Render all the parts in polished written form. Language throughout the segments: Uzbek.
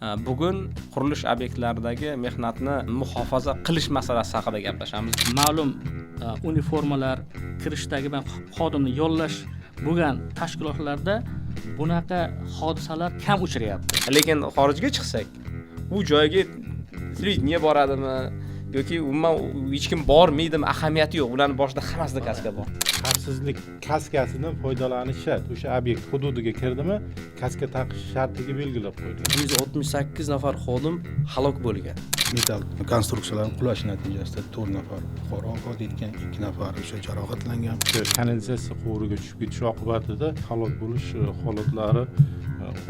Bugun qurilish obyektlaridagi mehnatni muhofaza qilish masalasi haqida gaplashamiz. Ma'lum uniformalar, kirishdagi xodimni yollash bo'lgan tashkilotlarda bunaqa hodisalar kam uchrayapti. Lekin xorijga chiqsak, u joyga televideniya boradimi yoki umuman hech kim bormaydimi, ahamiyati yo'q. Ularning boshida hammasida kaska bor. Xavfsizlik kaskasidan foydalanish shart. O'sha obyekt hududiga kirdimi, kaska taqish shartligi belgilab qo'yilgan. 168 nafar xodim halok bo'lgan. Metal konstruksiyalar qulashi natijasida 4 nafar fuqaro vafot etgan, 2 nafar o'sha jarohatlangan. Kanalizatsiya quvuriga tushib ketish oqibatida halok bo'lish holatlari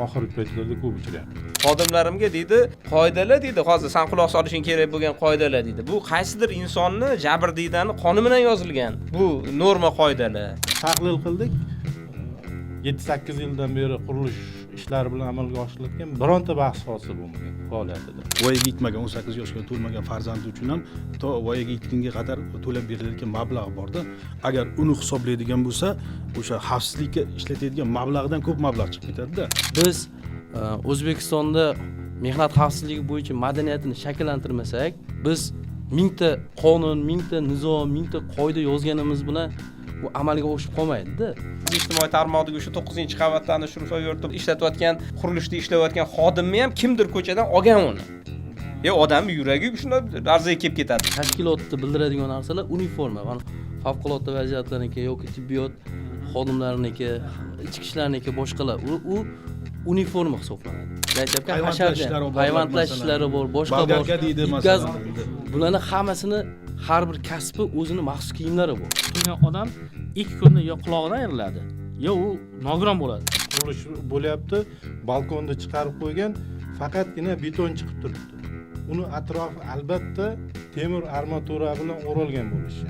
oxirgi paytlarda ko'p uchrayapti. Xodimlarimga deydi, qoidalar deydi, hozir sen quloq solishing kerak bo'lgan qoidalar deydi. Bu qaysidir insonni jabrdiydani qoni bilan yozilgan. Bu norma qoidalar. Tahlil qildik. 7-8 yildan beri qurilish ishlari bilan amalga oshirilgan bironta bahs hosil bo'lmagan faoliyatida. Voyaga yetmagan 18 yoshga to'lmagan farzandi uchun ham to voyaga yetgunga qadar to'lab berilayotgan mablag' borda. Agar uni hisoblaydigan bo'lsa, o'sha xavfsizlikka ishlatadigan mablag'dan ko'p mablag' chiqib ketadi-da. Biz O'zbekistonda mehnat xavfsizligi bo'yicha madaniyatini shakllantirmasak, biz 1000 ta qonun, 1000 ta nizom, 1000 ta qoida yozganimiz bilan bu amalga oshib qolmaydi-da. Ijtimoiy tarmoqdagi o'sha 9-qavatdan shurfa yo'rtib ishlatayotgan, qurilishda ishlayotgan xodimni ham kimdir ko'chadan olgan uni. Odamning yuragi shunda larzaga kelib ketadi. Tashkilotda bildiradigan narsalar uniforma, favqulodda vaziyatlarniki yoki tibbiyot xodimlariniki, ichki ishlarniki, boshqalar. U uniforma hisoblanadi. Hayvonlash ishlari bor, boshqa Bolgarga deydi masalan. Bularning hammasini har bir kasbi o'zini maxsus kiyimlari bor. Turgan odam 2 kunda yo qulog'idan ayriladi, yo u nogiron bo'ladi. Qurilish bo'lyapti, balkonda chiqarib qo'ygan, faqatgina beton chiqib turibdi. Uni atrofi albatta temir armatura bilan o'ralgan bo'lishi.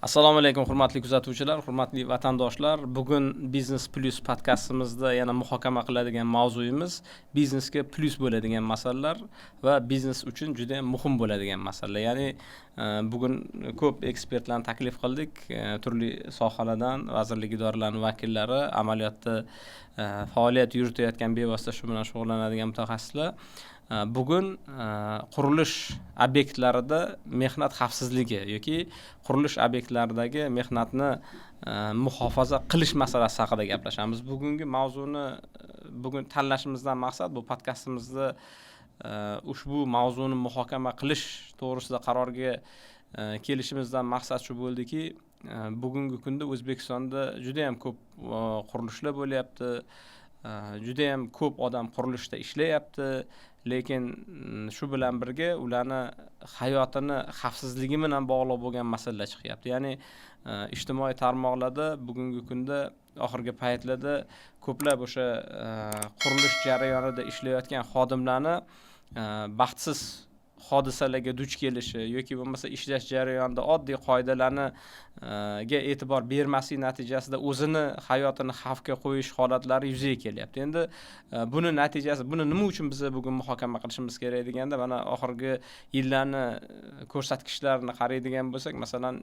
Assalomu alaykum hurmatli kuzatuvchilar, hurmatli vatandoshlar. Bugun Business Plus podkastimizda yana muhokama qiladigan mavzuyimiz biznesga plus bo'ladigan masalalar va biznes uchun juda ham muhim bo'ladigan masalalar. Ya'ni bugun ko'p ekspertlarni taklif qildik, turli sohalardan, vazirlik idoralarining vakillari, amaliyotda faoliyat yuritayotgan bevosita shu bilan shug'ullanadigan mutaxassislar. Bugun qurilish obyektlarida mehnat xavfsizligi yoki qurilish obyektlaridagi mehnatni muhofaza qilish masalasi haqida gaplashamiz. Bugungi mavzuni bugun tanlashimizdan maqsad bu podkastimizda ushbu mavzuni muhokama qilish to'g'risida qarorga kelishimizdan maqsad shu bo'ldiki, bugungi kunda O'zbekistonda juda ham ko'p qurilishlar bo'lyapti. Juda ham ko'p odam qurilishda ishlayapti, lekin shu bilan birga ularni hayotini xavfsizligi bilan bog'liq bo'lgan masalalar chiqyapti. Ya'ni ijtimoiy tarmoqlarda bugungi kunda oxirgi paytlarda ko'plab o'sha qurilish jarayonida ishlayotgan xodimlarni baxtsiz hodisalarga duch kelishi yoki bo'lmasa ishlash jarayonida oddiy qoidalarni ga e'tibor bermaslik natijasida o'zini hayotini xavfga qo'yish holatlari yuzaga kelyapti. Endi buni natijasi, buni nima uchun biz bugun muhokama qilishimiz kerak deganda, mana oxirgi yillarni ko'rsatkichlarini qaraydigan bo'lsak, masalan,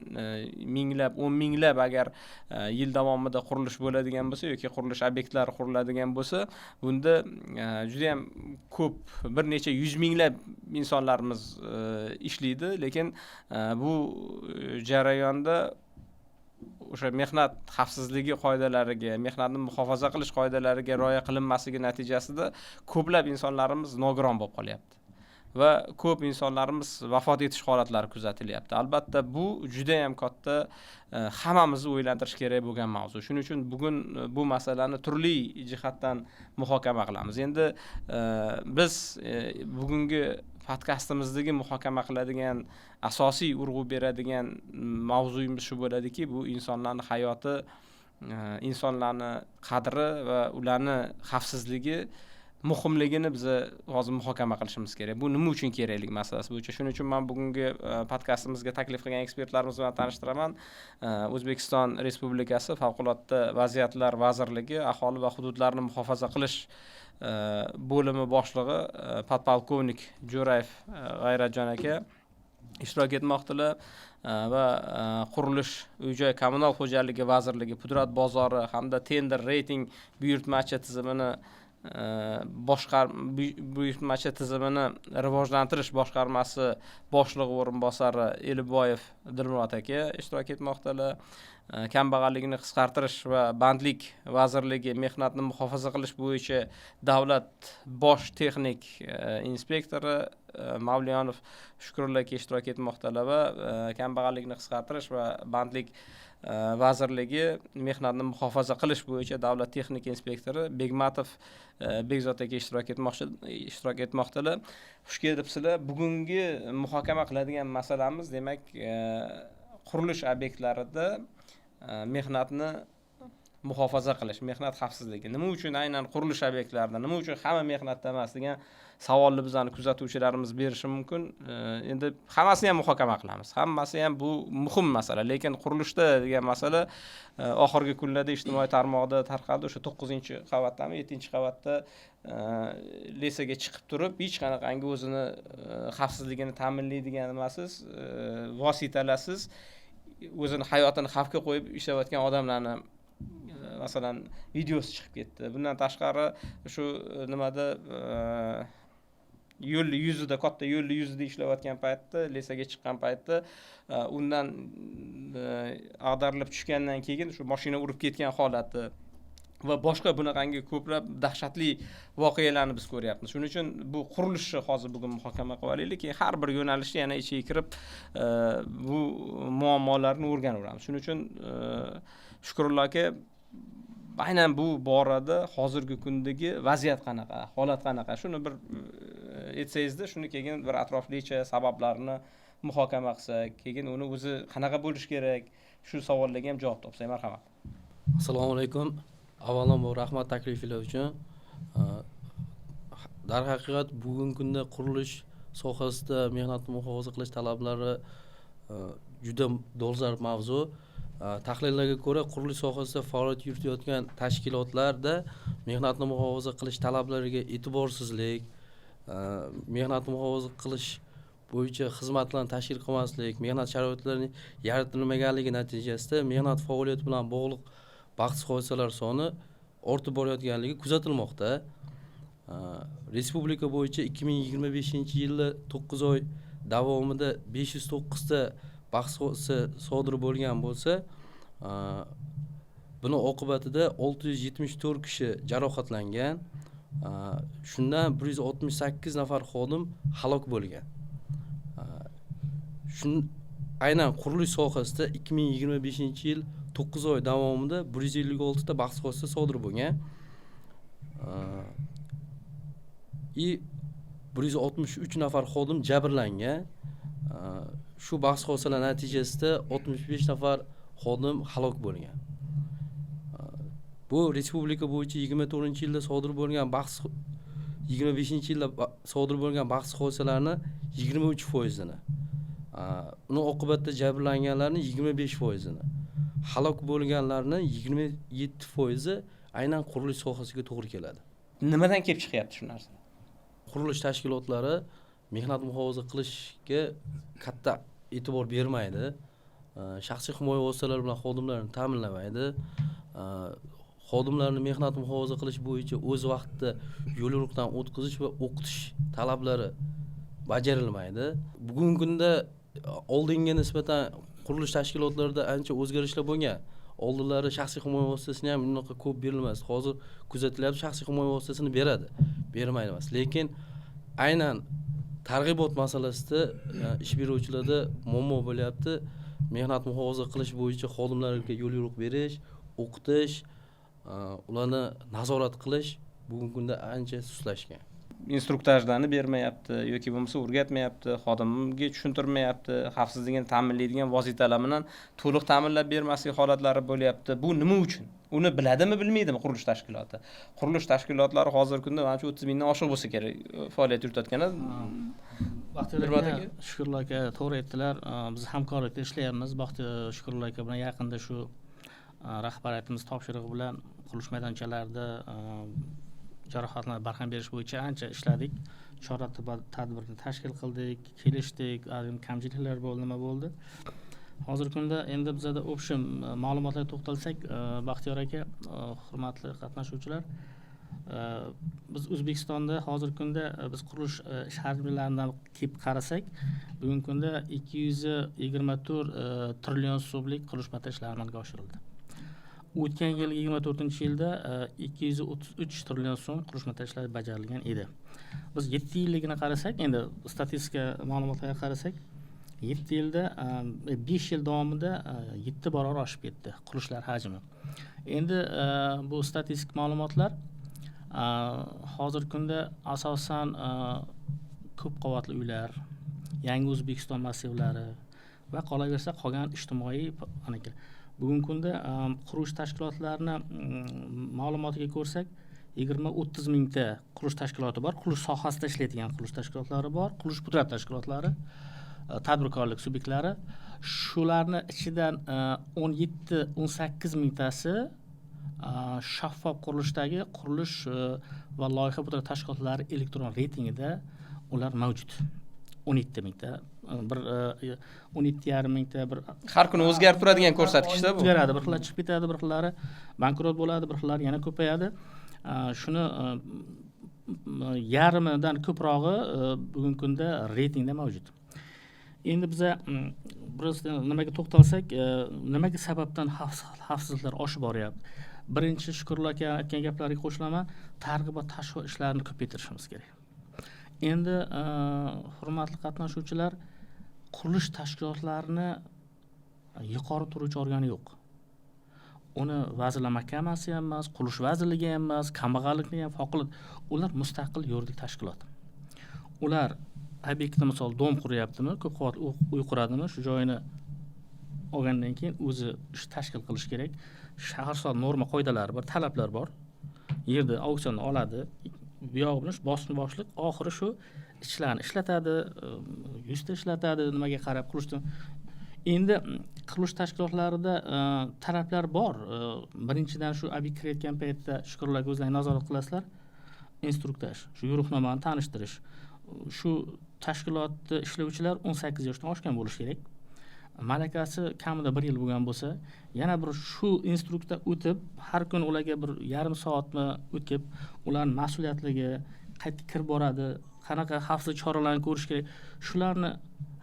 minglab, 10 minglab agar yil davomida qurilish bo'ladigan bo'lsa yoki qurilish obyektlari quriladigan bo'lsa, bunda juda ham ko'p, bir necha 100 minglab insonlarimiz ishlaydi, lekin bu jarayonda o'sha mehnat xavfsizligi qoidalariga, mehnatni muhofaza qilish qoidalariga rioya qilinmasligi natijasida ko'plab insonlarimiz nogiron bo'lib qolyapti va ko'p insonlarimiz vafot etish holatlari kuzatilyapti. Albatta bu juda ham katta hammamizni o'ylantirish kerak bo'lgan mavzu. Shuning uchun bugun bu masalani turli jihatdan muhokama qilamiz. Endi biz bugungi podkastimizdagi muhokama qiladigan asosiy urg'u beradigan mavzuyimiz shu bo'ladiki, bu insonlarning hayoti, insonlarning qadri va ularning xavfsizligi muhimligini biz hozir muhokama qilishimiz kerak. Bu nima uchun keraklik masalasi bo'yicha. Shuning uchun men bugungi podkastimizga taklif qilgan ekspertlarimiz bilan tanishtiraman. O'zbekiston Respublikasi Favqulodda vaziyatlar vazirligi aholi va hududlarni muhofaza qilish bo'limi boshlig'i podpolkovnik Jo'rayev G'ayratjon aka ishtirok etmoqdalar va qurilish, uy-joy kommunal xo'jaligi vazirligi, pudrat bozori hamda tender reyting buyurtmachi tizimini buyurtmachi tizimini rivojlantirish boshqarmasi boshlig'i o'rinbosari Eliboyev Dilmurod aka ishtirok etmoqdalar. Kambag'allikni qisqartirish va bandlik vazirligi mehnatni muhofaza qilish bo'yicha davlat bosh texnik inspektori Mavliyonov Shukrullo aka ishtirok etmoqdalar va kambag'allikni qisqartirish va bandlik vazirligi mehnatni muhofaza qilish bo'yicha davlat texnik inspektori Begmatov Begzod aka ishtirok etmoqdalar. Xush kelibsizlar. Bugungi muhokama qiladigan masalamiz demak qurilish obyektlarida mehnatni muhofaza qilish, mehnat xavfsizligi. Nima uchun aynan qurilish obyektlarida, nima uchun hamma mehnatda emas degan savolni bizani kuzatuvchilarimiz berishi mumkin. Endi hammasini ham muhokama qilamiz. Hammasi ham bu muhim masala, lekin qurilishda degan masala oxirgi kunlarda ijtimoiy tarmoqda tarqaldi. O'sha 9-qavatdami, 7-qavatda lesaga chiqib turib, hech qanaqangi o'zini xavfsizligini ta'minlaydigan nimasiz, vositalarsiz o'zini hayotini xavfga qo'yib ishlayotgan odamlarni masalan videosi chiqib ketdi. Bundan tashqari shu nimada yo'l yuzida, katta yo'l yuzida ishlayotgan paytda, lesaga chiqqan paytda undan ag'darilib tushgandan keyin shu mashina urib ketgan holati va boshqa bunaqangi ko'plab dahshatli voqealarni biz ko'ryapmiz. Shuning uchun bu qurilishni hozir bugun muhokama qilib olaylik, keyin har bir yo'nalishda yana ichiga kirib bu muammolarni o'rganaveramiz. Shuning uchun Shukrullo aka, aynan bu borada hozirgi kundagi vaziyat qanaqa, holat qanaqa, shuni bir aytsangizda, shuni keyin bir atroflicha sabablarini muhokama qilsak, keyin uni o'zi qanaqa bo'lish kerak, shu savollarga ham javob topsak, marhamat. Assalomu alaykum. Avvalambor rahmat taklifinglar uchun. Darhaqiqat bugungi kunda qurilish sohasida mehnatni muhofaza qilish talablari juda dolzarb mavzu. Tahlillarga ko'ra, qurilish sohasida faoliyat yuritayotgan tashkilotlarda mehnatni muhofaza qilish talablariga e'tiborsizlik, mehnatni muhofaza qilish bo'yicha xizmatlarni tashkil qilmaslik, mehnat sharoitlarining yaratilmaganligi natijasida mehnat faoliyati bilan bog'liq baxtsiz hodisalar soni ortib borayotganligi kuzatilmoqda. Respublika bo'yicha 2025-yilda 9 oy davomida 509 ta baxtsiz hodisa sodir bo'lgan bo'lsa, buni oqibatida 674 kishi jarohatlangan, shundan 168 nafar xodim halok bo'lgan. Aynan qurilish sohasida 2025-yil 9 oy davomida 156 ta baxtsiz hodisa sodir bo'lgan. 163 nafar xodim jabrlangan. Shu baxtsiz hodisalar natijasida 65 nafar xodim halok bo'lgan. Bu respublika bo'yicha 24-yilda sodir bo'lgan 25-yilda sodir bo'lgan baxtsiz hodisalarning 23%ni. Uni oqibatida jabrlanganlarning 25%ni. Halok bo'lganlarning 27%i aynan qurilish sohasiga to'g'ri keladi. Nimadan kelib chiqyapti shu narsa? Qurilish tashkilotlari mehnat muhofaza qilishga katta e'tibor bermaydi. Shaxsiy himoya vositalari bilan xodimlarni ta'minlamaydi. Xodimlarni mehnat muhofaza qilish bo'yicha o'z vaqtida yo'l-yo'riqdan o'tkazish va o'qitish talablari bajarilmaydi. Bugungi kunda oldinga nisbatan qurilish tashkilotlarida ancha o'zgarishlar bo'lgan. Oldinlari shaxsiy himoya vositasini ham unaqa ko'p berilmasdi. Hozir kuzatilyapti, shaxsiy himoya vositasini beradi. Bermaydi emas. Lekin aynan targ'ibot masalasida ish beruvchilarda muammo bo'lyapti. Mehnat muhofaza qilish bo'yicha xodimlarga yo'l-yo'riq berish, o'qitish, ularni nazorat qilish bugungi kunda ancha sustlashgan. Instruktajlarni bermayapti yoki bo'lmasa o'rgatmayapti, xodimga tushuntirmayapti, xavfsizligini ta'minlaydigan vositalar bilan to'liq ta'minlab bermaslik holatlari bo'lyapti. Bu nima uchun? Uni biladimi, bilmaydimi qurilish tashkiloti? Qurilish tashkilotlari hozirgi kunda menimcha 30 mingdan oshiq bo'lsa kerak faoliyat yuritayotgani. Vaqtida Shukrullo aka to'g'ri aytdilar. Biz hamkorlikda ishlayapmiz. Shukrullo aka bilan yaqinda shu rahbariyatimiz topshirig'i bilan qurilish maydonchalarida jarohatlarga barham berish bo'yicha ancha ishladik. Chora-tadbirni tashkil qildik, kelishdik, kamchiliklar bo'ldi, nima bo'ldi. Hozirgi kunda endi bizada общий ma'lumotlarga to'xtalsak, Baxtiyor aka, hurmatli qatnashuvchilar, biz O'zbekistonda hozirgi kunda biz qurilish hajmlaridan kelib qarasak, bugungi kunda 224 trillion so'mlik qurilish montaj ishlari amalga oshirildi. O'tgan yil 24-yilda 233 trillion so'm qurilish montaj ishlari bajarilgan edi. Biz 7 yilligini qarasak, endi statistika ma'lumotlarga qarasak, 7 yilda 5 yil davomida 7 barobar oshib ketdi qurilishlar hajmi. Endi bu statistik ma'lumotlar hozirgi kunda asosan ko'p qavatli uylar, yangi O'zbekiston massivlari va qolaversa qolgan ijtimoiy bugungi kunda qurilish tashkilotlarini ma'lumotiga ko'rsak, 20-30 mingta qurilish tashkiloti bor, qurilish sohasida ishlaydigan qurilish tashkilotlari bor, qurilish pudrat tashkilotlari, tadbirkorlik subyektlari. Shularni ichidan 17-18 mingtasi shaffof qurilishdagi qurilish va loyiha pudrat tashkilotlari elektron reytingida ular mavjud. 17 mingta, bir 17,5 mingta, bir har kuni o'zgarib turadigan ko'rsatkichda bu. O'zgaradi, bir xillar chiqib ketadi, bir xillari bankrot bo'ladi, bir xillari yana ko'payadi. Shuni yarmidan ko'prog'i bugungi kunda reytingda mavjud. Endi biza biroz nimaga to'xtalsak, nimaga sababdan xavfsizliklar oshib boryapti? Birinchi Shukurullo aka aytgan gaplariga qo'shilaman, targ'ibot tashviq ishlarini ko'paytirishimiz kerak. Endi hurmatli qatnashuvchilar, qurilish tashkilotlarini yuqori turuvchi organi yo'q. Uni Vazirlar Mahkamasi ham emas, Qurilish vazirligi ham emas, kambag'allikni ham favqulodda. Ular mustaqil yuridik tashkilot. Ular obyektni misol dom quryaptimi, ko'p qavat uy quradimi, shu joyini olgandan keyin o'zi ish tashkil qilish kerak. Shaharsol norma qoidalari bor, talablar bor. Yerda auksionni oladi, bu yog'ini boshni boshliq, oxiri shu ishlarni ishlatadi, yuzta ishlatadi, nimaga qarab qurishdi. Endi qurilish tashkilotlarida talablar bor. Birinchidan shu obyekt kirayotgan paytda Shukurlarga o'zlaringiz nazorat qilasizlar. Instruktaj, shu yo'riqnomani tanishtirish. Shu tashkilotda ishlovchilar 18 yoshdan oshgan bo'lishi kerak. Malakasi kamida 1 yil bo'lgan bo'lsa, yana bir shu instruktordan o'tib, har kun ularga bir yarim soatmi o'tib, ularning mas'uliyatligi, qayerga kirib boradi, qanaqa xavfsizlik choralarini ko'rish kerak. Shularni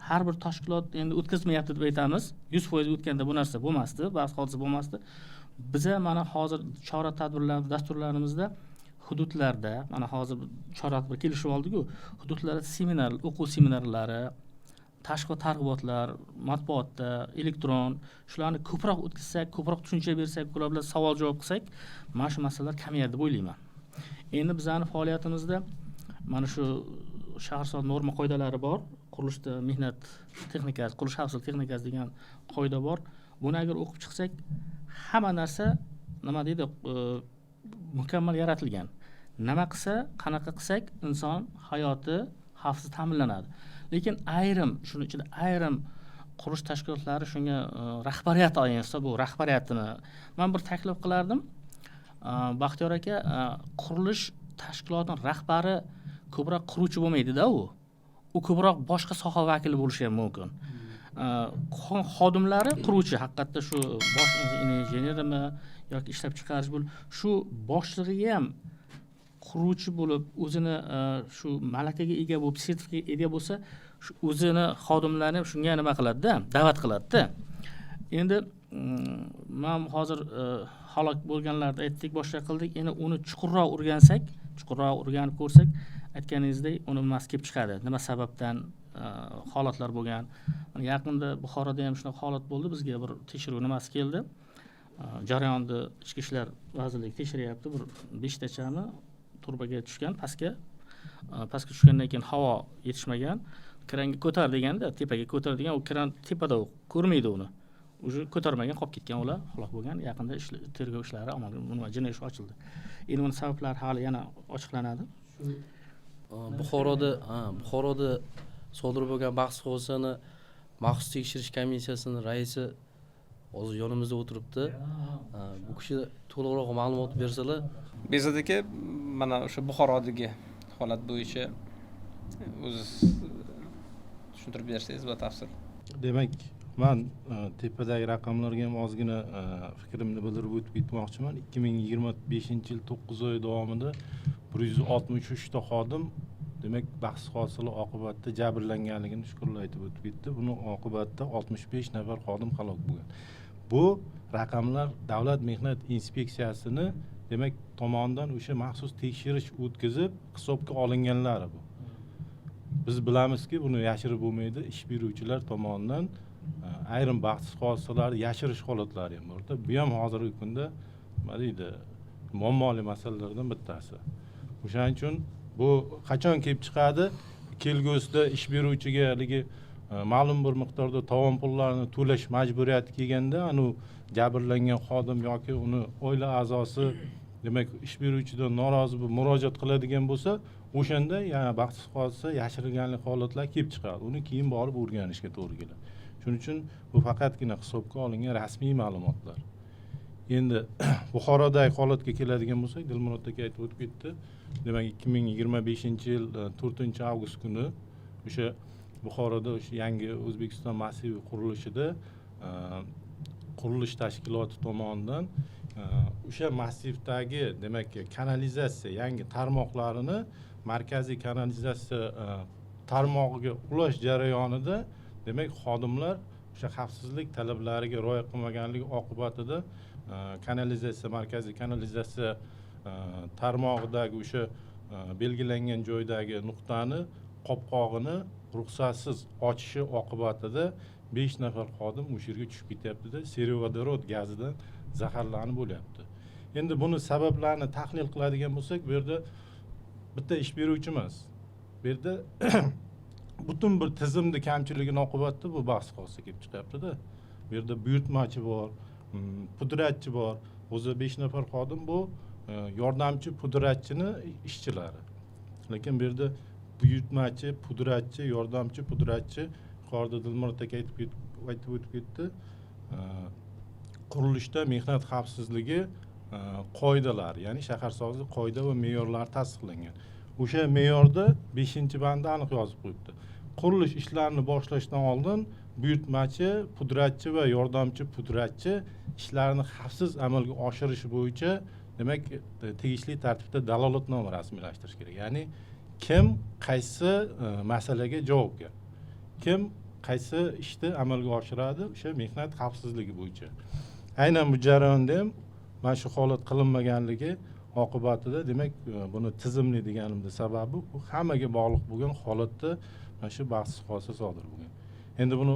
har bir tashkilot endi o'tkazmayapti deb aytamiz. 100% o'tganda bu narsa bo'lmasdi, ba'zi hodisa bo'lmasdi. Biza mana hozir chora-tadbirlar dasturlarimizda hududlarda, mana hozir chora-tadbir kelishib oldik-ku, hududlarda seminar, o'quv seminarlari, tashqi targ'ibotlar, matbuotda, elektron, shularni ko'proq o'tkazsak, ko'proq tushuncha bersak, ular bilan savol-javob qilsak, mana shu masalalar kamayadi deb o'ylayman. Endi bizning faoliyatimizda mana shu shaharsol norma qoidalari bor, qurilishda mehnat texnikasi, qurilish xavfsizlik texnikasi degan qoida bor. Buni agar o'qib chiqsak, hamma narsa nima deydi, mukammal yaratilgan. Nima qilsa, qanaqa qilsak, inson hayoti xavfsiz ta'minlanadi. Lekin shuning ichida ayrim qurilish tashkilotlari shunga rahbariyat aylansa, bu rahbariyatini men bir taklif qilardim. Baxtiyor aka, qurilish tashkilotining rahbari ko'proq quruvchi bo'lmaydi-da u. U ko'proq boshqa soha vakili bo'lishi ham mumkin. Xodimlari quruvchi, haqiqatda shu bosh injenermi yoki ishlab chiqarish shu boshlig'i ham quruvchi bo'lib, o'zini shu malakaga ega bo'lib, sertifikaga ega bo'lsa, shu o'zini xodimlarini ham shunga nima qiladi-da, da'vat qiladi-da. Endi men hozir halok bo'lganlarni aytdik, boshqa qildik. Endi uni chuqurroq o'rganib ko'rsak, aytganingizdek, uni mas kelib chiqadi. Nima sababdan holatlar bo'lgan. Yaqinda Buxoroda ham shunaqa holat bo'ldi. Bizga bir tekshiruv nimasi keldi. Jarayonni Ichki ishlar vazirligi tekshiryapti. Bir 5 tachani turbaga tushgan, pastga tushgandan keyin havo yetishmagan, kranga ko'tar deganda, tepaga ko'tar degan, u kran tepada ko'rmaydi uni. Uje ko'tarmagan, qolib ketgan ular, halok bo'lgan. Yaqinda tergov ishlari amalga jinoiy ish ochildi. Endi uning sabablari hali yana ochiqlanadi. Buxoroda sodir bo'lgan bahs hodisani maxsus tekshirish komissiyasining raisi hozir yonimizda o'tiribdi. Bu kishi to'liqroq ma'lumot bersalar. Bezat aka, mana o'sha Buxorodagi holat bo'yicha o'ziz tushuntirib bersangiz batafsil. Demak, men tepadagi raqamlarga ham ozgina fikrimni bildirib o'tib ketmoqchiman. 2025-yil 9 oy davomida 163 ta xodim demak baxtsiz hodisa oqibatida jabrlanganligini shukrlar aytib o'tib ketdi. Buni oqibatida 65 nafar xodim halok bo'lgan. Bu raqamlar Davlat mehnat inspeksiyasini demak tomonidan o'sha maxsus tekshirish o'tkazib hisobga olinganlari bu. Biz bilamizki, buni yashirib bo'lmaydi. Ish beruvchilar tomonidan ayrim baxtsiz hodisalarni yashirish holatlari ham bor. Bu ham hozirgi kunda nima deydi, muammoli masalalardan bittasi. O'shaning uchun bu qachon kelib chiqadi? Kelgusida ish beruvchiga haligi ma'lum bir miqdorda tovon pullarini to'lash majburiyati kelganda, anu jabrlangan xodim yoki uni oila a'zosi demak ish beruvchidan norozi bo'lib murojaat qiladigan bo'lsa, o'shanda yana baxtsiz hodisa yashirilganlik holatlar kelib chiqadi. Uni keyin borib o'rganishga to'g'ri keladi. Shuning uchun bu faqatgina hisobga olingan rasmiy ma'lumotlar. Endi Buxorodagi holatga keladigan bo'lsak, Dilmurod aka aytib o'tib ketdi. Demak 2025-yil 4-avgust kuni o'sha Buxoroda o'sha yangi O'zbekiston massiv qurilishida qurilish tashkiloti tomonidan o'sha massivdagi demak kanalizatsiya yangi tarmoqlarini markaziy kanalizatsiya tarmog'iga ulash jarayonida demak xodimlar o'sha xavfsizlik talablariga rioya qilmaganligi oqibatida markaziy kanalizatsiya tarmog'idagi o'sha belgilangan joydagi nuqtani qopqog'ini ruxsatsiz ochishi oqibatida 5 nafar xodim o'sha yerga tushib ketyapti-da, servodorod gazidan zaharlanib bo'lyapti. Endi buni sabablarini tahlil qiladigan bo'lsak, bu yerda bitta ish beruvchi emas. Bu yerda butun bir tizimni kamchiligini oqibatida bu baxtsiz hodisa kelib chiqyapti-da. Bu yerda buyurtmachi bor, pudratchi bor. O'zi 5 nafar xodim bu yordamchi pudratchini ishchilari. Lekin bu yerda buyurtmachi, pudratchi, yordamchi pudratchi yuqorida Dilmurod aka aytib o'tib ketdi. Qurilishda mehnat xavfsizligi qoidalari, ya'ni shaharsozlik qoida va me'yorlari tasdiqlangan. O'sha me'yorda 5-bandda aniq yozib qo'yibdi. Qurilish ishlarini boshlashdan oldin buyurtmachi, pudratchi va yordamchi pudratchi ishlarni xavfsiz amalga oshirish bo'yicha demak tegishli tartibda dalolatnoma rasmiylashtirish kerak. Ya'ni kim qaysi masalaga javobgar, kim qaysi ishni amalga oshiradi o'sha mehnat xavfsizligi bo'yicha. Aynan bu jarayonda ham mana shu holat qilinmaganligi oqibatida demak buni tizimli deganimda sababi bu hammaga bog'liq bo'lgan holatda mana shu baxtsiz hodisa sodir bo'lgan. Endi buni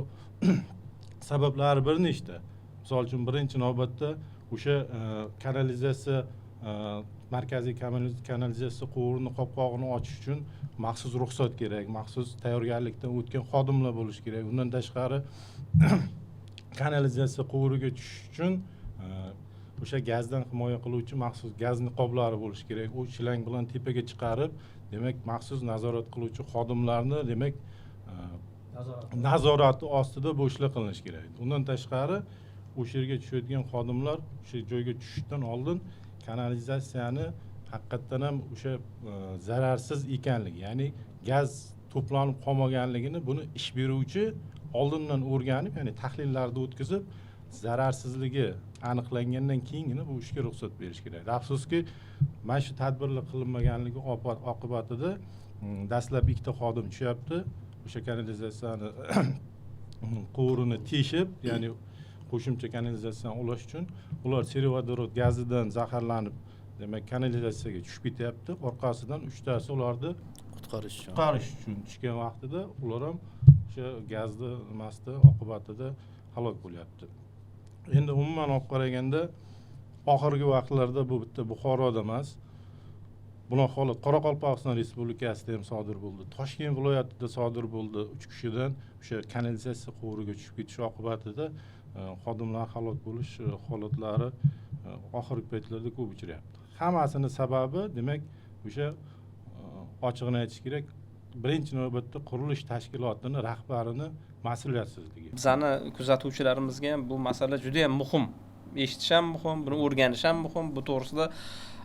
sabablari bir nechta. Misol uchun birinchi navbatda o'sha kanalizatsiya markaziy kanalizatsiya quvurini qopqog'ini ochish uchun maxsus ruxsat kerak, maxsus tayyorgarlikdan o'tgan xodimlar bo'lish kerak. Undan tashqari kanalizatsiya quvuriga tushish uchun o'sha gazdan himoya qiluvchi maxsus gaz niqoblari bo'lishi kerak. U shilang bilan tepaga chiqarib, demak maxsus nazorat qiluvchi xodimlarni demak nazorati ostida bo'shliq qilinishi kerak. Undan tashqari o'sha yerga tushayotgan xodimlar o'sha joyga tushishdan oldin kanalizatsiyani haqiqatdan ham o'sha zararsiz ekanligi, ya'ni gaz to'planib qolmaganligini buni ish beruvchi oldindan o'rganib, ya'ni tahlillarni o'tkazib, zararsizligi aniqlangandan keyingina bu ishga ruxsat berish kerak. Afsuski, mana shu tadbirlar qilinmaganligi oqibatida dastlab 2 ta xodim tushyapti. O'sha kanalizatsiyani quvurini teshib, ya'ni qo'shimcha kanalizatsiyani ulash uchun ular servodorod gazidan zaharlanib, demak kanalizatsiyaga tushib ketyapti. Orqasidan 3 tasi ularni qutqarish uchun tushgan vaqtida ular ham o'sha gazni nimasida oqibatida halok bo'lyapti. Endi umuman olib qaraganda oxirgi vaqtlarda bu bitta Buxoroda emas, bunaqa holat Qoraqalpog'iston Respublikasida ham sodir bo'ldi. Toshkent viloyatida sodir bo'ldi. 3 kishidan o'sha kanalizatsiya quvuriga tushib ketish oqibatida xodimlar halok bo'lish holatlari oxirgi paytlarda ko'p uchrayapti. Hammasini sababi demak o'sha ochig'ini aytish kerak, birinchi navbatda qurilish tashkilotining rahbarini mas'uliyatsizligi. Bizani kuzatuvchilarimizga ham bu masala juda ham muhim. Eshitish ham muhim, buni o'rganish ham muhim. Bu to'g'risida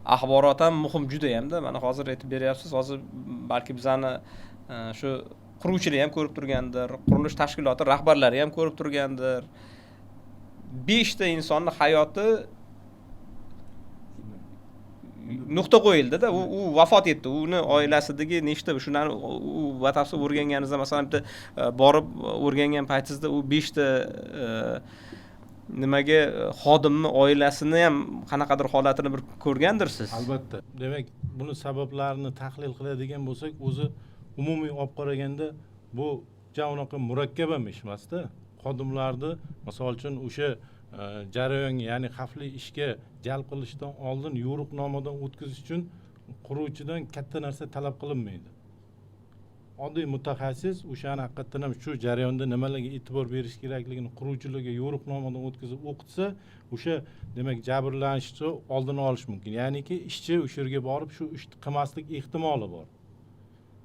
axborot ham muhim judayamda. Mana hozir aytib beryapsiz. Hozir balki bizani shu quruvchilar ham ko'rib turgandir, qurilish tashkiloti rahbarlari ham ko'rib turgandir. 5 ta insonning hayoti nuqta qo'yildi-da, u vafot etdi. Uni oilasidagi nechta shundan u batafsil o'rganganingizda, masalan, bitta borib o'rgangan paytingizda u 5 ta nimaga xodimni oilasini ham qanaqadir holatini bir ko'rgandirsiz. Albatta. Demak, buni sabablarini tahlil qiladigan bo'lsak, o'zi umumiy olib qaraganda bu unaqa murakkab ham ish emas-da. Xodimlarni, misol uchun o'sha jarayonga, ya'ni xavfli ishga jalb qilishdan oldin yo'riqnomadan o'tkazish uchun quruvchidan katta narsa talab qilinmaydi. Oddiy mutaxassis o'shani haqiqatan ham shu jarayonda nimalarga e'tibor berish kerakligini quruvchilarga yo'riqnomadan o'tkazib o'qitsa, o'sha demak jabrlanishni oldini olish mumkin. Ya'niki ishchi o'sha yerga borib shu ishni qilmaslik ehtimoli bor.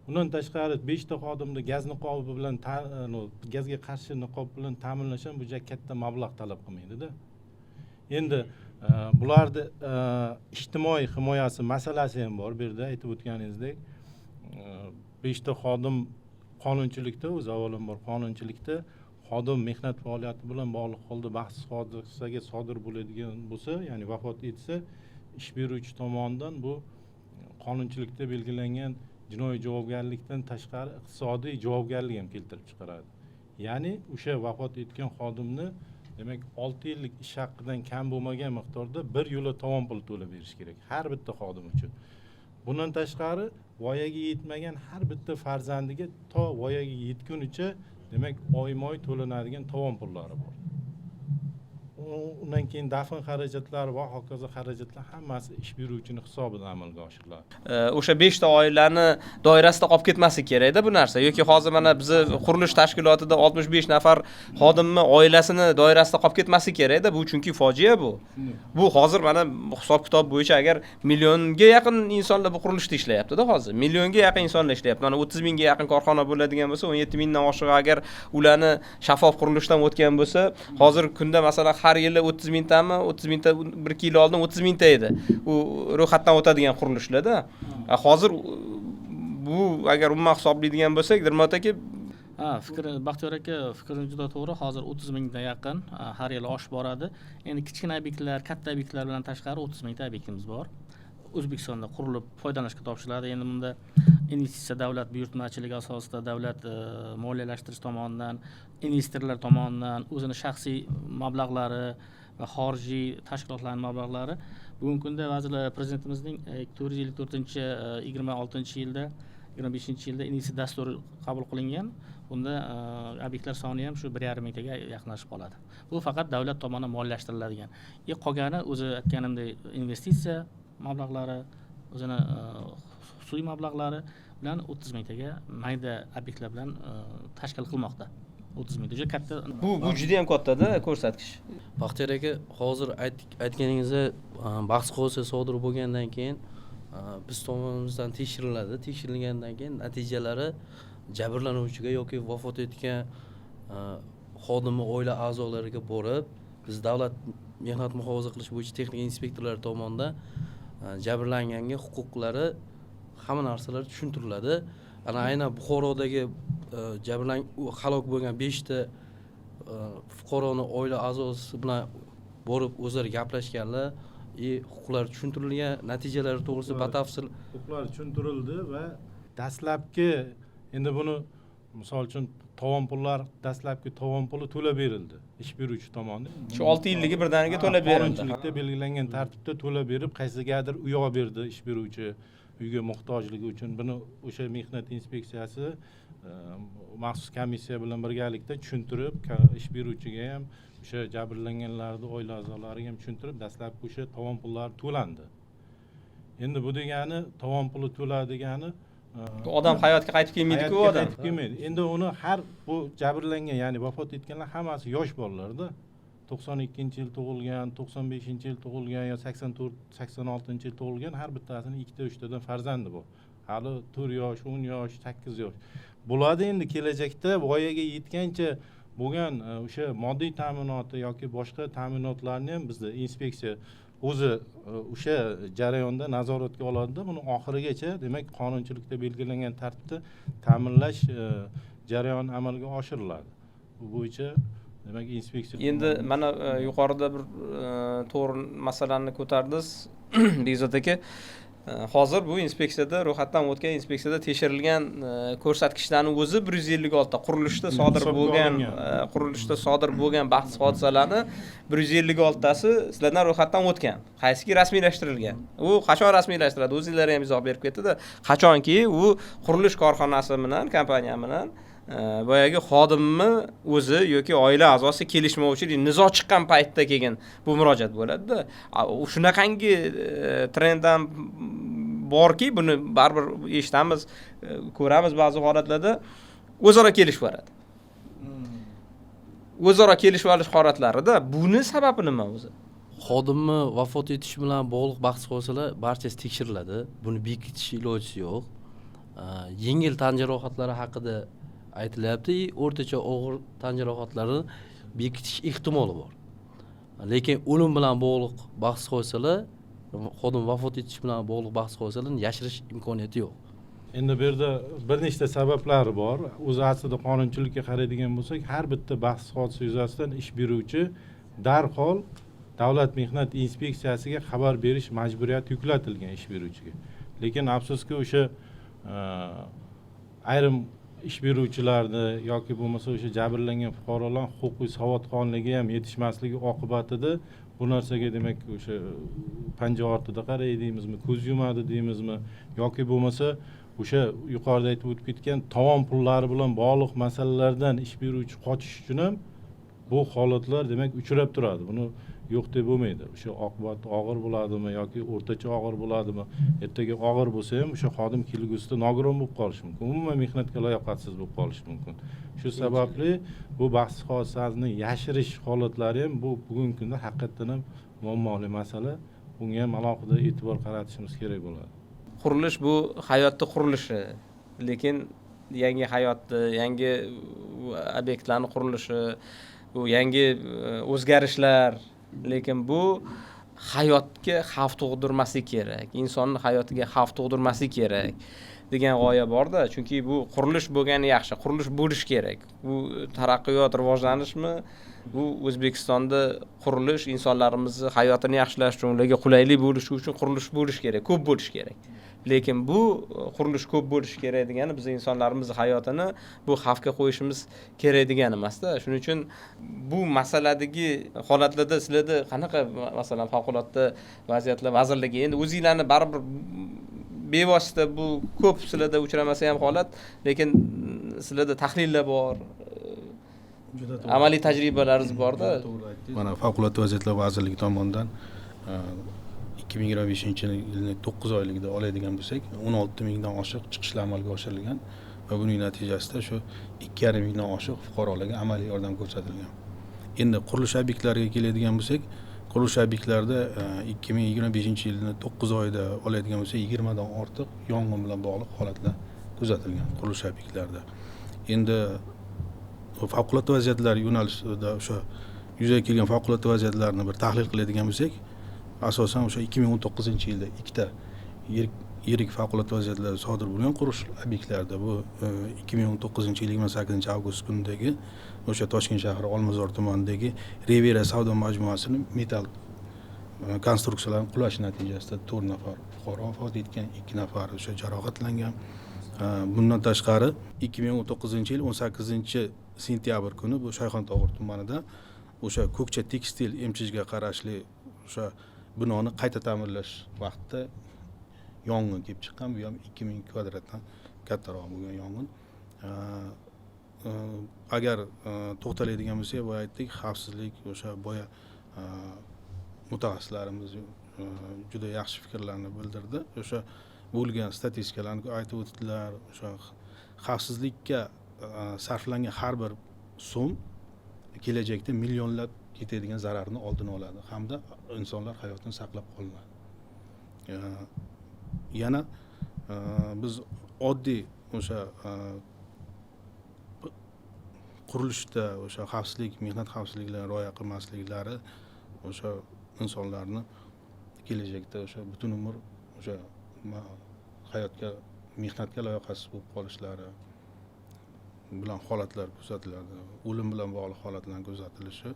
Undan tashqari 5 ta xodimni gaz niqobi bilan gazga qarshi niqob bilan ta'minlash ham bu katta mablag' talab qilmaydi-da. Endi bularni ijtimoiy himoyasi masalasi ham bor. Bu yerda aytib o'tganingizdek, 5 ta xodim qonunchilikda, o'zi avvalambor qonunchilikda xodim mehnat faoliyati bilan bog'liq holda baxtsiz hodisaga sodir bo'ladigan bo'lsa, ya'ni vafot etsa, ish beruvchi tomonidan bu qonunchilikda belgilangan jinoiy javobgarlikdan tashqari iqtisodiy javobgarlik ham keltirib chiqaradi. Ya'ni o'sha vafot etgan xodimni demak 6 yillik ish haqidan kam bo'lmagan miqdorda bir yo'la tovon puli to'lab berish kerak har bitta xodim uchun. Bundan tashqari voyaga yetmagan har bitta farzandiga to voyaga yetgunicha demak oyma-oy to'lanadigan tovon pullari bor. Undan keyin dafn xarajatlari va hokazo xarajatlar hammasi ish beruvchining hisobidan amalga oshiriladi. O'sha 5 ta oilani doirasida qolib ketmasligi kerak-da bu narsa. Yoki hozir mana biz qurilish tashkilotida 65 nafar xodimni oilasini doirasida qolib ketmasligi kerak-da. Bu chunki fojia bu. Bu hozir mana hisob-kitob bo'yicha agar millionga yaqin insonlar bu qurilishda ishlayapti-da hozir. Millionga yaqin insonlar ishlayapti. Mana 30 mingga yaqin korxona bo'ladigan bo'lsa, 17 mingdan oshiq agar ularni shaffof qurilishdan o'tgan bo'lsa, hozir kunda masalan har yili 30 mingtami, 30 mingta 1 yil oldin 30 mingta edi. U ro'yxatdan o'tadigan qurilishlarda. Hozir bu agar umuman hisoblaydigan bo'lsak, Dirmat aka, Baxtiyor aka fikringiz juda to'g'ri. Hozir 30 mingdan yaqin har yili oshib boradi. Endi kichkina obyektlar, katta obyektlar bilan tashqari 30 mingta obyektimiz bor. O'zbekistonda qurilib foydalanishga topshiriladi. Endi bunda investitsiya davlat buyurtmachiligi asosida davlat moliyalashtirish tomonidan, investorlar tomonidan o'zini shaxsiy mablag'lari va xorijiy tashkilotlarning mablag'lari bugungi kunda Vazirlar Prezidentimizning 2026-yilda 25-yilda investitsiya dasturi qabul qilingan. Bunda obyektlar soni ham shu 1,5 mingtaga yaqinlashib qoladi. Bu faqat davlat tomonidan moliyalashtiriladigan. Qolgani o'zi aytganimdek investitsiya mablag'lari, o'zini xususiy mablag'lari bilan 30 mingtaga mayda obyektlar bilan tashkil qilmoqda. 30 mingta juda katta. Bu juda ham katta-da ko'rsatkich. Baxtiyor aka, hozir aytganingizda bahs qo'zg'asi sodir bo'lgandan keyin biz tomonimizdan tekshiriladi. Tekshirilgandan keyin natijalari jabrlanuvchiga yoki vafot etgan xodimning oila a'zolariga borib, biz davlat mehnat muhofaza qilish bo'yicha texnik inspektorlar tomonidan jabrlanganga huquqlari hamma narsalar tushuntiriladi. Aynan Buxorodagi halok bo'lgan 5 ta fuqaroning oila a'zosi bilan borib o'zlari gaplashganlar, huquqlari tushuntirilgan, natijalari to'g'risida batafsil huquqlar tushuntirildi va dastlabki endi buni misol uchun tovon pullar, dastlabki tovon puli to'lab berildi ish beruvchi tomonidan. Shu 6 yilligi birdaniga to'lab berildi. Qonunchilikda belgilangan tartibda to'lab berib, qaysigadir uy olib berdi ish beruvchi uyga muhtojligi uchun. Buni o'sha mehnat inspeksiyasi maxsus komissiya bilan birgalikda tushuntirib, ish beruvchiga ham o'sha jabrlanganlarning oila a'zolariga ham tushuntirib, dastlabki o'sha tovon pullari to'landi. Endi bu degani tovon puli to'ladi degani odam hayotga qaytib kelmaydi-ku odam. Qaytib kelmaydi. Endi uni har bu jabrlangan, ya'ni vafot etganlar hammasi yosh bolalarda. 92-yil tug'ilgan, 95-yil tug'ilgan yo 84-86-yil tug'ilgan har bittasining 2-3 tadan farzandi bor. Hali 4 yosh, 10 yosh, 8 yosh. Bo'ladi endi kelajakda voyaga yetgancha bo'lgan o'sha moddiy ta'minoti yoki boshqa ta'minotlarni ham bizda inspeksiya o'zi o'sha jarayonda nazoratga oladida buni oxirigacha demak qonunchilikda belgilangan tartibda ta'minlash jarayoni amalga oshiriladi. Bu bo'yicha demak inspeksiya endi mana yuqorida bir to'g'ri masalani ko'tardingiz Bekzod aka. Hozir bu inspeksiyada ro'yxatdan o'tgan inspeksiyada tekshirilgan ko'rsatkichlarning o'zi 156 ta qurilishda sodir bo'lgan bahs hodisalarni 156 tasi sizlardan ro'yxatdan o'tgan. Qaysiki rasmiylashtirilgan. U qachon rasmiylashtiriladi? O'zingizlar ham izoh berib ketdi-da. Qachonki u qurilish korxonasi bilan, kompaniya bilan boyagi xodimni o'zi yoki oila a'zosi kelishmovchilik nizo chiqqan paytda kelgan bu murojaat bo'ladi-da. Shunaqangi trend ham borki, buni baribir eshitamiz, ko'ramiz ba'zi holatlarda o'zaro kelishib beradi. O'zaro kelishib olish holatlarida buni sababi nima o'zi? Xodimni vafot etishi bilan bog'liq bahs hodisalar barchasi tekshiriladi. Buni bekitish ilojisi yo'q. Yengil tan jarohatlari haqida aytilyapti, o'rtacha og'ir tan jarohatlari bekitish ehtimoli bor. Lekin o'lim bilan bog'liq bahs hodisalar, xodim vafot etishi bilan bog'liq bahs hodisalarni yashirish imkoniyati yo'q. Endi bu yerda bir nechta sabablari bor. O'zi aslida qonunchilikka qaraydigan bo'lsak, har bitta bahs hodisa yuzasidan ish beruvchi darhol Davlat mehnat inspeksiyasiga xabar berish majburiyati yuklatilgan ish beruvchiga. Lekin afsuski o'sha ayrim ish beruvchilarni yoki bo'lmasa o'sha jabrlangan fuqarolar huquqiy savodxonligi ham yetishmasligi oqibatida bu narsaga demak o'sha panja ortida qaraydi deymizmi, ko'z yumadi deymizmi yoki bo'lmasa o'sha yuqorida aytib o'tib ketgan tovon pullari bilan bog'liq masalalardan ish beruvchi qochish uchun ham bu holatlar demak uchrab turadi. Buni yo'q deb bo'lmaydi. O'sha oqibati og'ir bo'ladimi yoki o'rtacha og'ir bo'ladimi? Ertaga og'ir bo'lsa ham o'sha xodim kelgusida nogiron bo'lib qolishi mumkin. Umuman mehnatga layoqatsiz bo'lib qolishi mumkin. Shu sababli bu bahs hodisasini yashirish holatlari ham bu bugungi kunda haqiqatan ham muammoli masala. Bunga ham alohida e'tibor qaratishimiz kerak bo'ladi. Qurilish bu hayotning qurilishi. Lekin yangi hayotni, yangi obyektlarning qurilishi, bu yangi o'zgarishlar, lekin bu hayotga xavf tug'dirmaslik kerak, insonning hayotiga xavf tug'dirmaslik kerak degan g'oya bor-da. Chunki bu qurilish bo'lgani yaxshi, qurilish bo'lish kerak. Bu taraqqiyot, rivojlanishmi? Bu O'zbekistonda qurilish insonlarimizni hayotini yaxshilash uchun, ularga qulaylik bo'lishi uchun qurilish bo'lish kerak, ko'p bo'lish kerak. Lekin bu qurilish ko'p bo'lishi kerak degani biz insonlarimizni hayotini bu xavfga qo'yishimiz kerak degani emas-da. Shuning uchun bu masaladagi holatlarda sizlarda qanaqa masalan favqulodda vaziyatlar vazirligi endi o'zingizlarni baribir bevosita bu ko'p sizlarda uchramasa ham holat, lekin sizlarda tahlillar bor, amaliy tajribalaringiz bor-da. Mana favqulodda vaziyatlar vazirligi tomonidan 2025-yilning 9 oyligida oladigan bo'lsak 16 mingdan oshiq chiqishlar amalga oshirilgan va buning natijasida shu 2,5 mingdan oshiq fuqarolarga amaliy yordam ko'rsatilgan. Endi qurilish obyektlariga keladigan bo'lsak, qurilish obyektlarida 2025-yilning 9 oyida oladigan bo'lsak 20 dan ortiq yong'in bilan bog'liq holatlar kuzatilgan qurilish obyektlarida. Endi favqulodda vaziyatlar yo'nalishida o'sha yuzaga kelgan favqulodda vaziyatlarni bir tahlil qiladigan bo'lsak, asosan o'sha 2019-yilda ikkita yirik favqulodda vaziyatlar sodir bo'lgan qurilish obyektlarida bu 2019-yil 28-avgust kunidagi o'sha Toshkent shahri Olmazor tumanidagi Rivera savdo majmuasining metal konstruksiyalarning qulashi natijasida 4 nafar fuqaro vafot etgan, 2 nafar o'sha jarohatlangan. Bundan tashqari 2019-yil 18-sentyabr kuni bu Shayxontohur tumanida o'sha Ko'kcha tekstil MCHga qarashli o'sha binoni qayta ta'mirlash vaqtida yong'in kelib chiqqan. Bu ham 2000 kvadratdan kattaroq bo'lgan yong'in. Agar to'xtaladigan bo'lsak, boya aytdik, xavfsizlik o'sha boya mutaxassislarimiz juda yaxshi fikrlarni bildirdi. O'sha bo'lgan statistikalarni aytib o'tdilar. O'sha xavfsizlikka sarflangan har bir so'm kelajakda millionlab ketadigan zararni oldini oladi hamda insonlar hayotini saqlab qolinadi. Yana biz oddiy o'sha qurilishda o'sha xavfsizlik, mehnat xavfsizliklarini rioya qilmasliklari o'sha insonlarni kelajakda o'sha butun umr o'sha hayotga mehnatga layoqasiz bo'lib qolishlari bilan holatlar kuzatiladi. O'lim bilan bog'liq holatlar kuzatilishi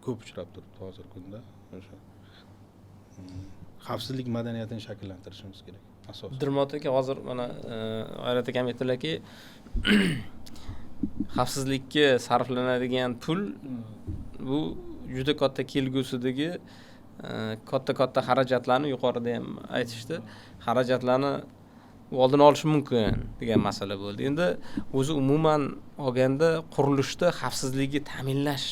ko'p uchrab turibdi hozirgi kunda. O'sha xavfsizlik madaniyatini shakllantirishimiz kerak asosan. Dirmot aka, hozir mana G'ayrat akam aytdilarki, xavfsizlikka sarflanadigan pul bu juda katta kelgusidagi katta xarajatlarni yuqorida ham aytishdi. Xarajatlarni oldini olish mumkin degan masala bo'ldi. Endi o'zi umuman olganda qurilishda xavfsizlikni ta'minlash,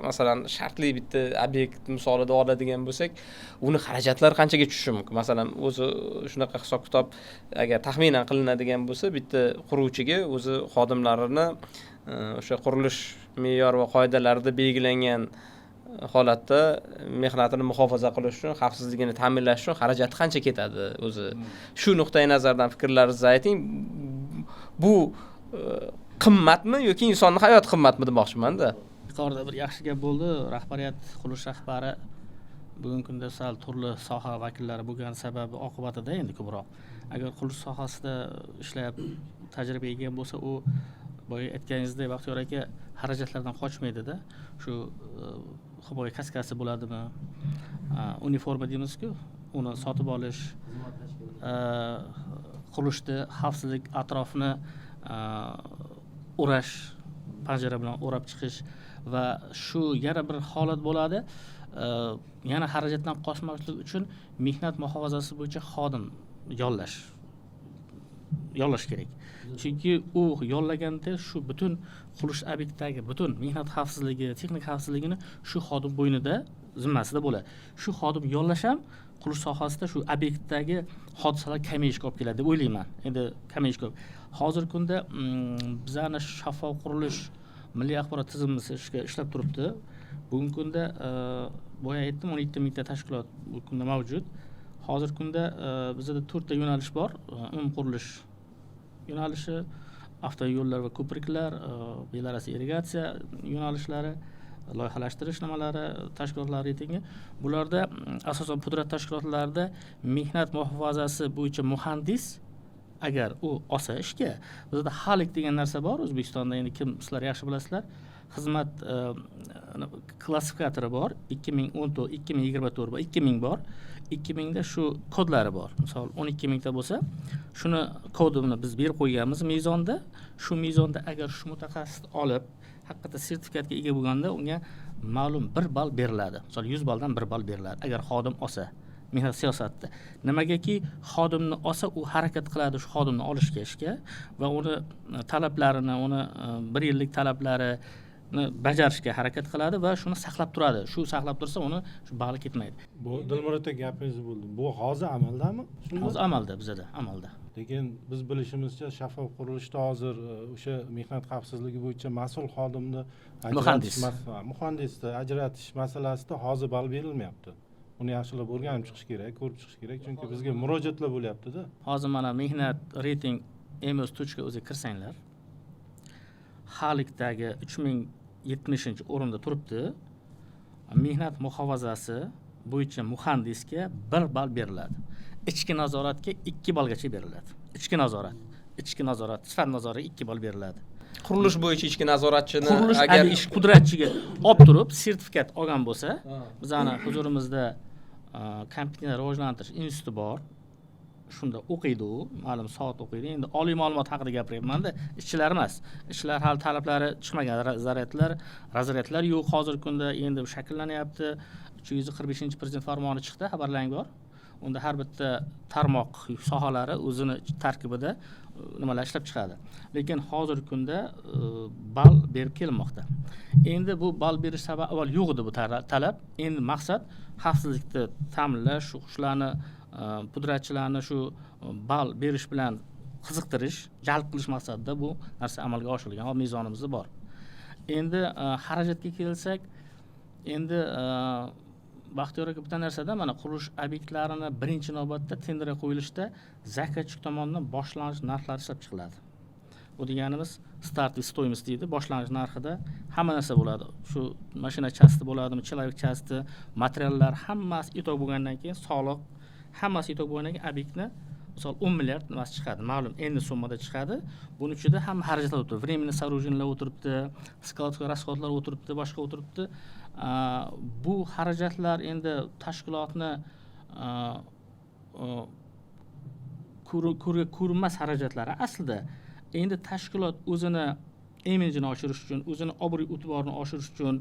masalan, shartli bitta obyekt misolida oladigan bo'lsak, uni xarajatlari qanchaga tushishi mumkin? Masalan, o'zi shunaqa hisob-kitob agar taxminan qilinadigan bo'lsa, bitta quruvchiga o'zi xodimlarini o'sha qurilish me'yor va qoidalarida belgilangan holatda mehnatini muhofaza qilish uchun, xavfsizligini ta'minlash uchun xarajati qancha ketadi o'zi? Shu nuqtai nazardan fikrlaringizni ayting. Bu qimmatmi yoki insonning hayoti qimmatmi demoqchiman-da. Yuqorida bir yaxshi gap bo'ldi. Rahbariyat, qurilish rahbari bugungi kunda sal turli soha vakillari bo'lgan sababi oqibatida endi ko'proq. Agar qurilish sohasida ishlab tajribaga ega bo'lsa, u boya aytganingizdek Baxtiyor aka xarajatlardan qochmaydi-da. Shu himoya kaskasi bo'ladimi? Uniforma deymiz-ku, uni sotib olish, qurilishda xavfsizlik atrofini o'rash, panjara bilan o'rab chiqish va shu yana bir holat bo'ladi. Yana xarajatdan qochmaslik uchun mehnat muhofazasi bo'yicha xodim yollash kerak. Chunki u yollaganda shu butun qurilish obyektidagi butun mehnat xavfsizligi, texnik xavfsizligini shu xodim bo'ynida, zimmasida bo'ladi. Shu xodim yollash ham qurilish sohasida shu obyektdagi hodisalar kamayishga olib keladi deb o'ylayman. Endi kamayishga. Hozirgi kunda bizani shaffof qurilish milliy axborot tizimimiz ishlab turibdi. Bugungi kunda boya aytdim, 17 mingta tashkilot bu kunda mavjud. Hozirgi kunda bizda 4 ta yo'nalish bor. Umum qurilish yo'nalishi, avtoyo'llar va ko'priklar, belarasi irrigatsiya yo'nalishlari, loyihalashtirish nimalari, tashkilotlar reytingi. Bularda asosan pudrat tashkilotlarida mehnat muhofazasi bo'yicha muhandis agar u olsa ishga, bizda HALIK degan narsa bor O'zbekistonda, endi kim sizlar yaxshi bilasizlar. Xizmat klassifikatori bor, 2014, 2024 va 2000 bor. 2000 da shu kodlari bor. Misol 12 mingta bo'lsa, shuni kodini biz berib qo'yganmiz mezonda. Shu mezonda agar shu mutaxassis olib, haqiqatda sertifikatga ega bo'lganda unga ma'lum 1 ball beriladi. Misol 100 balldan 1 ball beriladi agar xodim olsa. Mehnat siyosatida. Nimagaki xodimni olsa, u harakat qiladi shu xodimni olishga ishga va uni talablarini, uni 1 yillik talablari bajarishga harakat qiladi va shuni saqlab turadi. Shu saqlab tursa, uni shu bali ketmaydi. Bu Dilmurod aka gapingiz bo'ldi. Bu hozir amaldami? Hozir amalda, bizda amalda. Lekin biz bilishimizcha shaffof qurilishda hozir o'sha mehnat xavfsizligi bo'yicha mas'ul xodimni muhandisni ajratish masalasida hozir ball berilmayapti. Uni yaxshilab o'rganib chiqish kerak, ko'rib chiqish kerak, chunki bizga murojaatlar bo'lyapti-da. Hozir mana mehnat reyting emos.ga o'zi kirsanglar, HALIKdagi 3070-o'rinda turibdi. Mehnat muhofazasi bo'yicha muhandisga 1 ball beriladi. Ichki nazoratga 2 ballgacha beriladi. Ichki nazorat, sifat nazoratiga 2 ball beriladi. Qurilish bo'yicha ichki nazoratchini agar ish pudratchiga olib turib sertifikat olgan bo'lsa, bizning huzurimizda kompyuter rivojlantirish instituti bor. Shunda o'qiydi u, ma'lum soat o'qiydi. Endi oliy ma'lumot haqida gapiryapman-da, ishchilar emas. Ishchilar hali talablari chiqmagan, razryadlar yo'q hozirgi kunda, endi shakllanyapti. 345-prezident farmoni chiqdi, xabarlaring bor. Unda har bitta tarmoq sohalari o'zini tarkibida nimalar ishlab chiqadi. Lekin hozirgi kunda ball berib kelinmoqda. Endi bu ball berish sababi avval yo'q edi bu talab. Endi maqsad xavfsizlikni ta'minlash, shularni pudratchilarni shu ball berish bilan qiziqtirish, jalb qilish maqsadida bu narsa amalga oshirilgan. Hozir mezonimizda bor. Endi xarajatga kelsak, endi Baxtiyor aka bitta narsada mana qurilish obyektlarini birinchi navbatda tenderga qo'yilishda zakazchi tomonidan boshlang'ich narxlar ishlab chiqiladi. Bu deganimiz startli stoymost deydi. Boshlang'ich narxida hamma narsa bo'ladi. Shu mashina chasti bo'ladimi, человек chasti, materiallar hammasi itob bo'lgandan keyin soliq hammasi itob bo'lgandan keyin obyektni misol 10 milliard nimasi chiqadi. Ma'lum endi summada chiqadi. Buning ichida hamma xarajatlar o'tiribdi. Временный сооружениялар o'tiribdi, skladka расходlar o'tiribdi, boshqa o'tiribdi. Bu xarajatlar endi tashkilotni ko'rinmas xarajatlari aslida endi tashkilot o'zini imijini oshirish uchun, o'zini obro' e'tiborini oshirish uchun,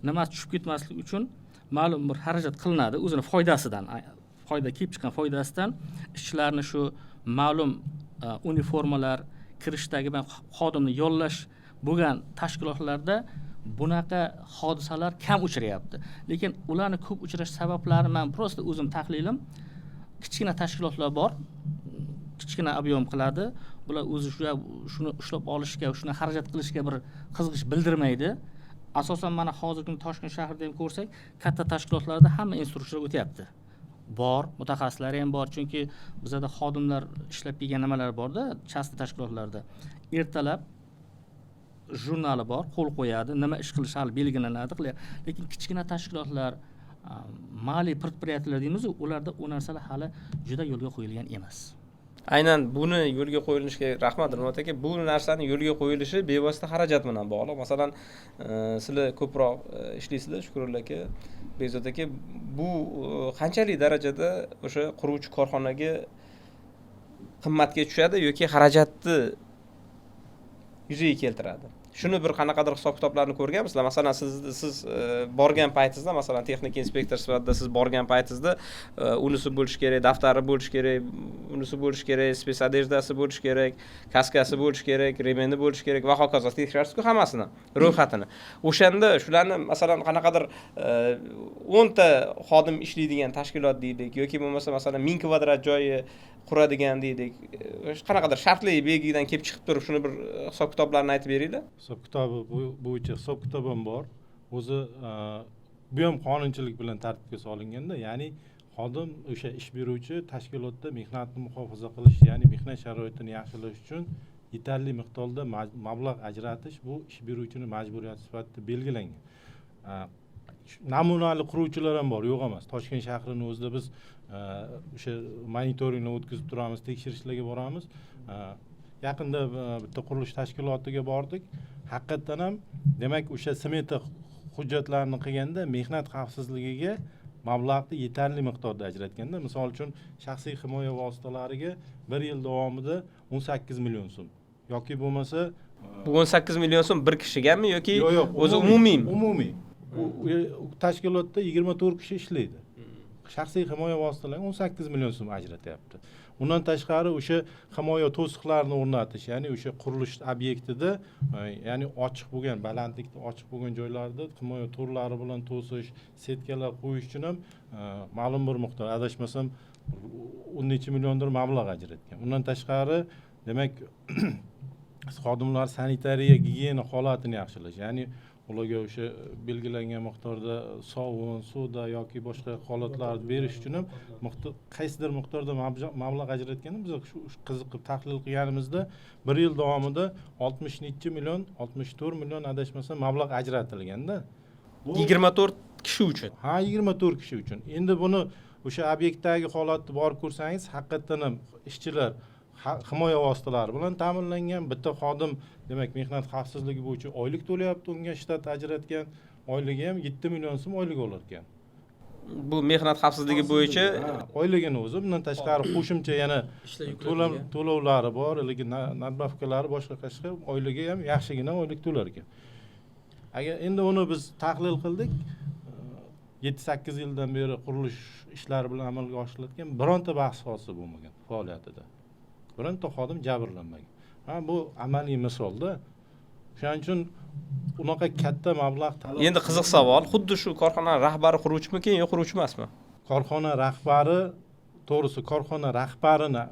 nima tushib ketmaslik uchun ma'lum bir xarajat qilinadi, o'zini foydasidan, foyda kelib chiqqan foydasidan ishchilarni shu ma'lum uniformalar kirishdagi xodimni yollash bo'lgan tashkilotlarda bunaqa hodisalar kam uchrayapti. Lekin ularni ko'p uchrash sabablari men prosta o'zim tahlilim, kichkina tashkilotlar bor, kichkina ob'yom qiladi. Bular o'zi shuni ushlab olishga, shuni xarajat qilishga bir qiziqish bildirmaydi. Asosan mana hozirgi Toshkent shahrida ham ko'rsak, katta tashkilotlarda hamma instruktorlar o'tyapti. Bor, mutaxassislari ham bor, chunki bizda xodimlar ishlab kelgan nimalar borda, chasti tashkilotlarda. Ertalab jurnali bor, qo'l qo'yadi, nima ish qilish hali belgilanadi. Lekin kichkina tashkilotlar, maliy предприятиялар deymiz, ularda u narsalar hali juda yo'lga qo'yilgan emas. Aynan buni yo'lga qo'yilishiga rahmat Nurmat aka. Bu narsani yo'lga qo'yilishi bevosita xarajat bilan bog'liq. Masalan, sizlar ko'proq ishlaysizlar, Shukurullo aka, Bekzod aka, bu qanchalik darajada o'sha quruvchi korxonaga qimmatga tushadi yoki xarajatni yuzaga keltiradi? Shuni bir qanaqadir hisob-kitoblarni ko'rganmisizlar? Masalan, siz borgan paytingizda, masalan, texnik inspektor sifatida siz borgan paytingizda unisi bo'lishi kerak, daftari bo'lishi kerak, unisi bo'lishi kerak, spetsadejdasi bo'lishi kerak, kaskasi bo'lishi kerak, remeni bo'lishi kerak va hokazo. Tekshirasiz-ku hammasini, ro'yxatini. O'shanda shularni masalan qanaqadir 10 ta xodim ishlaydigan tashkilot deylik yoki bo'lmasa masalan 1000 kvadrat joyi quradigan deylik. Qanaqadir shartli belgidan kelib chiqib turib, shuni bir hisob-kitoblarni aytib beringlar. Hisob-kitobi bo'yicha hisob-kitob ham bor. O'zi bu ham qonunchilik bilan tartibga solinganda, ya'ni xodim o'sha ish beruvchi tashkilotda mehnatni muhofaza qilish, ya'ni mehnat sharoitini yaxshilash uchun yetarli miqdorda mablag' ajratish bu ish beruvchini majburiyati sifatida belgilangan. Namunali quruvchilar ham bor, yo'q emas. Toshkent shahrining o'zida biz o'sha monitoringni o'tkazib turamiz, tekshirishlarga boramiz. Yaqinda bitta qurilish tashkilotiga bordik. Haqiqatan ham demak o'sha smeta hujjatlarini qilganda mehnat xavfsizligiga mablag'ni yetarli miqdorda ajratganda, misol uchun shaxsiy himoya vositalariga 1 yil davomida 18 million so'm yoki bo'lmasa bu 18 million so'm bir kishigami yoki yo'q, o'zi umumiymi? Umumiy. U tashkilotda 24 kishi ishlaydi. Shaxsiy himoya vositalariga 18 million so'm ajratyapti. Undan tashqari o'sha himoya to'siqlarini o'rnatish, ya'ni o'sha qurilish obyektida, ya'ni ochiq bo'lgan, balandlikda ochiq bo'lgan joylarda himoya to'rlari bilan to'sish, setkalar qo'yish uchun ham ma'lum bir miqdor, adashmasam 10 necha milliondir mablag' ajratgan. Undan tashqari, demak, xodimlar sanitariya, gigiyena holatini yaxshilash, ya'ni ularga o'sha belgilangan miqdorda sovun, suvda yoki boshqa holatlarni berish uchun ham qaysidir miqdorda mablag' ajratganda biz shu qiziqib tahlil qilganimizda 1 yil davomida 60 million, 64 million adashmasa mablag' ajratilganda. 24 kishi uchun. Ha, 24 kishi uchun. Endi buni o'sha obyektdagi holatni borib ko'rsangiz, haqiqatan ham ishchilar himoya vositalari bilan ta'minlangan. Bitta xodim demak mehnat xavfsizligi bo'yicha oylik to'layapti, unga shtat ajratgan, oyligi ham 7 million so'm oylik olar ekan. Bu mehnat xavfsizligi bo'yicha oyligini o'zi, bundan tashqari qo'shimcha yana to'lovlari bor, lekin nadbavkalari boshqa oyligi ham yaxshigina oylik to'lar ekan. Agar endi uni biz tahlil qildik, 7-8 yildan beri qurilish ishlari bilan amalga oshiriladigan bironta bahs hodisa bo'lmagan faoliyatida. Bironta xodim jabrlanmagan. Ha, bu amaliy misolda. Shuning uchun unaqa katta mablag' talab. Endi qiziq savol, xuddi shu korxona rahbari quruvchimikin yo quruvchi emasmi? Korxona rahbari, to'g'risi korxona rahbarini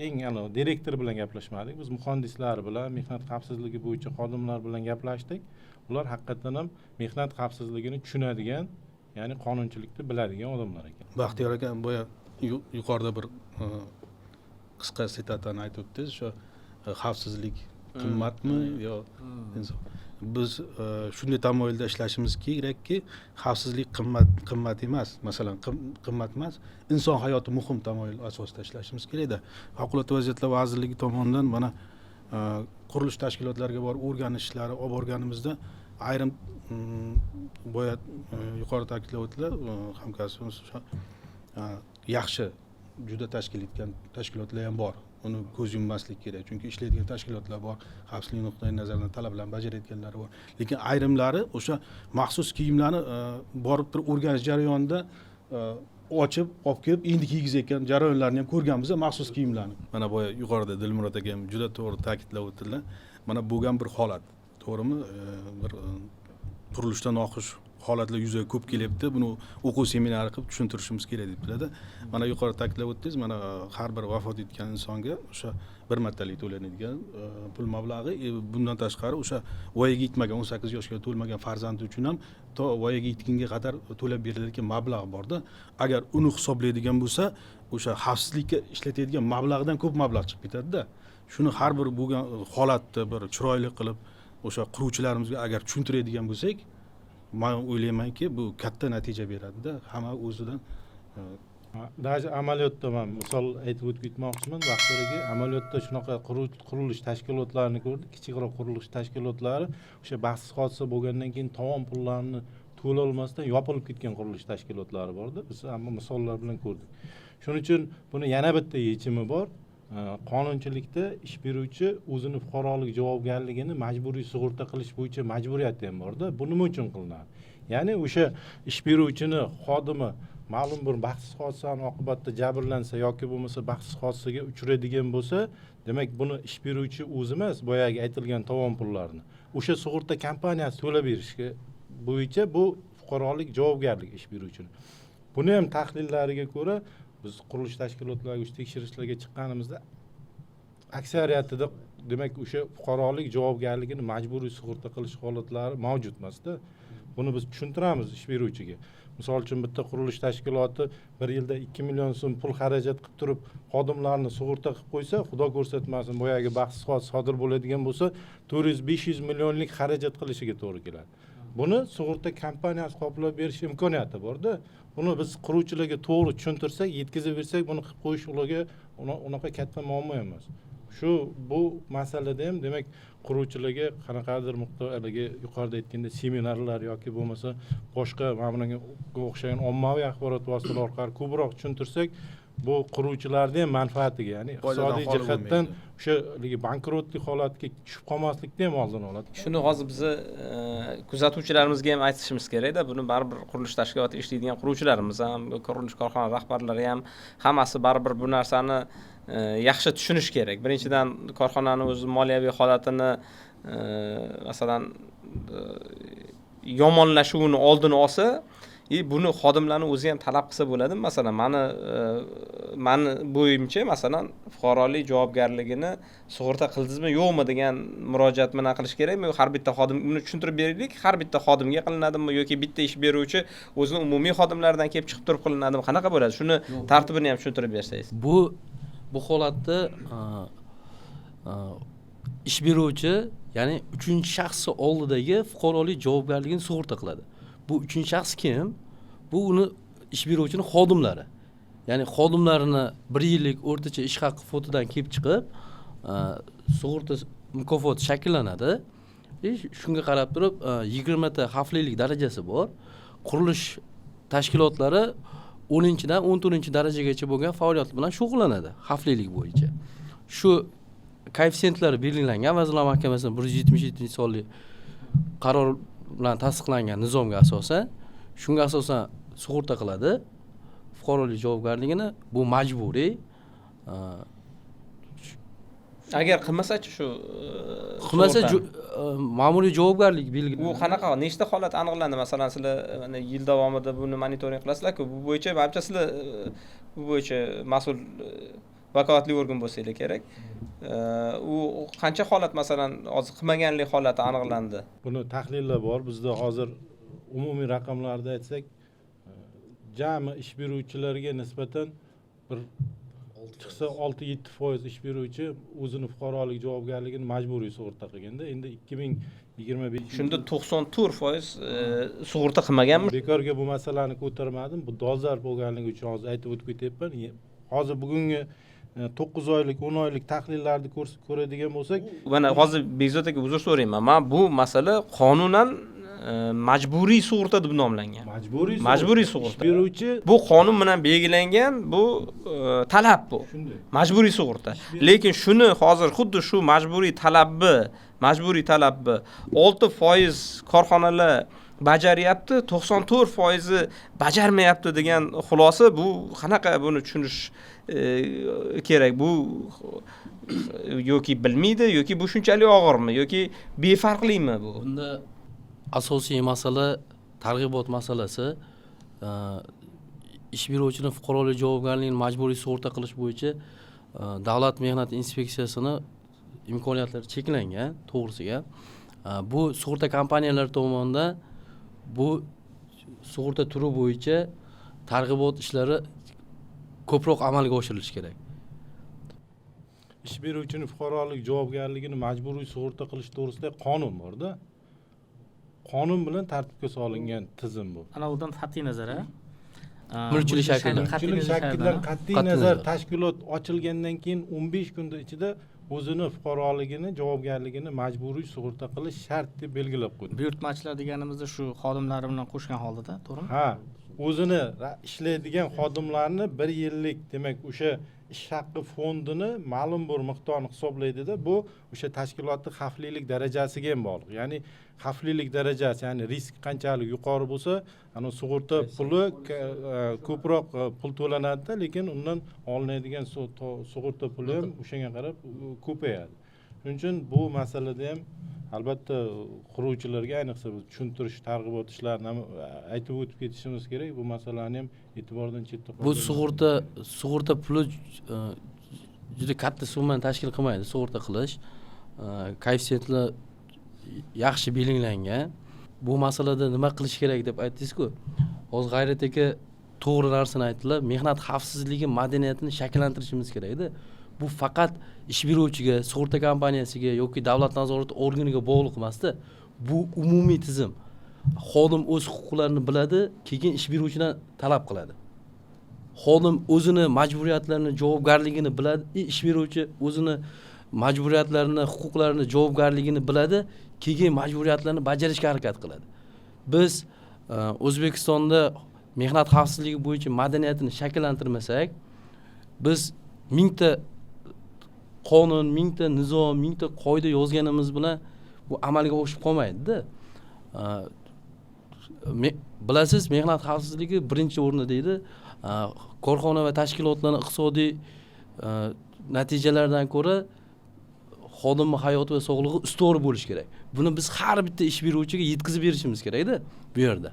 eng direktor bilan gaplashmadik. Biz muhandislar bilan, mehnat xavfsizligi bo'yicha xodimlar bilan gaplashdik. Ular haqiqatan ham mehnat xavfsizligini tushunadigan, ya'ni qonunchilikni biladigan odamlar ekan. Baxtiyor aka, boya yuqorida bir qisqa sitatani aytib o'tdingiz, shu xavfsizlik qimmatmi yo inson. Biz shunday tamoyilda ishlashimiz kerakki, xavfsizlik qimmat emas, masalan qimmat emas, inson hayoti muhim tamoyil asosida ishlashimiz kerakda. Favqulodda vaziyatlar vazirligi tomonidan mana qurilish tashkilotlariga borib o'rganishlari olib borganimizda ayrim boya yuqori ta'kidlab o'tdilar, hamkasbimiz yaxshi juda tashkil etgan tashkilotlar ham bor. Uni ko'z yummaslik kerak, chunki ishlaydigan tashkilotlar bor, xavfsizlik nuqtai nazaridan talablarni bajarayotganlari bor. Lekin ayrimlari o'sha maxsus kiyimlarni borib turib o'rganish jarayonida ochib olib kelib endi kiygizayotgan jarayonlarni ham ko'rganmiz, maxsus kiyimlarni. Mana boya yuqorida Dilmurod aka ham juda to'g'ri ta'kidlab o'tdilar. Mana bo'lgan bir holat, to'g'rimi? Bir qurilishda noxush holatlar yuzaga ko'p kelyapti. Buni o'quv seminari qilib tushuntirishimiz kerak debdilar-da. Mana yuqori ta'kidlab o'tdingiz, mana har bir vafot etgan insonga o'sha bir martalik to'lanadigan pul mablag'i, bundan tashqari o'sha voyaga yetmagan 18 yoshga to'lmagan farzandi uchun ham to voyaga yetgunga qadar to'lab berilayotgan mablag' borda. Agar uni hisoblaydigan bo'lsa, o'sha xavfsizlikka ishlatadigan mablag'dan ko'p mablag' chiqib ketadi-da. Shuni har bir bo'lgan holatda bir chiroyli qilib o'sha quruvchilarimizga agar tushuntiradigan bo'lsak, men o'ylaymanki bu katta natija beradida. Hamma o'zidan даже amaliyotda men misol aytib o'tmoqchiman. Vaqtidagi amaliyotda shunaqa qurilish tashkilotlarini ko'rdik, kichikroq qurilish tashkilotlari o'sha baxtsiz hodisa bo'lgandan keyin tovon pullarini to'la olmasdan yopilib ketgan qurilish tashkilotlari borda. Biz hamma misollar bilan ko'rdik. Shuning uchun buni yana bitta yechimi bor. Qonunchilikda ish beruvchi o'zini fuqarolik javobgarligini majburiy sug'urta qilish bo'yicha majburiyati ham borda. Bu nima uchun qilinadi? Ya'ni o'sha ish beruvchini xodimi ma'lum bir baxtsiz hodisani oqibatida jabrlansa yoki bo'lmasa baxtsiz hodisaga uchraydigan bo'lsa, demak buni ish beruvchi o'zi emas, boyagi aytilgan tovon pullarini o'sha sug'urta kompaniyasi to'lab berishga bo'yicha bu fuqarolik javobgarligi ish beruvchini. Buni ham tahlillariga ko'ra biz qurilish tashkilotlariga tekshirishlarga chiqqanimizda aksariyatida demak o'sha fuqarolik javobgarligini majburiy sug'urta qilish holatlari mavjud emasda. Buni biz tushuntiramiz ish beruvchiga. Misol uchun bitta qurilish tashkiloti bir yilda 2 million so'm pul xarajat qilib turib xodimlarni sug'urta qilib qo'ysa, xudo ko'rsatmasin boyagi baxtsiz hodisa sodir bo'ladigan bo'lsa, 400-500 millionlik xarajat qilishiga to'g'ri keladi. Buni sug'urta kompaniyasi qoplab berish imkoniyati borda. Buni biz quruvchilarga to'g'ri tushuntirsak, yetkazib bersak, buni qilib qo'yish ularga unaqa katta muammo emas. Bu masalada ham demak quruvchilarga qanaqadir miqdordagi yuqorida aytganda seminarlar yoki bo'lmasa boshqa mana bunga o'xshagan ommaviy axborot vositalari orqali ko'proq tushuntirsak, bu quruvchilarning ham manfaatiga, ya'ni iqtisodiy jihatdan o'sha bankrotlik holatiga tushib qolmaslikni ham oldini oladi. Shuni hozir biz kuzatuvchilarimizga ham aytishimiz kerak-da. Buni baribir qurilish tashkilotida ishlaydigan quruvchilarimiz ham, qurilish korxona rahbarlari ham hammasi baribir bu narsani yaxshi tushunish kerak. Birinchidan korxonani o'z moliyaviy holatini masalan yomonlashuvini oldini olsa, buni xodimlarni o'zi ham talab qilsa bo'ladi. Masalan, mani bo'yimcha masalan fuqarolik javobgarligini sug'urta qildingizmi, yo'qmi degan murojaat bilan qilish kerakmi? Har bitta xodim buni tushuntirib beraylik. Har bitta xodimga qilinadimi yoki bitta ish beruvchi o'zining umumiy xodimlaridan kelib chiqib turib qilinadimi? Qanaqa bo'ladi? Shuni tartibini ham tushuntirib bersangiz. Bu holatda ish beruvchi, ya'ni 3-shaxs oldidagi fuqarolik javobgarligini sug'urta qiladi. Bu 3-shaxs kim? Bu uni ish beruvchining xodimlari. Ya'ni xodimlarini 1 yillik o'rtacha ish haqi fotidan kelib chiqib, sug'urta mukofoti shakllanadi. Shunga qarab turib 20 ta xavflilik darajasi bor. Qurilish tashkilotlari 10-dan 14-darajagacha bo'lgan faoliyat bilan shug'ullanadi xavflilik bo'yicha. Shu koeffitsiyentlar belgilangan Vazirlar Mahkamasining 177-sonli qaror bilan tasdiqlangan nizomga asosan, shunga asosan sug'urta qiladi. Fuqarolik javobgarligini bu majburiy. Agar qilmasa-chi shu qilmasa ma'muriy javobgarlik belgilanadi. Bu qanaqa? Nechta holat aniqlandi? Masalan, sizlar yil davomida buni monitoring qilasizlar-ku, bu bo'yicha barcha sizlar bu bo'yicha mas'ul vakolatli organ bo'lsanglar kerak. U qancha holat masalan hozir qilmaganlik holati aniqlandi? Buni tahlillar bor. Bizda hozir umumiy raqamlarda aytsak, jami ish beruvchilarga nisbatan bir chiqsa 6-7% ish beruvchi o'zini fuqarolik javobgarligini majburiy sug'urta qilganda, endi 2025 shunda 94% sug'urta qilmaganmi? bekorga bu masalani ko'tarmadim. Bu dolzarb bo'lganligi uchun hozir aytib o'tib ketyapman. Hozir bugungi 9 oylik, 10 oylik tahlillarni ko'radigan bo'lsak, Mana hozir Bekzod aka uzr so'rayman. Men bu masala qonunan majburiy sug'urta deb nomlangan. Majburiy sug'urta. Ish beruvchi Bu qonun bilan belgilangan, bu talab bu. shunday. Majburiy sug'urta. Lekin shuni hozir xuddi shu majburiy talabni 6% korxonalar bajaryapti, 94% bajarmayapti degan xulosa, bu qanaqa buni tushunish kerak? Bu yoki bilmaydi, yoki bu shunchalik og'irmi, yoki befarqlimi bu? Bunda asosiy masala targ'ibot masalasi. Ish beruvchining fuqarolik javobgarligini majburiy sug'urta qilish bo'yicha Davlat mehnat inspeksiyasini imkoniyatlari cheklangan, to'g'risiga. Bu sug'urta kompaniyalari tomonidan bu sug'urta turi bo'yicha targ'ibot ishlari ko'proq amalga oshirilishi kerak. Ish beruvchining fuqarolik javobgarligini majburiy sug'urta qilish to'g'risida qonun bor-da. Qonun bilan tartibga solingan tizim bu. Anavidan qat'iy nazar, Mulkchilik shaklida. Qat'iy nazar tashkilot ochilgandan keyin 15 kunda ichida o'zini fuqaroligini, javobgarligini majburiy sug'urta qilish shart deb belgilab qo'ydi. Buyurtmachilar deganimizda shu xodimlari bilan qo'shgan holdada, to'g'rimi? Ha, o'zini ishlaydigan xodimlarni 1 yillik, demak, o'sha ish haqqi fondini ma'lum bir miqdorni hisoblaydida, bu o'sha tashkilotning xavflilik darajasiga ham bog'liq. Ya'ni xavflilik darajasi, ya'ni risk qanchalik yuqori bo'lsa, ana sug'urta puli ko'proq pul to'lanadi, lekin undan olinadigan sug'urta puli ham o'shanga qarab ko'payadi. Shuning uchun bu masalada ham albatta quruvchilarga ayniqsa biz tushuntirish, targ'ibot ishlarini aytib o'tib ketishimiz kerak. Bu masalani ham e'tibordan chetda Bu sug'urta puli juda katta summani tashkil qilmaydi. Sug'urta qilish koeffitsiyentlar yaxshi belgilangan. Bu masalada nima qilish kerak deb aytdingiz-ku. Hozir G'ayrat aka to'g'ri narsani aytdilar. Mehnat xavfsizligi madaniyatini shakllantirishimiz kerak-da. Bu faqat ish beruvchiga, sug'urta kompaniyasiga yoki davlat nazorati organiga bog'liq emas-da. Bu umumiy tizim. Xodim o'z huquqlarini biladi, keyin ish beruvchidan talab qiladi. Xodim o'zini majburiyatlarini, javobgarligini biladi, ish beruvchi o'zini majburiyatlarini, huquqlarini, javobgarligini biladi, keyin majburiyatlarni bajarishga harakat qiladi. Biz O'zbekistonda mehnat xavfsizligi bo'yicha madaniyatini shakllantirmasak, biz 1000 ta qonun, 1000 ta nizom, 1000 ta qoida yozganimiz bilan bu amalga oshib qolmaydi-da. Bilasiz, mehnat xavfsizligi birinchi o'rinda deydi. Korxona va tashkilotlarning iqtisodiy natijalaridan ko'ra xodim hayoti va sog'lig'i ustuvor bo'lishi kerak. Buni biz har bitta ish beruvchiga yetkazib berishimiz kerak-da bu yerda.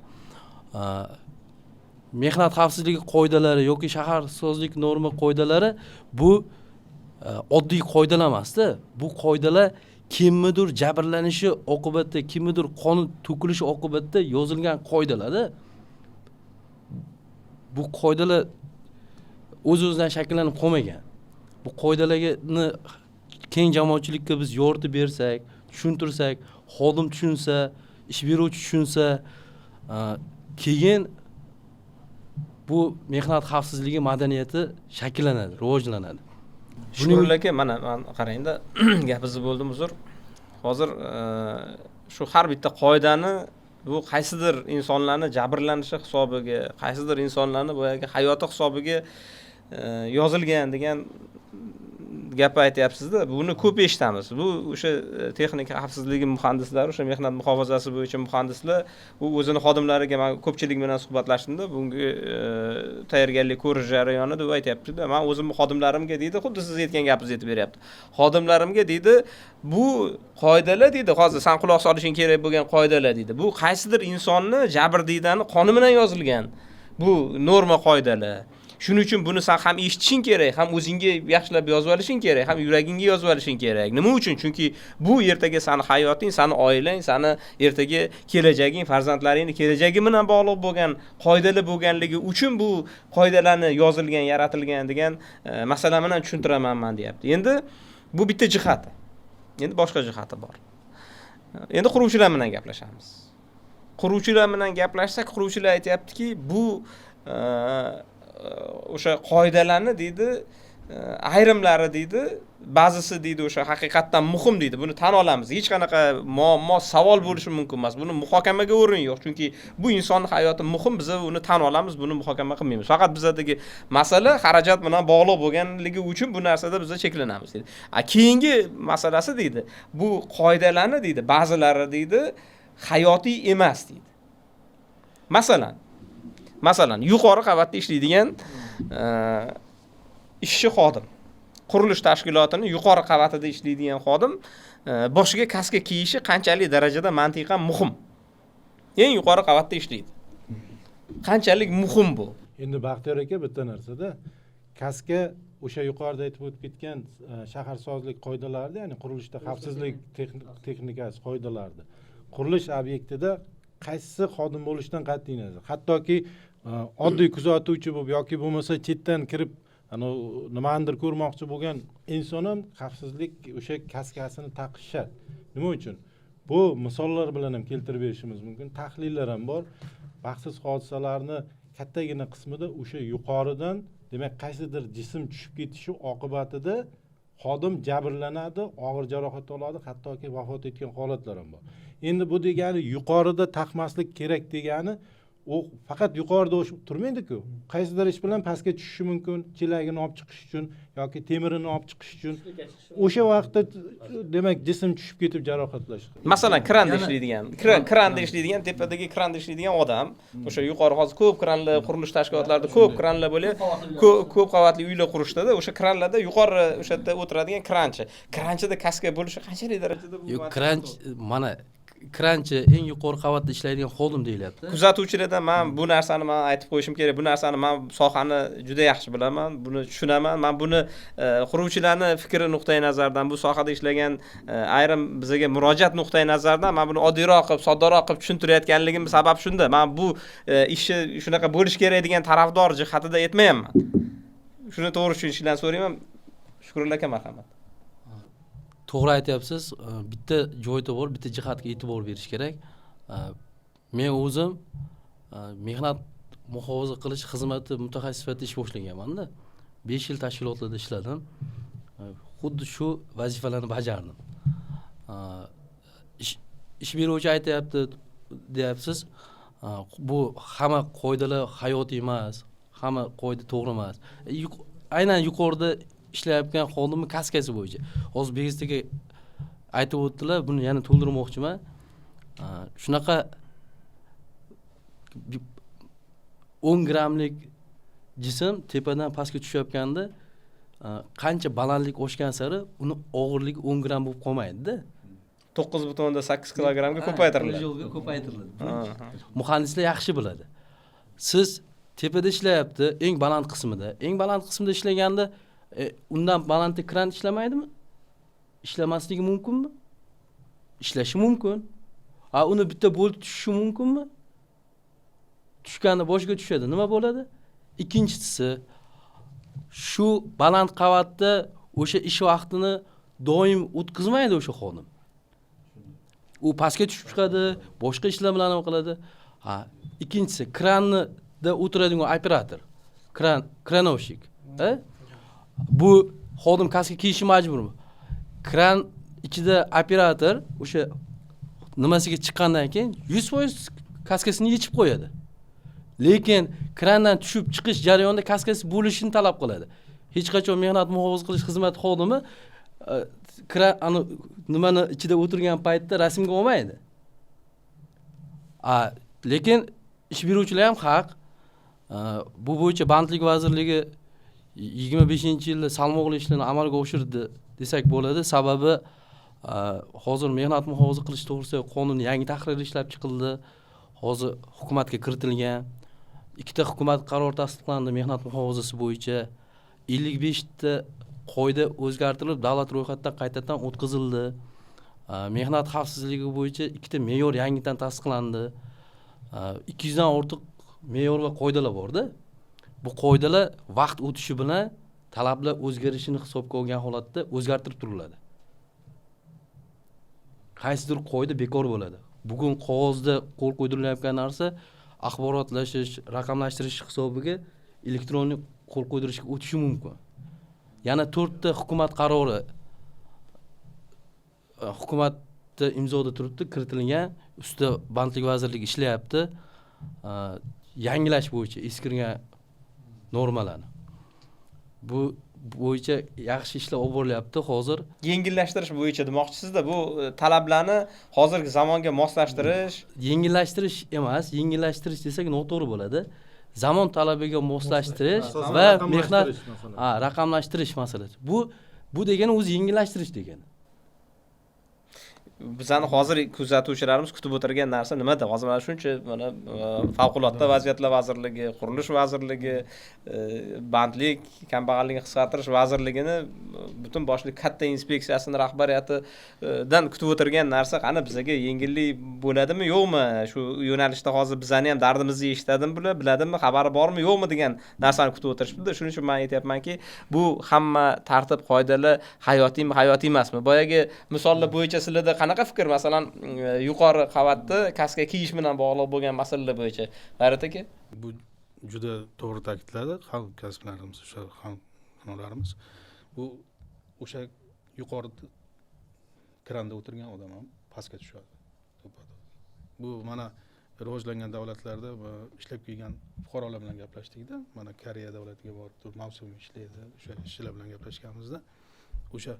Mehnat xavfsizligi qoidalari yoki shaharsozlik norma qoidalari bu oddiy qoidalar emas-da. Bu qoidalar kimnidir jabrlanishi oqibatida, kimnidir qoni to'kilishi oqibatida yozilgan qoidalar-da. Bu qoidalar o'z-o'zidan shakllanib qolmagan. Bu qoidalarni keng jamoatchilikka biz yoritib bersak, tushuntirsak, xodim tushunsa, ish beruvchi tushunsa, keyin bu mehnat xavfsizligi madaniyati shakllanadi, rivojlanadi. Shuning aka, mana qarangda, gapingizni bo'ldim, uzr. Hozir shu har bitta qoidani bu qaysidir insonlarni jabrlanishi hisobiga, qaysidir insonlarni boyagi hayoti hisobiga yozilgan degan gap aytyapsiz-da. Buni ko'p eshitamiz. Bu o'sha texnika xavfsizligi muhandislari, o'sha mehnat muhofazasi bo'yicha muhandislar, u o'zini xodimlariga men ko'pchilik bilan suhbatlashdim-da, bunga tayyorgarlik ko'rish jarayonida u aytayapti-da. Men o'zim xodimlarimga deydi, xuddi siz aytgan gapingizni aytib beryapti. Xodimlarimga deydi, bu qoidalar deydi, hozir sen quloq solishing kerak bo'lgan qoidalar deydi. Bu qaysidir insonni jabrdiydani qoni bilan yozilgan. Bu norma qoidalar. Shuning uchun buni sen ham eshitishing kerak, ham o'zingga yaxshilab yozib olishing kerak, ham yuragingga yozib olishing kerak. Nima uchun? Chunki bu ertaga seni hayoting, seni oilang, seni ertaga kelajaging, farzandlaringning kelajagi bilan bog'liq bo'lgan qoidalar bo'lganligi uchun bu qoidalarni yozilgan, yaratilgan degan masala bilan tushuntiraman men deyapti. Endi bu bitta jihati. Endi boshqa jihati bor. Endi quruvchilar bilan gaplashamiz. Quruvchilar bilan gaplashsak, quruvchilar aytayaptiki, bu o'sha qoidalarni deydi, ayrimlari deydi, ba'zisi deydi o'sha haqiqatdan muhim deydi. Buni tan olamiz. Hech qanaqa muammo, savol bo'lishi mumkin emas. Buni muhokamaga o'rin yo'q, chunki bu insonning hayoti muhim, biz uni tan olamiz, buni muhokama qilmaymiz. Faqat bizdagi masala xarajat bilan bog'liq bo'lganligi uchun bu narsada biz cheklanamiz deydi. Keyingi masalasi deydi, bu qoidalarni deydi, ba'zilari deydi, hayotiy emas deydi. Masalan, yuqori qavatda ishlaydigan ishchi xodim, qurilish tashkilotining yuqori qavatida ishlaydigan xodim boshiga kaska kiyishi qanchalik darajada mantiqan muhim. Eng yuqori qavatda ishlaydi. Qanchalik muhim bu? Endi Baxtiyor aka bitta narsada kaska o'sha yuqorida aytib o'tib ketgan shaharsozlik qoidalarida, ya'ni qurilishda xavfsizlik texnikasi qoidalarida, qurilish obyektida qaysi xodim bo'lishidan qat'iy nazar, hattoki oddiy kuzatuvchi bo'lib yoki bo'lmasa chetdan kirib nimadir ko'rmoqchi bo'lgan inson ham xavfsizlik o'sha kaskasini taqishi shart. Nima uchun? Bu misollar bilan ham keltirib berishimiz mumkin, tahlillar ham bor. Baxtsiz hodisalarni kattagina qismida o'sha yuqoridan, demak, qaysidir jism tushib ketishi oqibatida xodim jabrlanadi, og'ir jarohat oladi, hattoki vafot etgan holatlar ham bor. Endi bu degani yuqorida taqmaslik kerak degani u faqat yuqorida o'shib turmaydi-ku. Qaysidir ish bilan pastga tushishi mumkin, chelagini olib chiqish uchun yoki temirini olib chiqish uchun. O'sha vaqtda demak jism tushib ketib jarohatlash. Masalan, kranda ishlaydigan, tepadagi kranda ishlaydigan odam, o'sha yuqori hozir ko'p kranlar, qurilish tashkilotlarida ko'p kranlar bo'lib, ko'p qavatli uylar qurishda, o'sha kranlarda yuqori o'sha yerda o'tiradigan kranchi. Kranchida kaska bo'lishi qanchalik darajada bu? Yo'q, kranch mana kranchi eng yuqori qavatda ishlaydigan xodim deyilyapti. Kuzatuvchilardan men bu narsani aytib qo'yishim kerak. Bu narsani men sohani juda yaxshi bilaman, buni tushunaman. Men buni quruvchilarning fikri nuqtai nazaridan, bu sohada ishlagan ayrim bizga murojaat nuqtai nazaridan men buni oddiyroq qilib, soddaroq qilib tushuntirayotganligim sabab shunda. Men bu ishni shunaqa bo'lish kerak degan tarafdor jihatida aytmayapman. Shuni to'g'ri tushunishinglarni so'rayman. Shukrullo aka, marhamat. To'g'ri aytyapsiz. Bitta joyda bor, bitta jihatga e'tibor berish kerak. Men o'zim mehnat muhofaza qilish xizmati mutaxassis sifatida ish boshlaganman-da. 5 yil tashkilotlarda ishladim. Xuddi shu vazifalarni bajardim. Ish beruvchi aytayapti, deyapsiz. Bu hamma qoidalar hayotiy emas, hamma qoida to'g'ri emas. Aynan yuqorida ishlayotgan xodimning kaskasi bo'yicha. Hozir Begiztga aytib o'tdilar, buni yana to'ldirmoqchiman. Shunaqa 10 grammlik jism tepadan pastga tushayotganda qancha balandlik oshgan sari uni og'irligi 10 gramm bo'lib qolmaydi-da. 9.8 kilogramga ko'paytiriladi. Yo'lga ko'paytiriladi. Muhandislar yaxshi biladi. Siz tepada ishlayapti, eng baland qismida. Eng baland qismida ishlaganda undan balandda kran ishlamaydimi? Ishlamasligi mumkinmi? Ishlashi mumkin. Uni bitta bo'lib tushishi mumkinmi? Tushganda boshiga tushadi. Nima bo'ladi? Ikkinchisi, shu baland qavatda o'sha ish vaqtini doim o'tkazmaydi o'sha xodim. U pastga tushib chiqadi, boshqa ishlar bilan nima qiladi? Ikkinchisi, kranda o'tiradigan operator. Kranovshik. Bu xodim kaska kiyishi majburmi? Kran ichida operator o'sha nimasiga chiqqandan keyin 100% kaskasini yechib qo'yadi. Lekin krandan tushib chiqish jarayonida kaskasi bo'lishini talab qiladi. Hech qachon mehnat muhofaza qilish xizmati xodimi nimani ichida o'tirgan paytda rasmga olmaydi. Lekin ish beruvchilar ham haq. Bu bo'yicha Bandlik vazirligi 25-yilda salmoqli ishlarni amalga oshirdi desak bo'ladi. Sababi hozir mehnat muhofaza qilish to'g'risidagi qonun yangi tahriri ishlab chiqildi. Hozir hukumatga kiritilgan. ikkita hukumat qarori tasdiqlandi mehnat muhofazasi bo'yicha. 55 ta qoida o'zgartirilib davlat ro'yxatidan qaytadan o'tkazildi. Mehnat xavfsizligi bo'yicha ikkita me'yor yangidan tasdiqlandi. 200 dan ortiq me'yor va qoidalar borda. Bu qoidalar vaqt o'tishi bilan talablar o'zgarishini hisobga olgan holatda o'zgartirib turiladi. Qaysidir qoida bekor bo'ladi. Bugun qog'ozda qo'l qo'ydirilayotgan narsa axborotlashish, raqamlashtirish hisobiga elektronik qo'l qo'ydirishga o'tishi mumkin. Yana 4 ta hukumat qarori hukumatda imzoda turibdi, kiritilgan, ustida bandlik vazirligi ishlayapti. Yangilash bo'yicha eskirgan normalarni. Bu bo'yicha yaxshi ishlar olib borilyapti hozir. Yengillashtirish bo'yicha demoqchisizda, bu talablarni hozirgi zamonga moslashtirish. Yengillashtirish emas, yengillashtirish desak noto'g'ri bo'ladi. Zamon talabiga moslashtirish va mehnat raqamlashtirish masalasi. Bu degani o'zi yengillashtirish degani. Bizani hozir kuzatuvchilarimiz kutib o'tirgan narsa nimada? Hozir mana shuncha mana favqulodda vaziyatlar vazirligi, qurilish vazirligi, bandlik, kambag'allikni qisqartirish vazirligini butun boshli katta inspeksiyasini rahbariyatidan kutib o'tirgan narsa qani bizga yengillik bo'ladimi, yo'qmi? Shu yo'nalishda hozir bizani ham dardimizni eshitadimi, biladimi, xabari bormi, yo'qmi degan narsani kutib o'tirishibdi. Shuning uchun men aytayapmanki, bu hamma tartib qoidalar hayotiymi, hayotiy emasmi? Boyagi misollar bo'yicha sizlarda qanaqa fikr, masalan, yuqori qavatda kaska kiyish bilan bog'liq bo'lgan masalalar bo'yicha G'ayrat aka? Bu juda to'g'ri ta'kidladi. Xalq kasblarimiz, o'sha xalq hunarlarimiz bu o'sha yuqori kranda o'tirgan odam ham pastga tushadi. Bu mana rivojlangan davlatlarda ishlab kelgan fuqarolar bilan gaplashdikda, mana Koreya davlatiga borib turib mavsumiy ishlaydi, o'sha ishchilar bilan gaplashganimizda o'sha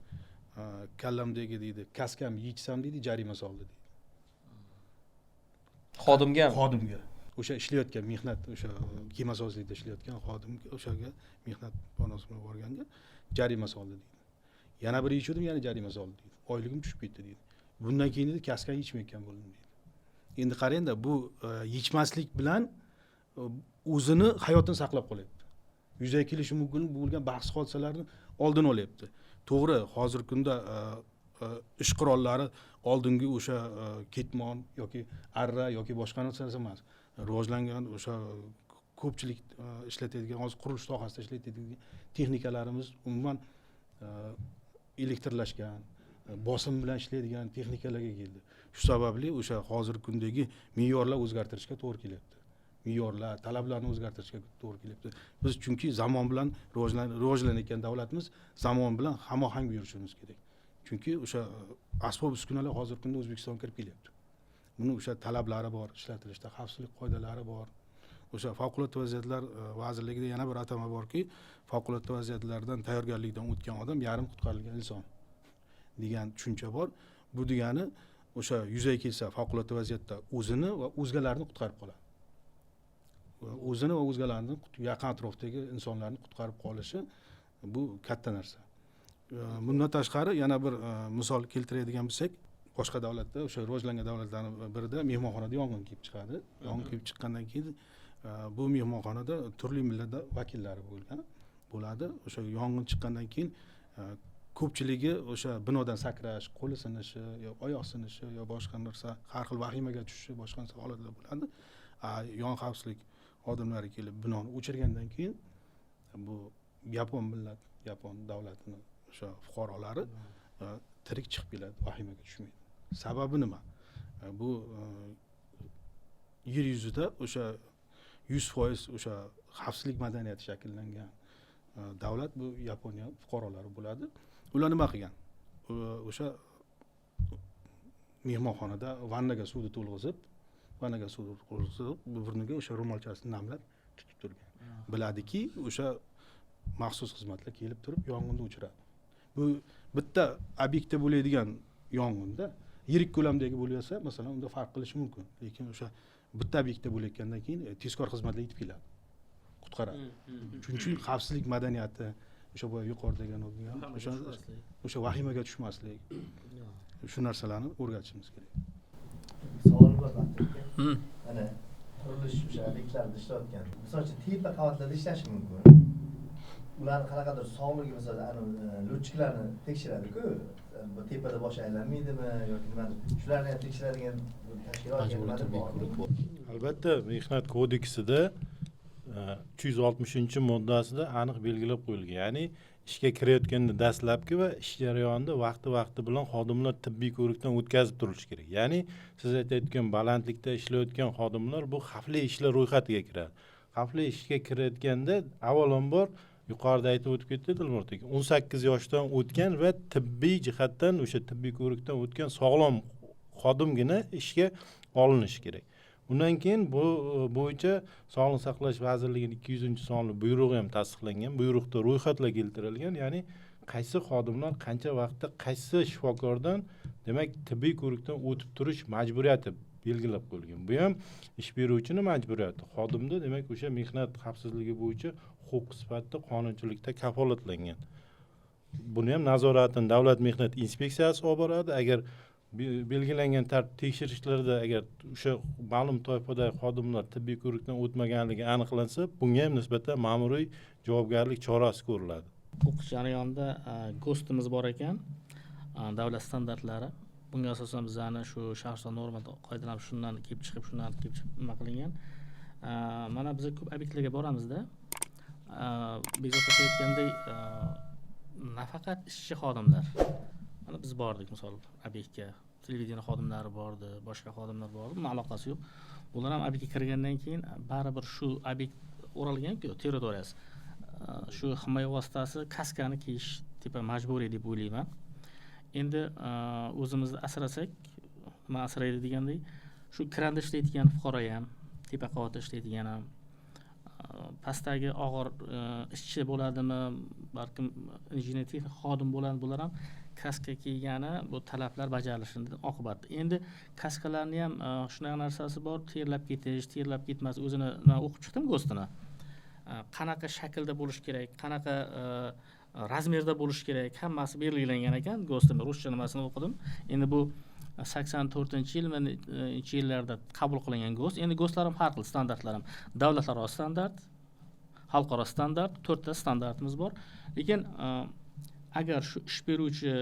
kallamdagi deydi, kaskam yechsam deydi, jarima soldi deydi. Xodimga o'sha ishlayotgan mehnat, o'sha kemasozlikda ishlayotgan xodimga, o'shaga mehnat bonusini borganga jarima soldi deydi. Yana bir yechuvdim, yana jarima soldi deydi. Oyligim tushib ketdi deydi. Bundan keyin deydi, kaskan yechmayotgan bo'ldim deydi. Endi qarangda, bu yechmaslik bilan o'zini hayotini saqlab qolyapti. Yuzaga kelishi mumkin bo'lgan bahs hodisalarni oldini olyapti. To'g'ri, hozirgi kunda ish qurollari oldingi o'sha ketmon yoki arra yoki boshqa narsa emas. Rivojlangan o'sha ko'pchilik ishlatadigan, hozir qurilish sohasida ishlatadigan texnikalarimiz umuman elektrlashgan, bosim bilan ishlaydigan texnikalarga keldi. Shu sababli o'sha hozirgi kundagi me'yorlar o'zgartirishga to'g'ri kelyapti. Me'yorlar, talablarni o'zgartirishga to'g'ri kelyapti. Biz chunki zamon bilan rivojlanayotgan davlatimiz, zamon bilan hamohang yurishimiz kerak. Chunki o'sha asbob uskunalar hozirgi kunda O'zbekistonga kirib kelyapti. Buni o'sha talablari bor, ishlatilishda xavfsizlik qoidalari bor. O'sha favqulodda vaziyatlar vazirligida yana bir atama borki, favqulodda vaziyatlardan tayyorgarlikdan o'tgan odam yarim qutqarilgan inson degan tushuncha bor. Bu degani o'sha yuzaga kelsa favqulodda vaziyatda o'zini va o'zgalarni qutqarib qoladi. O'zini va o'zgalarni yaqin atrofdagi insonlarni qutqarib qolishi bu katta narsa. Bundan tashqari yana bir misol keltiradigan bo'lsak, boshqa davlatda, o'sha rivojlangan davlatlarning birida mehmonxonada yong'in kelib chiqadi. Yong'in kelib chiqqandan keyin bu mehmonxonada turli millatlar vakillari bo'ladi. O'sha yong'in chiqqandan keyin ko'pchiligi o'sha binodan sakrash, qo'li sinishi, yo oyoq sinishi, yo boshqa narsa, har xil vahimaga tushishi, boshqa holatlar bo'ladi. Yong'in xavfsizlik xodimlari kelib binoni o'chirgandan keyin bu Yapon davlatining o'sha fuqarolari tirik chiqib keladi, vahimaga tushmaydi. Sababi nima? Bu yer yuzida o'sha 100% o'sha xavfsizlik madaniyati shakllangan davlat bu Yaponiya fuqarolari bo'ladi. Ular nima qilgan? O'sha mehmonxonada vannaga suvni to'lg'izib, burniga o'sha ro'molchasini namlab tutib turgan. Biladiki, o'sha maxsus xizmatlar kelib turib yong'inni o'chiradi. Bu bitta obyektda bo'ladigan yong'inda yirik ko'lamdagi bo'lsa, masalan, unda farq qilishi mumkin. Lekin o'sha bitta obyektda bo'layotgandan keyin tezkor xizmatlar yetib keladi, qutqaradi. Shuning uchun xavfsizlik madaniyati, o'sha boya yuqoridagi o'sha vahimaga tushmaslik, shu narsalarni o'rgatishimiz kerak. Savol bor. Mana qurilish o'sha obyektlarda ishlayotgan, misol uchun tepa qavatlarda ishlashi mumkin. Ularni qanaqadir sog'ligi, masalan, lutchiklarni tekshiradi-ku, bu tepada boshi aylanmaydimi yoki nimani, shularni ham tekshiradigan tashkilot nimadir bor. Albatta, mehnat kodeksida 360-moddasida aniq belgilab qo'yilgan. Ya'ni ishga kirayotganda dastlabki va ish jarayonida vaqti bilan xodimlar tibbiy ko'rikdan o'tkazib turilishi kerak. Ya'ni siz aytayotgan balandlikda ishlayotgan xodimlar bu xavfli ishlar ro'yxatiga kiradi. Xavfli ishga kirayotganda avvalambor yuqorida aytib o'tib ketdi Dilmurod aka, 18 yoshdan o'tgan va tibbiy jihatdan o'sha tibbiy ko'rikdan o'tgan sog'lom xodimgina ishga olinishi kerak. Undan keyin bu bo'yicha Sog'liqni saqlash vazirligining 200-sonli buyrug'i ham tasdiqlangan. Buyruqda ro'yxatlar keltirilgan, ya'ni qaysi xodimlar qancha vaqtda qaysi shifokordan, demak, tibbiy ko'rikdan o'tib turish majburiyati belgilab qo'yilgan. Bu ham ish beruvchining majburiyati. Xodimda, demak, o'sha mehnat xavfsizligi bo'yicha huquq sifatida qonunchilikda kafolatlangan. Buni ham nazoratini Davlat mehnat inspeksiyasi olib boradi. Agar belgilangan tartib tekshirishlarda agar o'sha ma'lum toifadagi xodimlar tibbiy ko'rikdan o'tmaganligi aniqlansa, bunga ham nisbatan ma'muriy javobgarlik chorasi ko'riladi. O'qish jarayonida GOSTimiz bor ekan, davlat standartlari. Bunga asosan bizlarni shu shaxsiy norma qoidalar shundan kelib chiqib nima qilingan. Mana biz ko'p obyektlarga boramizda. Bezovta aytgandek, nafaqat ishchi xodimlar. Mana biz bordik, misol obyektga, televideniya xodimlari bordi, boshqa xodimlar bordi, bunga aloqasi yo'q. Ular ham obyektga kirgandan keyin baribir shu obyekt o'ralgan-ku territoriyasi. Shu himoya vositasi kaskani kiyish tipa majburiy deb o'ylayman. Endi o'zimizni asrasak, nima asraydi degandek, shu kranda ishlaydigan fuqaro ham, tepa qavatda ishlaydigan ham, pastdagi og'ir ishchi bo'ladimi, balkim injener texnik xodim bo'ladi, bular ham kaska kiygani bu talablar bajarilishining oqibati. Endi kaskalarni ham shunaqa narsasi bor, terlab ketish, terlab ketmas, o'zini o'qib chiqdim GOSTini. Qanaqa shaklda bo'lish kerak, qanaqa razmerda bo'lish kerak, hammasi belgilangan ekan. GOSTni ruscha nimasini o'qidim. Endi bu 84-yillarda qabul qilingan GOST. Endi GOSTlar ham har xil standartlar ham. Davlatlararo standart, xalqaro standart, 4 ta standartimiz bor. Lekin agar shu ish beruvchi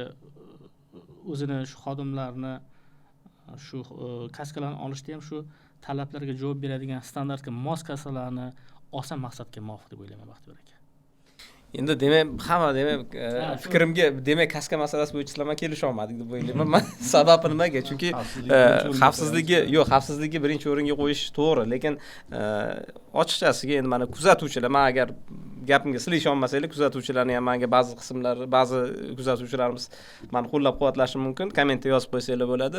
o'zini shu xodimlarni shu kaskalarni olishda ham shu talablarga javob beradigan standartga mos kaskalarni olsa maqsadga muvofiq deb o'ylayman, Baxtiyor aka. Endi demak, hamma demak fikrimga demak kaska masalasi bo'yicha sizlar kelisha olmadik deb o'ylayman. Men sababi nimaga? Chunki xavfsizligi birinchi o'ringa qo'yish to'g'ri, lekin ochiqchasiga endi mana kuzatuvchilar, men agar gapimga silisha olmasanglar, kuzatuvchilarni ham menga ba'zi kuzatuvchilarimiz meni qo'llab-quvvatlashi mumkin. Kommentda yozib qo'ysanglar bo'ladi.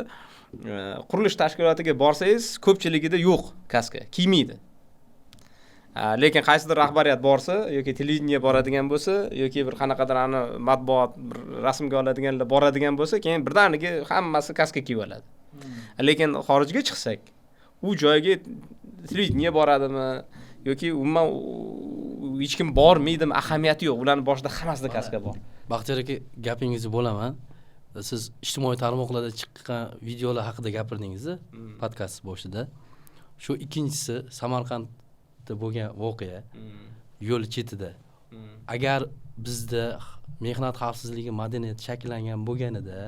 Qurilish tashkilotiga borsangiz, ko'pchiligida yo'q kaska, kiymaydi. Lekin qaysidir rahbariyat borsa yoki televideniya boradigan bo'lsa yoki bir qanaqadir matbuot bir rasmga oladiganlar boradigan bo'lsa, keyin birdaniga hammasi kaska kiyib oladi. Lekin xorijga chiqsak, u joyga televideniya boradimi yoki umuman hech kim bormaydimi, ahamiyati yo'q. Ularning boshida hammasida kaska bor. Baxtiyor aka, gapingizni bo'laman. Siz ijtimoiy tarmoqlarda chiqqan videolar haqida gapirdingiz, podkast boshida. Shu ikkinchisi Samarqand bo'lgan voqea, yo'l chetida. Agar bizda mehnat xavfsizligi madaniyati shakllangan bo'lganida,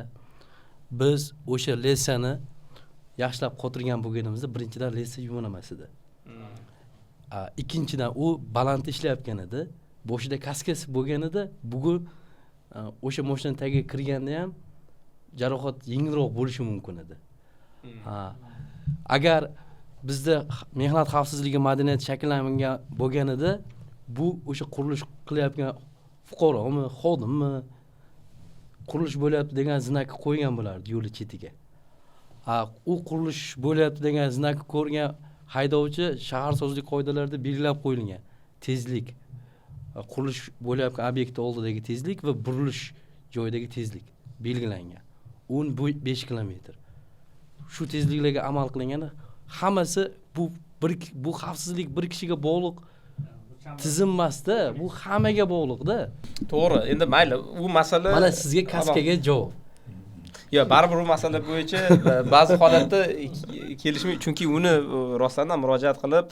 biz o'sha lessani yaxshilab qotirgan bo'lganimizda, birinchidan lessa yuvinemas edi. Ikkinchidan u baland ishlayotgan edi, boshida kaskasi bo'lganida, bugun o'sha mashina tagiga kirganda ham jarohat yengilroq bo'lishi mumkin edi. Agar bizda mehnat xavfsizligi madaniyati shakllangan bo'lganida, bu o'sha qurilish qilayotgan fuqaromi, xodimmi, qurilish bo'lyapti degan znakni qo'ygan bo'lardi yo'l chetiga. U qurilish bo'lyapti degan znakni ko'rgan haydovchi shaharsozlik qoidalarida belgilab qo'yilgan tezlik, qurilish bo'layotgan obyektning oldidagi tezlik va burilish joyidagi tezlik belgilangan. 15 kilometr. Shu tezliklarga amal qilinganda hammasi bu xavfsizlik bir kishiga bog'liq tizim emasda, bu hammaga bog'liqda. To'g'ri. Endi mayli, u masala mana sizga kaskaga javob. Yo'q, baribir u masala bo'yicha ba'zi holatda kelishmi, chunki uni rostdan ham murojaat qilib,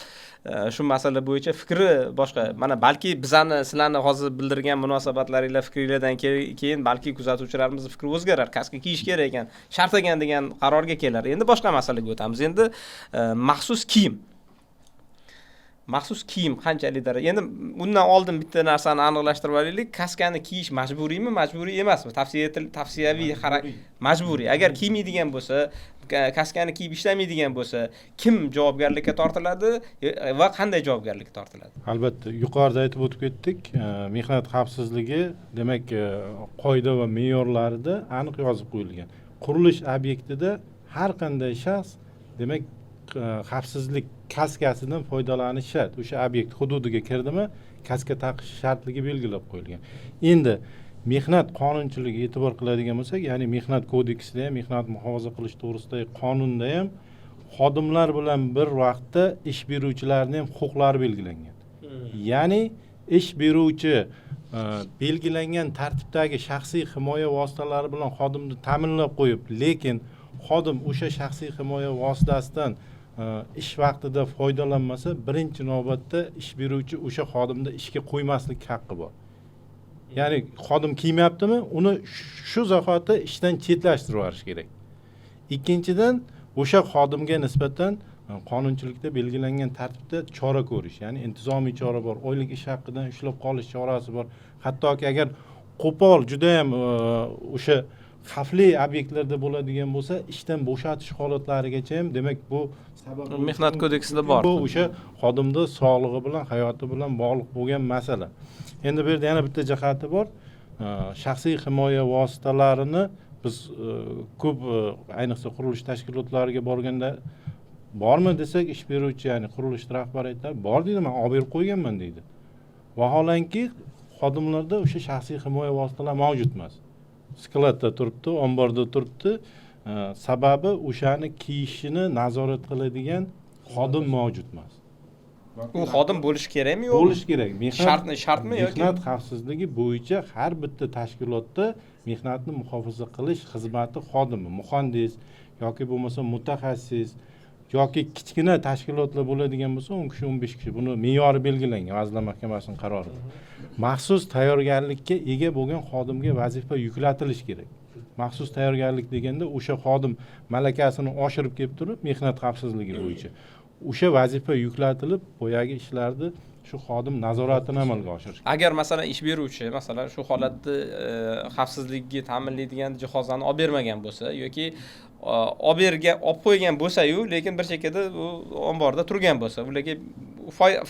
shu masala bo'yicha fikri boshqa. Mana balki bizani sizlarni hozir bildirgan munosabatlaringlar, fikringlardan keyin balki kuzatuvchilarimizning fikri o'zgarar. Kaska kiyish kerak ekan, shart ekan degan qarorga kelar. Endi boshqa masalaga o'tamiz. Endi maxsus kiyim. Maxsus kiyim qanchalik darajada? Endi undan oldin bitta narsani aniqlashtirib olaylik. Kaskani kiyish majburiymi, majburiy emasmi? Tavsiyaviy majburiy. Agar kiymaydigan bo'lsa, kaskani kiyib ishlamaydigan bo'lsa, kim javobgarlikka tortiladi va qanday javobgarlikka tortiladi? Albatta, yuqorida aytib o'tib ketdik, mehnat xavfsizligi demak qoida va me'yorlarida aniq yozib qo'yilgan. Qurilish obyektida har qanday shaxs demak xavfsizlik kaskasidan foydalanish shart. O'sha obyekt hududiga kirdimi, kaska taqish shartligi belgilab qo'yilgan. Endi mehnat qonunchiligiga e'tibor qiladigan bo'lsak, ya'ni mehnat kodeksida ham, mehnat muhofaza qilish to'g'risidagi qonunda ham xodimlar bilan bir vaqtda ish beruvchilarning ham huquqlari belgilangan. Ya'ni ish beruvchi belgilangan tartibdagi shaxsiy himoya vositalari bilan xodimni ta'minlab qo'yib, lekin xodim o'sha shaxsiy himoya vositasidan ish vaqtida foydalanmasa, birinchi navbatda ish beruvchi o'sha xodimni ishga qo'ymaslik haqqi bor. Ya'ni xodim kiymayaptimi, uni shu zahoti ishdan chetlashtirib yuborish kerak. Ikkinchidan, o'sha xodimga nisbatan qonunchilikda belgilangan tartibda chora ko'rish, ya'ni intizomiy chora bor, oylik ish haqidan ushlab qolish chorasi bor. Hattoki agar qo'pol juda ham o'sha xavfli obyektlarda bo'ladigan bo'lsa, ishdan bo'shatish holatlarigacha ham demak bu sabab Mehnat kodeksida bor. Bu o'sha xodimning sog'lig'i bilan, hayoti bilan bog'liq bo'lgan masala. Endi bu yerda yana bitta jihati bor. Shaxsiy himoya vositalarini biz ko'p ayniqsa qurilish tashkilotlariga borganda bormi desak, ish beruvchi, ya'ni qurilish rahbari aytadi, bor deydi, men olib berib qo'yganman deydi. Vaholanki xodimlarda o'sha shaxsiy himoya vositalari mavjud emas. Skladda turibdi, omborda turibdi. Sababi o'shani kiyishini nazorat qiladigan xodim mavjud emas. U xodim bo'lish kerakmi yo'qmi? Bo'lish kerak. Shartmi yoki mehnat xavfsizligi bo'yicha har bitta tashkilotda mehnatni muhofaza qilish xizmati xodimi, muhandis yoki bo'lmasa mutaxassis yoki kichkina tashkilotlar bo'ladigan bo'lsa 10 kishi, 15 kishi, buni me'yori belgilangan Vazirlar Mahkamasining qarorida. Maxsus tayyorgarlikka ega bo'lgan xodimga vazifa yuklatilish kerak. Maxsus tayyorgarlik deganda o'sha xodim malakasini oshirib kelib turib, mehnat xavfsizligi bo'yicha o'sha vazifa yuklatilib, boyagi ishlarni shu xodim nazoratini amalga oshirish. Agar masalan ish beruvchi masalan shu holatda xavfsizlikni ta'minlaydigan jihozlarni olib bermagan bo'lsa yoki olib qo'ygan bo'lsa-yu, lekin bir chekkada u omborda turgan bo'lsa, ularga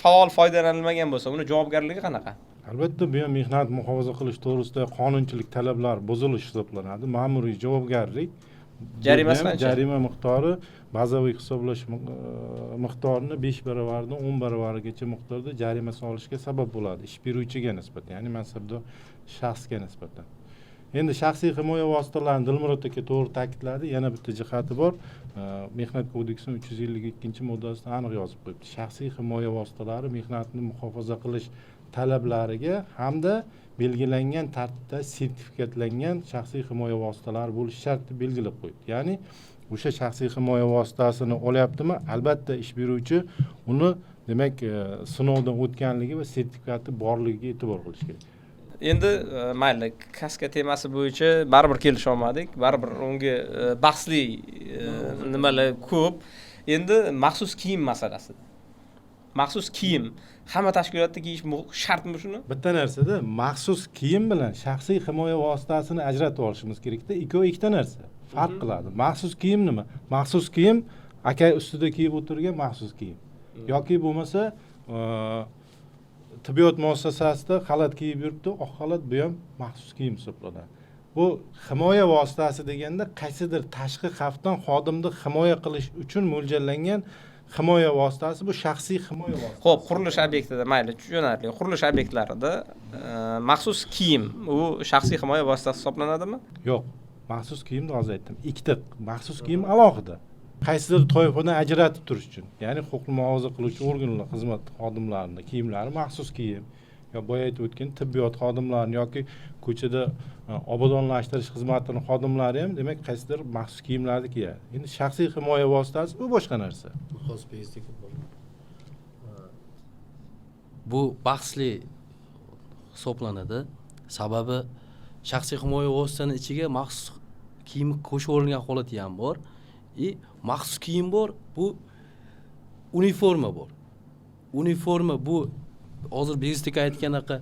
faol foydalanilmagan bo'lsa, uni javobgarligi qanaqa? Albatta, bu ham mehnat muhofaza qilish to'g'risida qonunchilik talablari buzilish hisoblanadi. Ma'muriy javobgarlik. Jarimasi qancha? Jarima miqdori bazaviy hisoblash miqdorini 5 baravaridan 10 baravarigacha miqdorda jarima solishga sabab bo'ladi ish beruvchiga nisbatan, ya'ni mansabdor shaxsga nisbatan. Endi shaxsiy himoya vositalarini Dilmurod aka to'g'ri ta'kidladi. Yana bitta jihati bor. Mehnat kodeksining 352-moddasida aniq yozib qo'yibdi. Shaxsiy himoya vositalari mehnatni muhofaza qilish talablariga hamda belgilangan tartibda sertifikatlangan shaxsiy himoya vositalari bo'lishi shart deb belgilab qo'ydi. Ya'ni o'sha shaxsiy himoya vositasini olyaptimi, albatta ish beruvchi uni demak sinovdan o'tganligi va sertifikati borligiga e'tibor qilish kerak. Endi mayli, kaska temasi bo'yicha baribir kelisha olmadik, baribir unga bahsli nimalar ko'p. Endi maxsus kiyim masalasi. Maxsus kiyim hamma tashkilotda kiyish shartmi shuni? Bitta narsada maxsus kiyim bilan shaxsiy himoya vositasini ajratib olishimiz kerakda. Ikkovi ikkita narsa. Farq qiladi. Maxsus kiyim nima? Maxsus kiyim aka ustida kiyib o'tirgan maxsus kiyim. Yoki bo'lmasa tibbiyot muassasasida xalat kiyib yuribdi, oq xalat, bu ham maxsus kiyim hisoblanadi. Bu himoya vositasi deganda qaysidir tashqi xavfdan xodimni himoya qilish uchun mo'ljallangan himoya vositasi, bu shaxsiy himoya vositasi. Xo'p, qurilish obyektida mayli, tushunarli. Qurilish obyektlarida maxsus kiyim u shaxsiy himoya vositasi hisoblanadimi? Yo'q. Maxsus kiyimni hozir aytdim. Ikkita maxsus kiyim alohida. Qaysidir toifadan ajratib turish uchun. Ya'ni huquqni muhofaza qiluvchi organlar, xizmat xodimlarining kiyimlari maxsus kiyim yo boya aytib o'tgan tibbiyot xodimlarini yoki ko'chada obodonlashtirish xizmatining xodimlari ham demak qaysidir maxsus kiyimlarni kiyadi. Endi shaxsiy himoya vositasi bu boshqa narsa. Bu bahsli hisoblanadi. Sababi shaxsiy himoya vositasining ichiga maxsus kiyim qo'shib olingan holati ham bor. Maxsus kiyim bor, bu uniforma bor. Uniforma bu hozir Begistik aytganaqa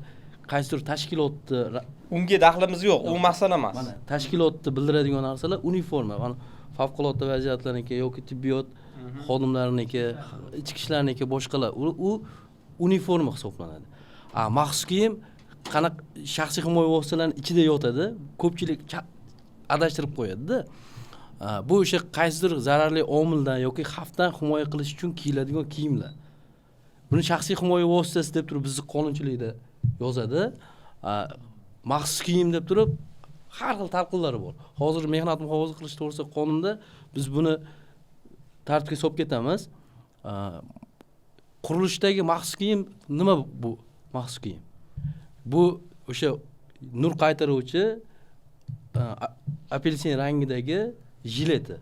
qaysidir tashkilotni unga daxlimiz yo'q, u masala emas. Mana tashkilotni bildiradigan narsalar uniforma. Mana favqulodda vaziyatlarniki yoki tibbiyot xodimlariniki, ichki ishlarniki boshqalar u uniforma hisoblanadi. Maxsus kiyim qanaqa shaxsiy himoya vositalarining ichida yotadi, ko'pchilik adashtirib qo'yadi-da. Bu o'sha qaysidir zararli omildan yoki xavfdan himoya qilish uchun kiyiladigan kiyimlar. Buni shaxsiy himoya vositasi deb turib bizning qonunchilikda yozadi. Maxsus kiyim deb turib har xil talqinlari bor. Hozir mehnat muhofaza qilish to'g'risida qonunda biz buni tartibga solib ketamiz. Qurilishdagi maxsus kiyim nima bu maxsus kiyim? Bu o'sha nur qaytaruvchi apelsin rangidagi jileti.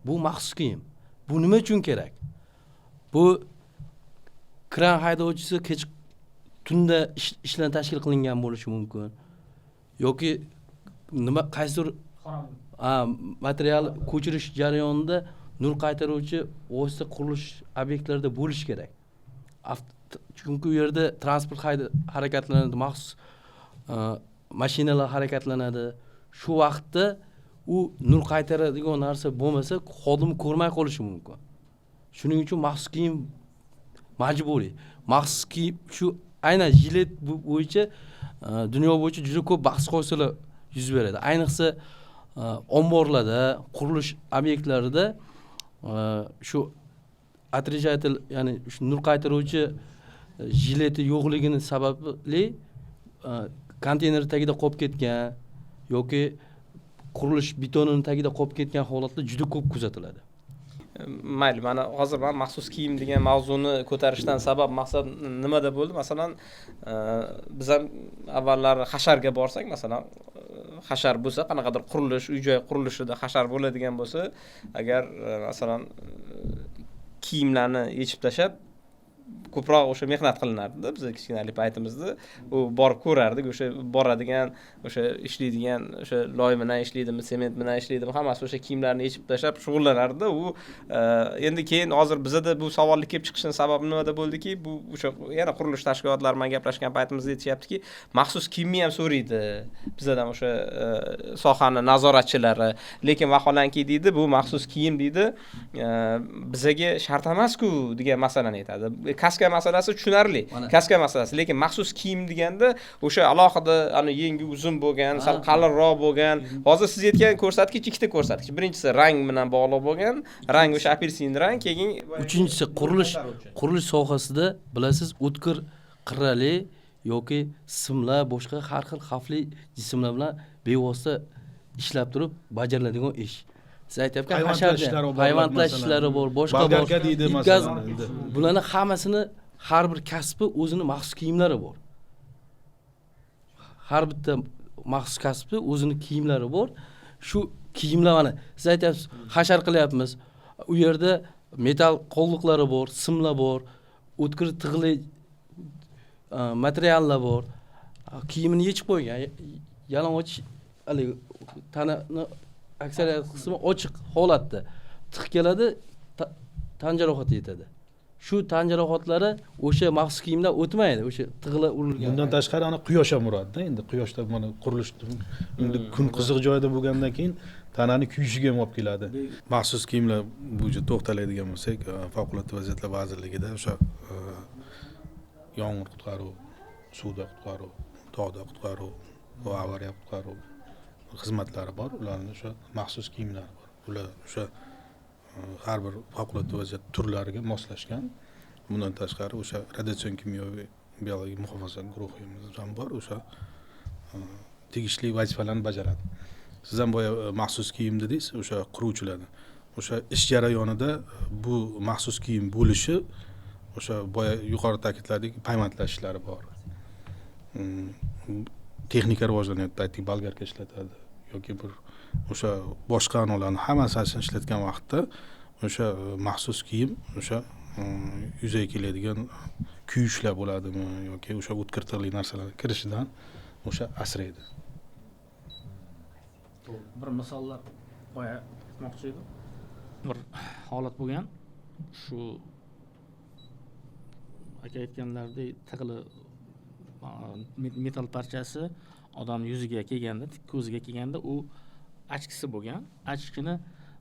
Bu maxsus kiyim. Bu nima uchun kerak? Bu kran haydovchisi kech tunda ishlar tashkil qilingan bo'lishi mumkin. Yoki nima qaysidir material ko'chirish jarayonida nur qaytaruvchi vosita qurilish obyektlarida bo'lishi kerak. Chunki u yerda transport harakatlanadi, maxsus mashinalar harakatlanadi. Shu vaqtda u nur qaytaradigan narsa bo'lmasa, xodim ko'rmay qolishi mumkin. Shuning uchun maxsus kiyim majburiy. Maxsus kiyim shu aynan jilet bo'yicha dunyo bo'yicha juda ko'p bahs-qo'shiqlar yuz beradi. Ayniqsa omborlarda, qurilish obyektlarida shu отрицатель, ya'ni shu nur qaytaruvchi jileti yo'qligini sababli konteyner tagida qolib ketgan yoki qurilish betonining tagida qolib ketgan holatlar juda ko'p kuzatiladi. Mayli, mana hozir men maxsus kiyim degan mavzuni ko'tarishdan sabab maqsad nimada bo'ldi? Masalan, biz ham avvallari hasharga borsak, masalan, hashar bo'lsa, qanaqadir qurilish, uy-joy qurilishida hashar bo'ladigan bo'lsa, agar masalan kiyimlarni yechib tashab ko'proq o'sha mehnat qilinardi-da, biz kichkinalik paytimizda u borib ko'rardik, o'sha boradigan, o'sha ishlaydigan, o'sha loy bilan ishlaydimi, sement bilan ishlaydimi, hammasi o'sha kiyimlarni yechib tashlab shug'ullanardi. U endi keyin hozir bizda bu savolni kelib chiqishining sababi nimada bo'ldiki, bu o'sha yana qurilish tashkilotlari bilan gaplashgan paytimizda aytishyaptiki, maxsus kiyimni ham so'raydi bizdan o'sha sohani nazoratchilari, lekin vaholanki deydi, bu maxsus kiyim deydi, bizaga shart emas-ku degan masalani aytadi. Kaska masalasi tushunarli. Kaska masalasi, lekin maxsus kiyim deganda o'sha alohida ana yengi uzun bo'lgan, sal qalinroq bo'lgan. Hozir siz aytgan ko'rsatkich ikkita ko'rsatkich. Birinchisi rang bilan bog'liq bo'lgan, rang o'sha apelsin rang, keyin uchinchisi qurilish sohasida bilasiz, o'tkir qirrali yoki simlar, boshqa har xil xavfli jismlar bilan bevosita ishlab turib bajariladigan ish. Siz aytayotgan hayvonot ishlari bor, boshqa bor. Bularning hammasini har bir kasbi o'zini maxsus kiyimlari bor. Har bitta maxsus kasbi o'zini kiyimlari bor. Shu kiyimlar mana siz aytyapsiz, hashar qilyapmiz. U yerda metal qolliqlari bor, simlar bor, o'tkir tig'li materiallar bor. Kiyimini yechib qo'ygan, yalang'och haligi tanani aksariyat qismi ochiq holatda tiq keladi, tan jarohati yetadi. Shu tan jarohatlari o'sha maxsus kiyimdan o'tmaydi, o'sha tig'lar urilgan. Bundan tashqari ana quyosh ham uradi-da, endi quyoshda mana qurilishda endi kun qiziq joyda bo'lgandan keyin tanani kuyishiga ham olib keladi. Maxsus kiyimlar bo'yicha to'xtaladigan bo'lsak, favqulodda vaziyatlar vazirligida o'sha yong'in qutqaruv, suvda qutqaruv, tog'da qutqaruv va avariya qutqaruv xizmatlari bor. Ularning o'sha maxsus kiyimlari bor. Ular o'sha har bir favqulodda vaziyat turlariga moslashgan. Bundan tashqari o'sha radiatsion kimyoviy biologik muhofaza guruhimiz ham bor. O'sha tegishli vazifalarni bajaradi. Siz ham boya maxsus kiyim dedingiz, o'sha quruvchilarni. O'sha ish jarayonida bu maxsus kiyim bo'lishi o'sha boya yuqori ta'kidladik, payvandlash ishlari bor. texnika rivojlanyapti, ayting bolgarka ishlatadi yoki bir o'sha boshqa anavlarni hammasini ishlatgan vaqtda o'sha maxsus kiyim o'sha yuzaga keladigan kuyishlar bo'ladimi yoki o'sha o'tkirtiqli narsalar kirishidan o'sha asraydi. Bir misollar aytmoqchi edim. Bir holat bo'lgan. Shu aka aytganlaridek tig'li metal parchasi odam yuziga kelganda, ko'ziga kelganda u achkisi bo'lgan. Achkini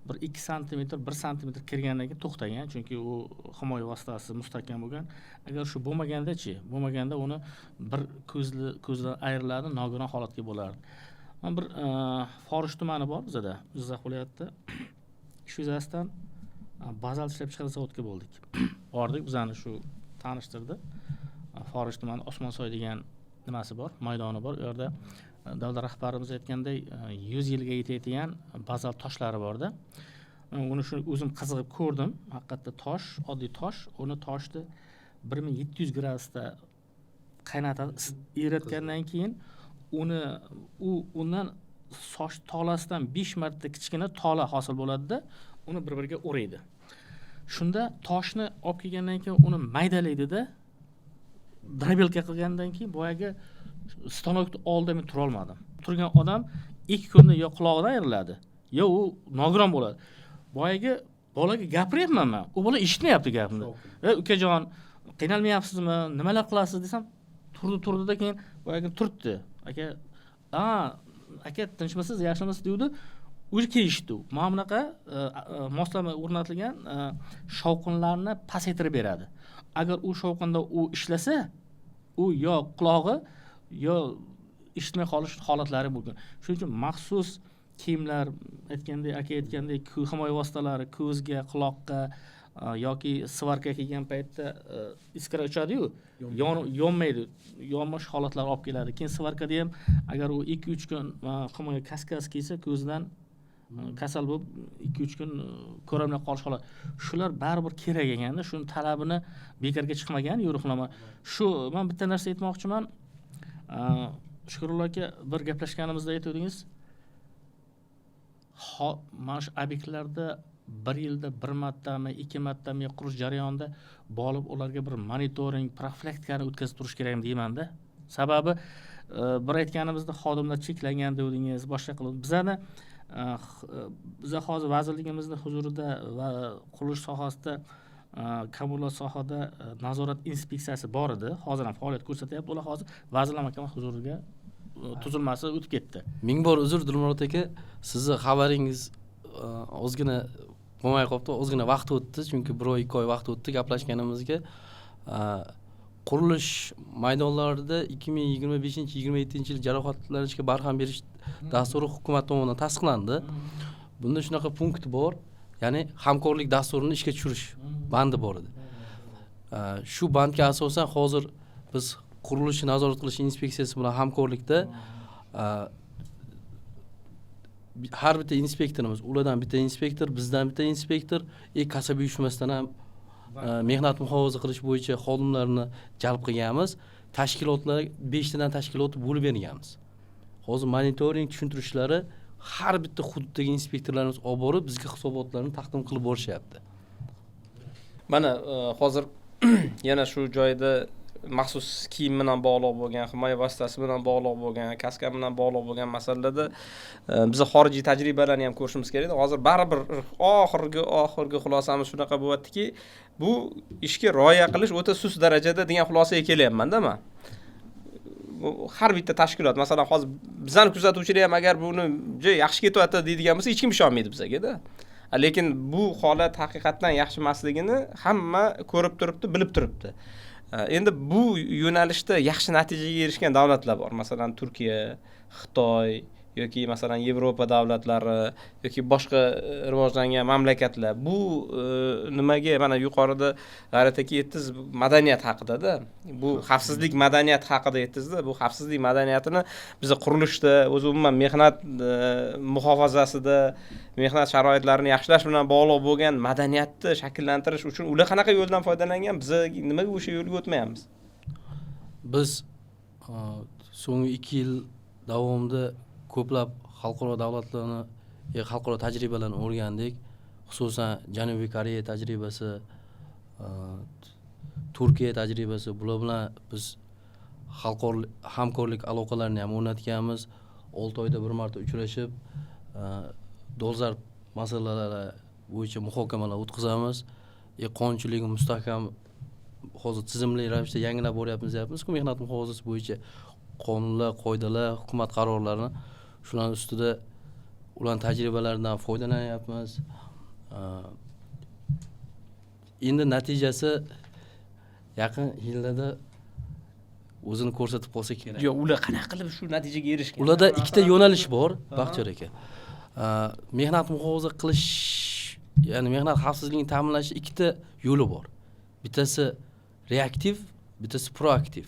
bir 2 santimetr, 1 santimetr kirgandan keyin to'xtagan, chunki u himoya vositasi mustahkam bo'lgan. Agar shu bo'lmaganda uni bir ko'zdan ayriladi, nogiron holatga bo'lardi. Mana bir Forish tumani bor bizda, Jizzax viloyatida. Shu yuzasidan bazal ishlab chiqarish zavodga bo'ldik. Bordik, bizani shu tanishtirdi. Forish tumani Osmonsoy degan nimasi bor, maydoni bor. U yerda davlat rahbarimiz aytganday 100 yilga yetadigan bazal toshlari borda. Uni shu o'zim qiziqib ko'rdim. Haqiqatda tosh, oddiy tosh, uni toshni 1700 gradusda qaynatadi, eritgandan keyin undan soch tolasidan 5 marta kichkina tola hosil bo'ladi-da, uni bir-biriga o'raydi. Shunda toshni olib kelgandan keyin uni maydalaydi-da, drabelka qilgandan keyin boyagi stanokni oldida men tura olmadim. Turgan odam 2 kunda yo qulog'idan ayriladi, yo u nogiron bo'ladi. Boyagi bolaga gapiryapman men. U bola eshitmayapti gapimni. Ukajon, qiynalmayapsizmi? Nimalar qilasiz desam, turdi-da, keyin boyagi turibdi. Aka tinchmisiz, yaxshimisiz dedi. O'zi kelishdi. Mana bunaqa moslama o'rnatilgan shovqinlarni pasaytirib beradi. Agar u shovqinda u ishlasa, u yo qulog'i yo eshitmay qolish holatlari mumkin. Shuning uchun maxsus kiyimlar, aka aytgandek, himoya vositalari ko'zga, quloqqa yoki svarka kelgan paytda iskra uchadi-yu, yonmaydi, yonmash holatlar olib keladi. Keyin svarkada ham agar u 2-3 kun himoya kaskas kiysa, ko'zdan kasal bo'lib 2-3 kun ko'rolmay qolish holati. Shular baribir kerak ekanda, shuni talabini bekorga chiqmagan yo'riqnoma. Shu men bitta narsa aytmoqchiman. Shukrullo aka, bir gaplashganimizda aytdingiz, mana shu obyektlarda 1 yilda 1 martami, 2 martami qurish jarayonida bo'lib ularga bir monitoring, profilaktikani o'tkazib turish kerak deyman-da. Sababi bir aytganimizda xodimlar cheklangan dedingiz, boshqa qilib. Biza hozir vazirligimizning huzurida va qurilish sohasida, kommunal sohada nazorat inspeksiyasi bor edi. Hozir ham faoliyat ko'rsatyapti. Ular hozir Vazirlar Mahkamasi huzuriga tuzilmasi o'tib ketdi. Ming bor uzr Dilmurod aka, sizni xabaringiz ozgina bo'lmay qolibdi, ozgina vaqt o'tdi, chunki 1-2 oy vaqt o'tdi gaplashganimizga. Qurilish maydonlarida 2025-27 yil jarohatlanishga barham berish dasturi hukumat tomonidan tasdiqlandi. Bunda shunaqa punkt bor, ya'ni hamkorlik dasturini ishga tushirish bandi bor edi. Shu bandga asosan hozir biz qurilishni nazorat qilish inspeksiyasi bilan hamkorlikda har bitta inspektorimiz, ulardan bitta inspektor, bizdan bitta inspektor, kasaba uyushmasidan ham mehnat muhofaza qilish bo'yicha xodimlarni jalb qilganmiz. Tashkilotlar 5 tadan tashkilot bo'lib berganmiz. Hozir monitoring tushuntirishlari har bitta hududdagi inspektorlarimiz olib borib bizga hisobotlarni taqdim qilib borishyapti. Mana hozir yana shu joyda maxsus kiyim bilan bog'liq bo'lgan, himoya vositasi bilan bog'liq bo'lgan, kaska bilan bog'liq bo'lgan masalalarda biz xorijiy tajribalarni ham ko'rishimiz kerak. Hozir baribir oxirgi xulosamiz shunaqa bo'lyaptiki, bu ishga rioya qilish o'ta sust darajada degan xulosaga kelyapman-da men. Har bitta tashkilot, masalan, hozir bizani kuzatuvchilar ham agar buni yaxshi ketyapti deydigan bo'lsa, hech kim ishonmaydi bizga-da. Lekin bu holat haqiqatan yaxshi emasligini hamma ko'rib turibdi, bilib turibdi. Endi bu yo'nalishda yaxshi natijaga erishgan davlatlar bor. Masalan, Turkiya, Xitoy yoki masalan Yevropa davlatlari yoki boshqa rivojlangan mamlakatlar. Bu nimaga mana yuqorida g'ayrat aka aytdingiz, madaniyat haqida-da. Bu xavfsizlik madaniyati haqida aytdingiz-da. Bu xavfsizlik madaniyatini biz qurilishda, o'zi umuman mehnat muhofazasida, mehnat sharoitlarini yaxshilash bilan bog'liq bo'lgan madaniyatni shakllantirish uchun ular qanaqa yo'ldan foydalangan, biz nimaga o'sha yo'lga o'tmayapmiz? Biz so'nggi 2 yil davomida ko'plab xalqaro davlatlarni xalqaro tajribalarni o'rgandik. Xususan Janubiy Koreya tajribasi, Turkiya tajribasi, bular bilan biz xalqaro hamkorlik aloqalarini ham o'rnatganmiz. 6 oyda bir marta uchrashib, dolzarb masalalar bo'yicha muhokamalar o'tkazamiz. Qonunchilikni mustahkam hozir tizimli ravishda yangilab boryapmiz-ku, mehnat muhofazasi bo'yicha qonunlar, qoidalar, hukumat qarorlarini shular ustida ularning tajribalaridan foydalanyapmiz. Endi natijasi yaqin yillarda o'zini ko'rsatib qolsa kerak. Yo'q, ular qanaqa qilib shu natijaga erishgan? Ularda ikkita yo'nalish bor, Baxtiyor aka. Mehnat muhofaza qilish, ya'ni mehnat xavfsizligini ta'minlash ikkita yo'li bor. Bittasi reaktiv, bittasi proaktiv.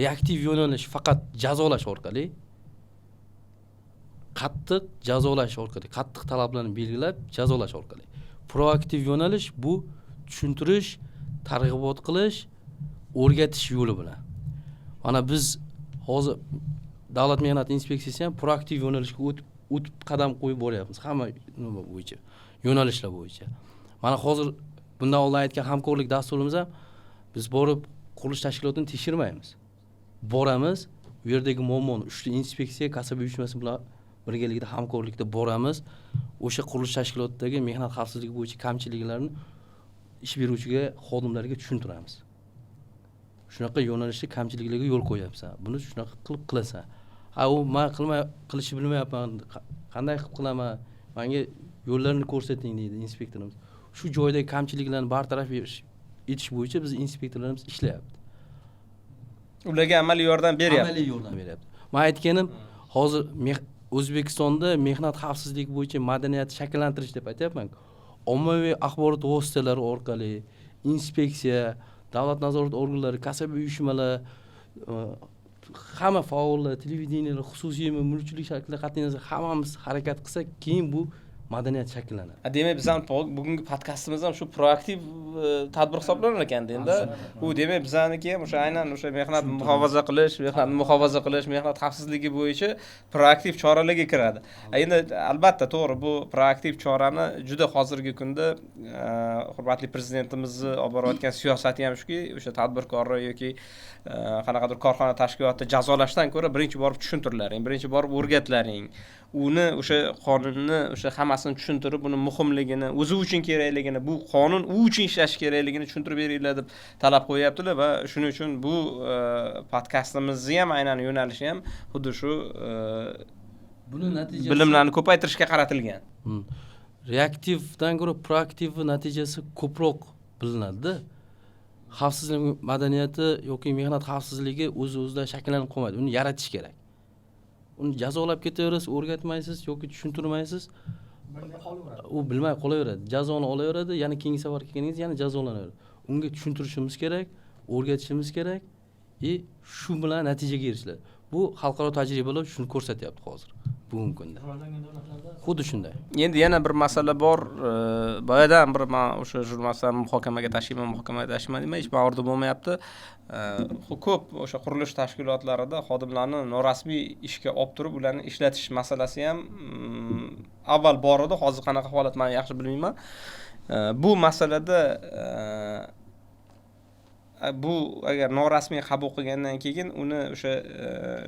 Reaktiv yo'nalish faqat jazolash orqali, qattiq jazolash orqali, qattiq talablarni belgilab jazolash orqali. Proaktiv yo'nalish bu tushuntirish, targ'ibot qilish, o'rgatish yo'li bilan. Mana biz hozir Davlat mehnat inspeksiyasi ham proaktiv yo'nalishga o'tib qadam qo'yib boryapmiz, hamma nima bo'yicha, yo'nalishlar bo'yicha. Mana hozir bundan oldin aytgan hamkorlik dasturimiz ham biz borib qurilish tashkilotini tekshirmaymiz. Boramiz, u yerdagi muammoni uchta inspeksiya, kasaba uyushmasi bilan birgalikda hamkorlikda boramiz. O'sha qurilish tashkilotidagi mehnat xavfsizligi bo'yicha kamchiliklarni ish beruvchiga, xodimlarga tushuntiramiz. Shunaqa yo'nalishda kamchiliklarga yo'l qo'yapsan. Buni shunaqa qilib qilasan. U men qilishni bilmayapman, qanday qilib qilaman? Menga yo'llarni ko'rsating deydi inspektorimiz. Shu joydagi kamchiliklarni bartaraf etish bo'yicha biz inspektorlarimiz ishlayapti. Ularga amaliy yordam beryapti. Amaliy yordam beryapti. Men aytganim, hozir O'zbekistonda mehnat xavfsizligi bo'yicha madaniyatni shakllantirish deb aytyapman-ku. Ommaviy axborot vositalari orqali inspeksiya, davlat nazorat organlari, kasaba uyushmalari, hamma faollar, televideniyalar, xususiy mulkchilik shaklida qat'iy nazar hammamiz harakat qilsak, keyin bu madaniyat shakllanadi. Demak, biz ham bugungi podkastimiz ham shu proaktiv tadbir hisoblanar ekan endi. U demak bizaniki ham o'sha aynan o'sha mehnat muhofaza qilish, mehnat xavfsizligi bo'yicha proaktiv choralarga kiradi. Endi albatta to'g'ri, bu proaktiv chorani juda hozirgi kunda hurmatli prezidentimizni olib borayotgan siyosati ham shuki, o'sha tadbirkorlar yoki qanaqadir korxona tashkiloti jazolashdan ko'ra birinchi borib tushuntirlaring, birinchi borib o'rgatlaring. Uni o'sha qonunni o'sha hammasini tushuntirib, buni muhimligini, o'zi uchun kerakligini, bu qonun u uchun ishlash kerakligini tushuntirib beringlar deb talab qo'yaptilar va shuning uchun bu podkastimizni ham aynan yo'nalishi ham xuddi shu Buni natijasi bilimlarni ko'paytirishga qaratilgan. Reaktivdan ko'ra proaktiv natijasi ko'proq bilinadi. Xavfsizlik madaniyati yoki mehnat xavfsizligi o'z-o'zidan shakllanib qolmaydi. Uni yaratish kerak. Uni jazolab ketaverasiz, o'rgatmaysiz yoki tushuntirmaysiz. U bilmay qolaveradi. Jazoni olaveradi, yana keyingi safar kelganingizda yana jazolanaveradi. Unga tushuntirishimiz kerak, o'rgatishimiz kerak. Shu bilan natijaga erishiladi. Bu xalqaro tajribalar shuni ko'rsatyapti hozir. Bugungi kunda. Xuddi shunday. Endi yana bir masala bor. Boyadan bir men o'sha jurnalistlarni muhokamaga tashlayman demay, hech ma'noda bo'lmayapti. Ko'p o'sha qurilish tashkilotlarida xodimlarni norasmiy ishga olib turib, ularni ishlatish masalasi ham avval bor edi, hozir qanaqa holat men yaxshi bilmayman. Bu masalada bu agar norasmiy qabul qilgandan keyin uni o'sha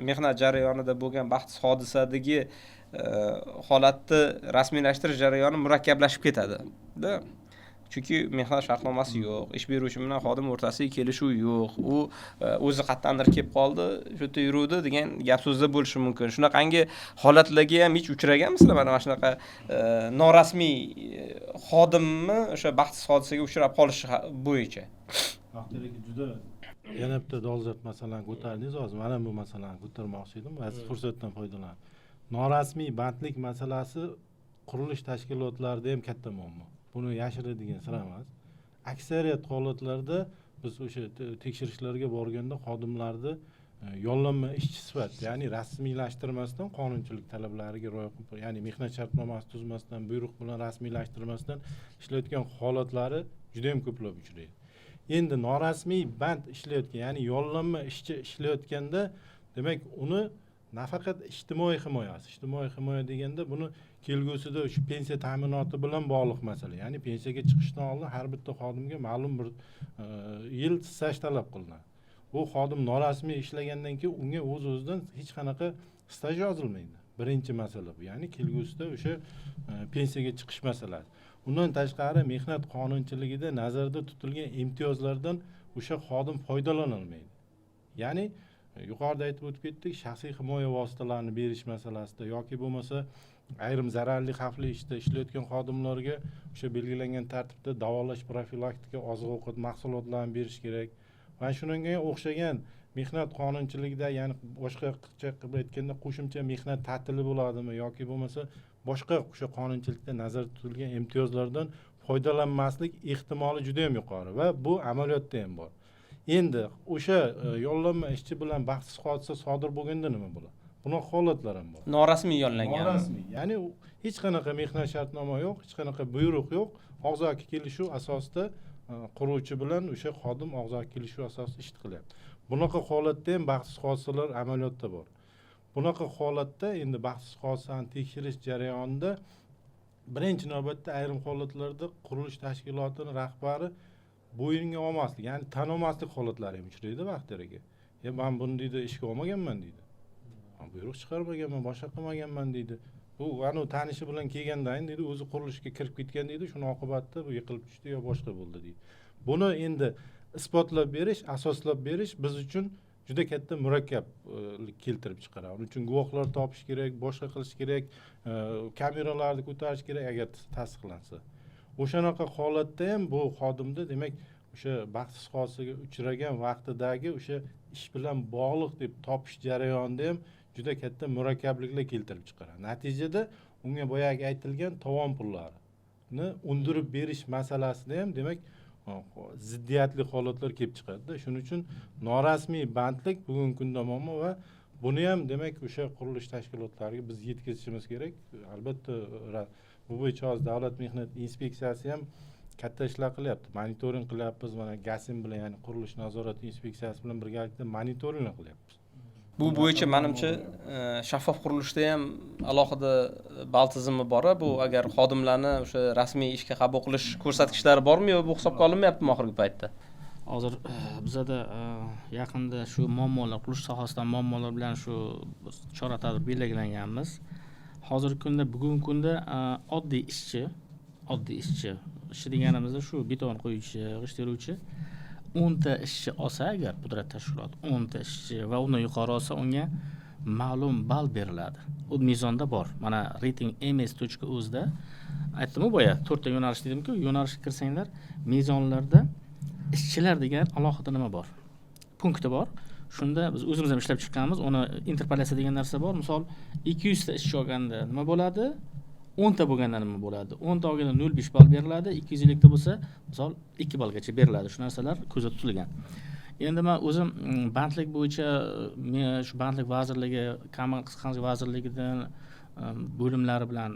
mehnat jarayonida bo'lgan baxtsiz hodisadagi holatni rasmiylashtirish jarayoni murakkablashib ketadi-da. Chunki mehnat shartnomasi yo'q, ish beruvchi bilan xodim o'rtasida kelishuv yo'q. U o'zi qayerdandir kelib qoldi, shu yerda yuruvdi degan gap so'zlar bo'lishi mumkin. Shunaqangi holatlarga ham hech uchraganmisizlar? Mana shunaqa norasmiy xodimni o'sha baxtsiz hodisaga uchrab qolishi bo'yicha. Vaqtidagi juda yana bitta dolzarb masalani ko'tardingiz hozir. Mana bu masalani ko'tarmoqchi edim. Siz fursatdan foydalanib. Norasmiy bandlik masalasi qurilish tashkilotlarida ham katta muammo. Buni yashiradigan sira emas. Aksariyat holatlarda biz o'sha tekshirishlarga borganda xodimlarni yollanma ishchi sifatida, ya'ni rasmiylashtirmasdan qonunchilik talablariga rioya qilib, ya'ni mehnat shartnomasi tuzmasdan, buyruq bilan rasmiylashtirmasdan ishlayotgan holatlari juda ham ko'plab uchraydi. endi norasmiy band ishlayotgan, ya'ni yollanma ishchi ishlayotganda, demak uni nafaqat ijtimoiy himoya deganda buni kelgusida shu pensiya ta'minoti bilan bog'liq masala. Ya'ni pensiyaga chiqishdan oldin har bitta xodimga ma'lum bir yil staj talab qilinadi. Bu xodim norasmiy ishlagandan keyin unga o'z-o'zidan hech qanaqa staj yozilmaydi. Birinchi masala bu. Ya'ni kelgusida o'sha pensiyaga chiqish masalasi. Undan tashqari mehnat qonunchiligida nazarda tutilgan imtiyozlardan o'sha xodim foydalanolmaydi. Ya'ni yuqorida aytib o'tib ketdik, shaxsiy himoya vositalarini berish masalasida yoki bo'lmasa ayrim zararli xavfli ishda ishlayotgan xodimlarga o'sha belgilangan tartibda davolash, profilaktika, oziq-ovqat mahsulotlarini berish kerak. Va shunga o'xshagan mehnat qonunchiligida, ya'ni boshqacha qilib aytganda qo'shimcha mehnat ta'tili bo'ladimi yoki bo'lmasa boshqa o'sha qonunchilikda nazarda tutilgan imtiyozlardan foydalanmaslik ehtimoli juda ham yuqori va bu amaliyotda ham bor. Endi o'sha yollanma ishchi bilan baxtsiz hodisa sodir bo'lganda nima bo'ladi? Bunaqa holatlar ham bor. Norasmiy yollangan. Norasmiy. Ya'ni hech qanaqa mehnat shartnoma yo'q, hech qanaqa buyruq yo'q. Og'zaki kelishuv asosida quruvchi bilan o'sha xodim og'zaki kelishuv asosida ish qilyapti. Bunaqa holatda ham baxtsiz hodisalar amaliyotda bor. Bunaqa holatda endi baxtsiz hodisani tekshirish jarayonida birinchi navbatda ayrim holatlarda qurilish tashkilotining rahbari bo'yinga olmaslik, ya'ni tan olmaslik holatlari ham uchraydi vaqtlariga. Men buni deydi ishga olmaganman deydi. Buyruq chiqarmaganman, boshqa qilmaganman deydi. Bu anu tanishi bilan kelgandan deydi, o'zi qurilishga kirib ketgan deydi, shuni oqibatda bu yiqilib tushdi yo boshqa bo'ldi deydi. Buni endi isbotlab berish, asoslab berish biz uchun juda katta murakkablik keltirib chiqaradi. Uning uchun guvohlar topish kerak, boshqa qilish kerak, kameralarni ko'tarish kerak agar tasdiqlansa. O'shanaqa holatda ham bu xodimda demak o'sha baxtsiz hodisaga uchragan vaqtidagi o'sha ish bilan bog'liq deb topish jarayonida ham juda katta murakkabliklar keltirib chiqaradi. Natijada unga boyagi aytilgan tovon pullarini undirib berish masalasida ham demak ziddiyatli holatlar kelib chiqadi. Shuning uchun norasmiy bandlik bugungi kunda muammo va buni ham demak o'sha qurilish tashkilotlariga biz yetkazishimiz kerak. Albatta bu bo'yicha hozir Davlat mehnat inspeksiyasi ham katta ishlar qilyapti. Monitoring qilyapmiz, mana GASIM bilan, ya'ni qurilish nazorati inspeksiyasi bilan birgalikda monitoring qilyapmiz. Bu bo'yicha menimcha shaffof qurilishda ham alohida ball tizimi bor. Bu agar xodimlarni o'sha rasmiy ishga qabul qilish ko'rsatkichlari bormi yo bu hisobga olinmayaptimi oxirgi paytda? Hozir bizada yaqinda shu muammolar, qurilish sohasidan muammolar bilan shu chora-tadbir belgilaganmiz. Hozirgi kunda, bugungi kunda oddiy ishchi deganimizda shu beton qo'yuvchi, g'isht teruvchi 10 ta ishchi olsa agar pudrat tashkiloti 10 ta ishchi va undan yuqori olsa unga ma'lum ball beriladi. U mezonda bor. Mana rating ms.o'zda aytdim-ku boya 4 ta yo'nalish dedim-ku, yo'nalishga kirsanglar mezonlarda ishchilar degan alohida nima bor? Punkti bor. Shunda biz o'zimiz ham ishlab chiqqanmiz. Uni interpolatsiya degan narsa bor. Misol 200 ta ishchi olganda nima bo'ladi? 10 ta bo'lganda nima bo'ladi? 10 ta olganda 0.5 ball beriladi, 250 ta bo'lsa, misol 2 ballgacha beriladi. Shu narsalar ko'zda tutilgan. Endi men o'zim bandlik bo'yicha men shu bandlik vazirligi, Qishloq vazirligidan bo'limlari bilan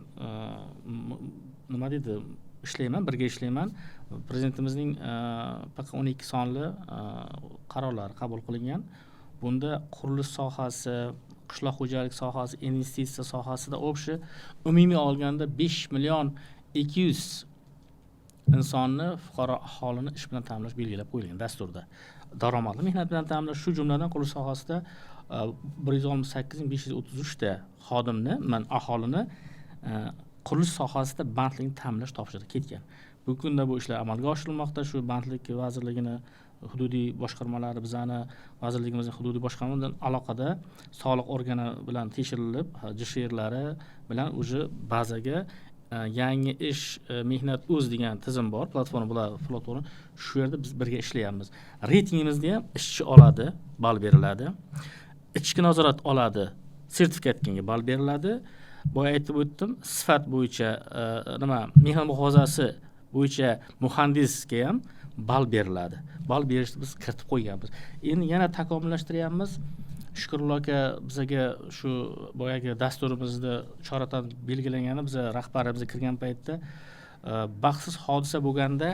nima deydi, ishlayman, birga ishlayman. Prezidentimizning faqat 12 sonli qarorlari qabul qilingan. Bunda qurilish sohasi, qishloq xo'jalik sohasi, investitsiya sohasida o'bshi umumiy olganda 5 million 200 insonni, fuqaro aholini ish bilan ta'minlash belgilab qo'yilgan dasturda. Daromadli mehnat bilan ta'minlash, shu jumladan qurilish sohasida 168.533 ta xodimni, aholini qurilish sohasida bandlikni ta'minlash topshiriq ketgan. Bugungi kunda bu ishlar amalga oshirilmoqda. Shu bandlik vazirligining hududiy boshqarmalari, bizani vazirligimizning hududiy boshqarmalaridan aloqada soliq organi bilan tekshirilib, JSHRlari bilan o'sha bazaga yangi ish mehnat o'z degan tizim bor, platforma bular platforma. Shu yerda biz birga ishlayapmiz. Reytingimizda ham ishchi oladi, ball beriladi. Ichki nazorat oladi, sertifikatga ball beriladi. Boya aytib o'tdim, sifat bo'yicha mehnat muhofazasi bo'yicha muhandisga ham ball beriladi. Ball berishni biz kiritib qo'yganmiz. Endi yana takomillashtiryapmiz. Shukrullo aka bizga shu boyagi dasturimizda chora-tadbir belgilangani biz rahbarimizga kirgan paytda baxtsiz hodisa bo'lganda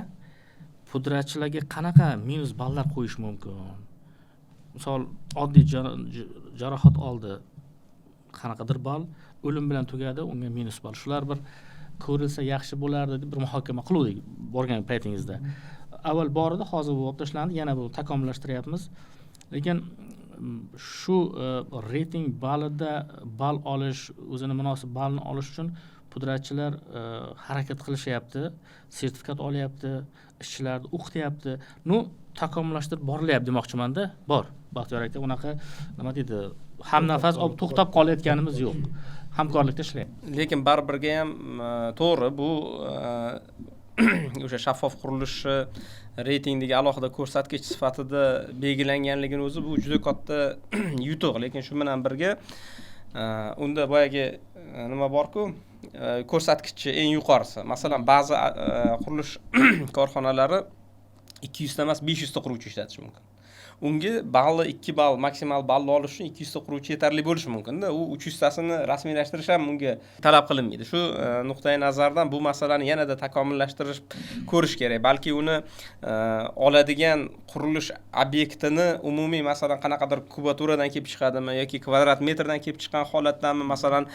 pudratchilarga qanaqa minus ballar qo'yish mumkin? Misol, oddiy jarohat oldi, qanaqadir ball, o'lim bilan tugadi, unga minus ball. Shular bir ko'rilsa yaxshi bo'lardi deb bir muhokama qiluvdik borgan paytingizda. Avval bor edi, hozir bu olib tashlandi, yana bu takomillashtiryapmiz. Lekin shu reyting ballida ball olish, o'zini munosib ballni olish uchun pudratchilar harakat qilishyapti, sertifikat olyapti, ishchilarni o'qityapti. Takomillashtirib borilyapti demoqchiman-da. Bor. Baxtiyor aka, unaqa nima deydi, hamnafas olib to'xtab qolayotganimiz yo'q. Hamkorlikda ishlayapti. Lekin baribirga ham to'g'ri, bu o'sha shaffof qurilish reytingdagi alohida ko'rsatkich sifatida belgilanganligini o'zi bu juda katta yutuq. Lekin shu bilan birga unda boyagi nima bor-ku, ko'rsatkichi eng yuqorisi. Masalan, ba'zi qurilish korxonalari 200 ta emas 500 ta quruvchi ishlatish mumkin. Unga balli 2 ball, maksimal balli olish uchun 200 ta quruvchi yetarli bo'lishi mumkin-da. U 300 tasini rasmiylashtirish ham unga talab qilinmaydi. Shu nuqtai nazardan bu masalani yanada takomillashtirish ko'rish kerak. Balki uni oladigan qurilish obyektini umumiy masalan qanaqadir kubaturadan kelib chiqadimi yoki kvadrat metrdan kelib chiqqan holatdanmi, masalan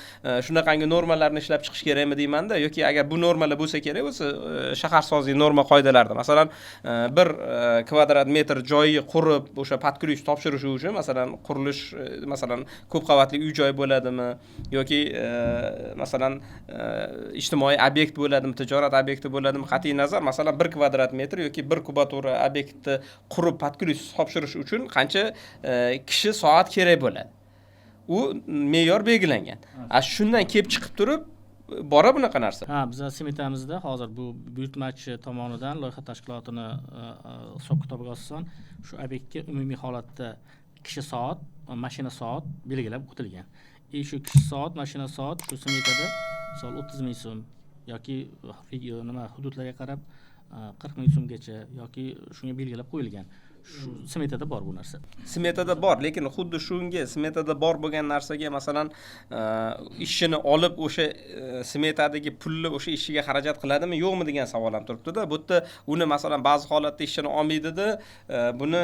shunaqangi normalarni ishlab chiqish kerakmi deymanda, yoki agar bu normalar bo'lsa kerak bo'lsa shaharsozlik norma qoidalarida masalan bir kvadrat metr joyi qurib o'sha patkulish topshirish uchun masalan qurilish masalan ko'p qavatli uy joy bo'ladimi yoki masalan ijtimoiy obyekt bo'ladimi, tijorat obyekti bo'ladimi, qat'iy nazar masalan 1 kvadrat metr yoki 1 kubatura obyektni qurib patkulish topshirish uchun qancha kishi soat kerak bo'ladi. U me'yor belgilangan. Shundan kelib chiqib turib bora bunaqa narsa. Biz smetamizda hozir bu buyurtmachi tomonidan loyiha tashkilotini hisob kitobiga asosan shu obyektga umumiy holatda kishi soat, mashina soat belgilab o'tilgan. Shu kishi soat, mashina soat shu smetada misol 30 ming so'm yoki nima hududlarga qarab 40 ming so'mgacha yoki shunga belgilab qo'yilgan. Shu smetada bor bu narsa. Smetada bor, lekin xuddi shunga smetada bor bo'lgan narsaga masalan ishini olib o'sha smetadagi pulni o'sha ishiga xarajat qiladimi, yo'qmi degan savol ham turibdi-da. Bu yerda uni masalan ba'zi holatda ishini olmaydi-da, buni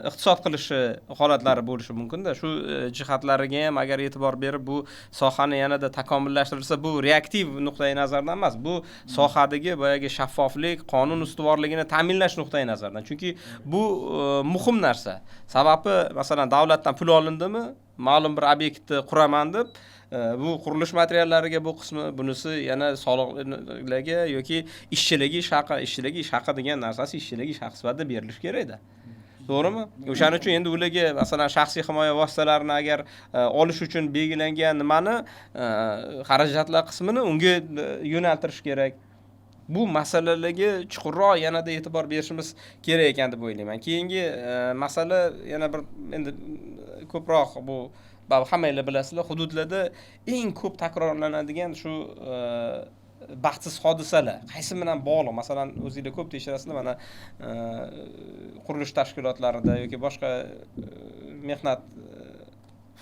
iqtisod qilishi holatlari bo'lishi mumkin-da. Shu jihatlariga ham agar e'tibor berib bu sohani yanada takomillashtirilsa, bu reaktiv nuqtai nazardan emas, bu sohadagi boyagi shaffoflik, qonun ustuvorligini ta'minlash nuqtai nazardan. Chunki bu muhim narsa. Sababi masalan davlatdan pul olindimi, ma'lum bir obyektni quraman deb, bu qurilish materiallariga bu qismi, bunisi yana soliqlarga yoki ishchilarga ish haqi degan narsasi ishchilarga ish haqi sifatida berilishi kerak-da. To'g'rimi? O'shaning uchun endi ularga masalan shaxsiy himoya vositalarini agar olish uchun belgilangan nimani xarajatlar qismini unga yo'naltirish kerak. Bu masalalarga chuqurroq yanada e'tibor berishimiz kerak ekan deb o'ylayman. Keyingi masala yana bir endi ko'proq bu hammanglar bilasizlar, hududlarda eng ko'p takrorlanadigan shu baxtsiz hodisalar qaysi bilan bog'liq? Masalan, o'zingizlar ko'p tekshirasizlar, mana qurilish tashkilotlarida yoki boshqa mehnat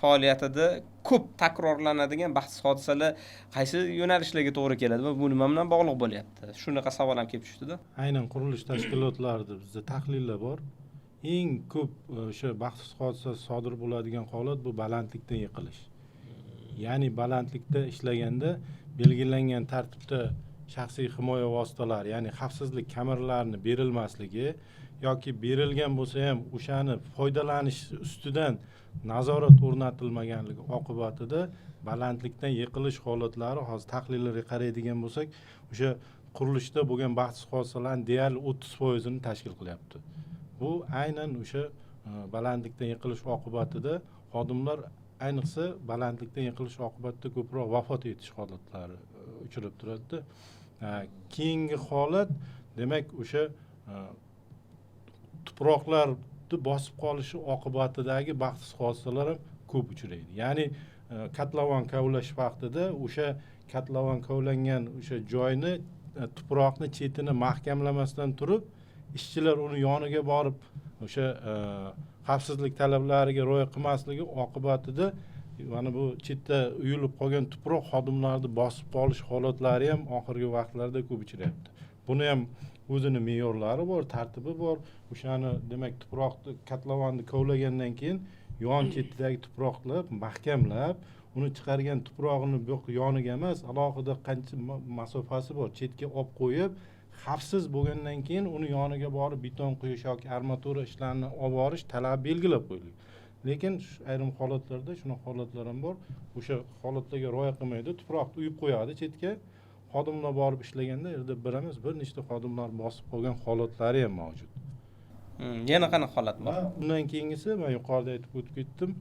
faoliyatida ko'p takrorlanadigan baxtsiz hodisalar qaysi yo'nalishlarga to'g'ri keladi va bu nima bilan bog'liq bo'lyapti? Shunaqa savol ham kelib tushdi-da. Aynan qurilish tashkilotlarida bizda tahlillar bor. Eng ko'p o'sha baxtsiz hodisa sodir bo'ladigan holat bu balandlikdan yiqilish. Ya'ni balandlikda ishlaganda belgilangan tartibda shaxsiy himoya vositalari, ya'ni xavfsizlik kameralarini berilmasligi yoki berilgan bo'lsa ham o'shani foydalanish ustidan nazorat o'rnatilmaganligi oqibatida balandlikdan yiqilish holatlari hozir tahlillarga qaraydigan bo'lsak, o'sha qurilishda bo'lgan baxtsiz hodisalarning deyarli 30% ni tashkil qilyapti. Bu aynan o'sha balandlikdan yiqilish oqibatida xodimlar ayniqsa balandlikdan yiqilish oqibatida ko'proq vafot etish holatlari uchrab turadi. Keyingi holat demak o'sha tuproqlarni bosib qolishi oqibatidagi baxtsiz hodisalar ham ko'p uchraydi. Ya'ni kotlovan kovlash vaqtida o'sha kotlovan kovlangan o'sha joyni tuproqni chetini mahkamlamasdan turib, ishchilar uni yoniga borib o'sha xavfsizlik talablariga rioya qilmasligi oqibatida mana bu chetda uyilib qolgan tuproq xodimlarni bosib qolish holatlari ham oxirgi vaqtlarda ko'p uchrayapti. Buni ham o'zini me'yorlari bor, tartibi bor. O'shani demak tuproqni kotlovanni kovlagandan keyin yon chetidagi tuproqni mahkamlab, uni chiqargan tuprog'ini bu yoniga emas, alohida qancha masofasi bor, chetga olib qo'yib, xavfsiz bo'lgandan keyin uni yoniga borib beton quyish yoki armatura ishlarini olib borish talabi belgilab qo'yilgan. Lekin ayrim holatlarda shunaqa holatlar ham bor. O'sha holatlarga rioya qilmaydi, tuproqni uyib qo'yadi chetga. Xodimlar borib ishlaganda yerda bir emas, bir nechta xodimlar bosib qolgan holatlari ham mavjud. Yana qanaqa holat bor? Undan keyingisi men yuqorida aytib o'tib ketdim,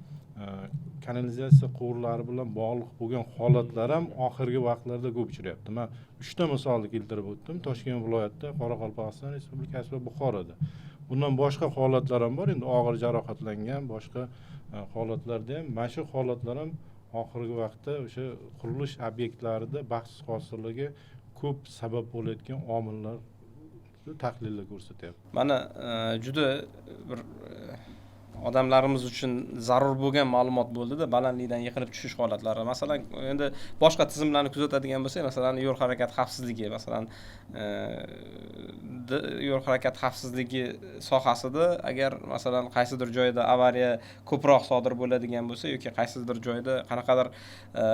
kanalizatsiya quvurlari bilan bog'liq bo'lgan holatlar ham oxirgi vaqtlarda ko'p uchrayapti. Men 3 ta misolni keltirib o'tdim. Toshkent viloyatida, Qoraqalpog'iston Respublikasi va Buxoroda. Bundan boshqa holatlar ham bor. Endi og'ir jarohatlangan boshqa holatlarda ham mana shu holatlar ham oxirgi vaqtda o'sha qurilish obyektlarida baxtsiz hodisalarga ko'p sabab bo'layotgan omillar tahlillar ko'rsatyapti. Mana juda bir odamlarimiz uchun zarur bo'lgan ma'lumot bo'ldida, balandlikdan yiqilib tushish holatlari. Masalan, endi boshqa tizimlarni kuzatadigan bo'lsak, masalan, yo'l harakati xavfsizligi, masalan, yo'l harakati xavfsizligi sohasida agar masalan qaysidir joyda avariya ko'proq sodir bo'ladigan bo'lsa yoki qaysidir joyda qanaqadir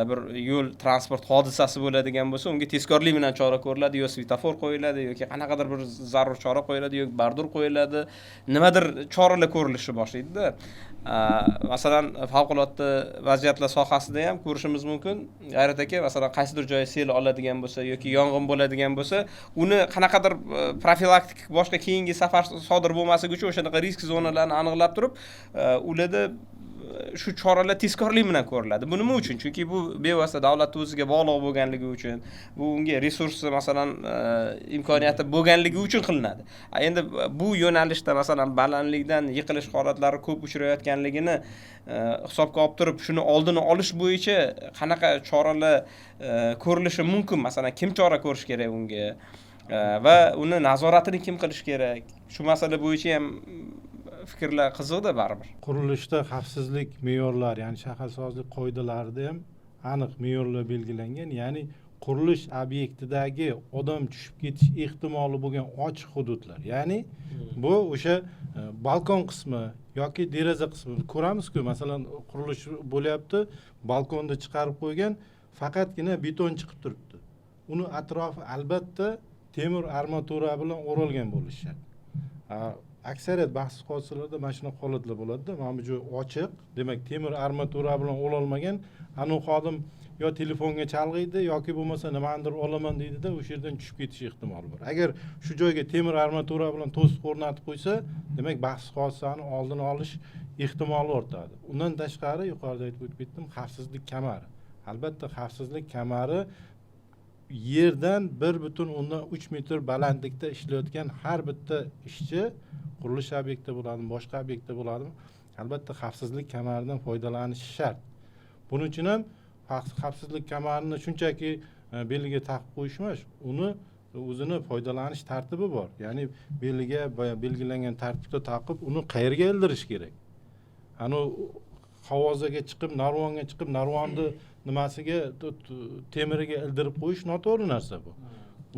bir yo'l transport hodisasi bo'ladigan bo'lsa, unga tezkorlik bilan chora ko'riladi, yo svetofor qo'yiladi yoki qanaqadir bir zarur chora qo'yiladi, yoki bardur qo'yiladi, nimadir choralar ko'rilishni boshlaydi. Masalan, favqulodda vaziyatlar sohasida ham ko'rishimiz mumkin. G'ayrat aka, masalan, qaysidir joy sel oladigan bo'lsa yoki yong'in bo'ladigan bo'lsa, uni qanaqadir profilaktik boshqa keyingi safar sodir bo'lmasligi uchun o'shanaqa risk zonalarni aniqlab turib, ularda shu choralar tezkorlik bilan ko'riladi. Bu nima uchun? Chunki bu bevosita davlat o'ziga bog'liq bo'lganligi uchun, bu unga resursi, masalan, imkoniyati bo'lganligi uchun qilinadi. Endi bu yo'nalishda masalan balandlikdan yiqilish holatlari ko'p uchrayotganligini hisobga olib turib, shuni oldini olish bo'yicha qanaqa choralar ko'rilishi mumkin? Masalan, kim chora ko'rish kerak unga? Va uni nazoratini kim qilish kerak? Shu masala bo'yicha ham fikrlar qiziqda baribir. Qurilishda xavfsizlik me'yorlari, ya'ni shaharsozlik qoidalarida ham aniq me'yorlar belgilangan, ya'ni qurilish obyektidagi odam tushib ketish ehtimoli bo'lgan ochiq hududlar. Ya'ni bu o'sha balkon qismi yoki deraza qismi ko'ramiz-ku, masalan, qurilish bo'lyapti, balkonda chiqarib qo'ygan, faqatgina beton chiqib turibdi. Uni atrofi albatta temir armatura bilan o'ralgan bo'lishi shart. Aksariyat baxtsiz hodisalarda mana shunaqa holatlar bo'ladi-da. Mana bu joy ochiq, demak temir armatura bilan o'ralmagan, anu xodim yo telefonga chalg'iydi yoki bo'lmasa nimadir olaman deydi-da, o'sha yerdan tushib ketish ehtimoli bor. Agar shu joyga temir armatura bilan to'siq o'rnatib qo'ysa, demak baxtsiz hodisani oldini olish ehtimoli ortadi. Undan tashqari yuqorida aytib o'tib ketdim, xavfsizlik kamari. Albatta xavfsizlik kamari yerdan 1,3 metr balandlikda ishlayotgan har bitta ishchi, qurilish obyektida bo'ladimi, boshqa obyektda bo'ladimi, albatta xavfsizlik kamaridan foydalanishi shart. Buning uchun ham xavfsizlik kamarini shunchaki beliga taqib qo'yish emas, uni o'zini foydalanish tartibi bor. Ya'ni beliga belgilangan tartibda taqib, uni qayerga ildirish kerak? Ani havozaga chiqib, narvonga chiqib, narvonni nimasiga temiriga ildirib qo'yish noto'g'ri narsa bu.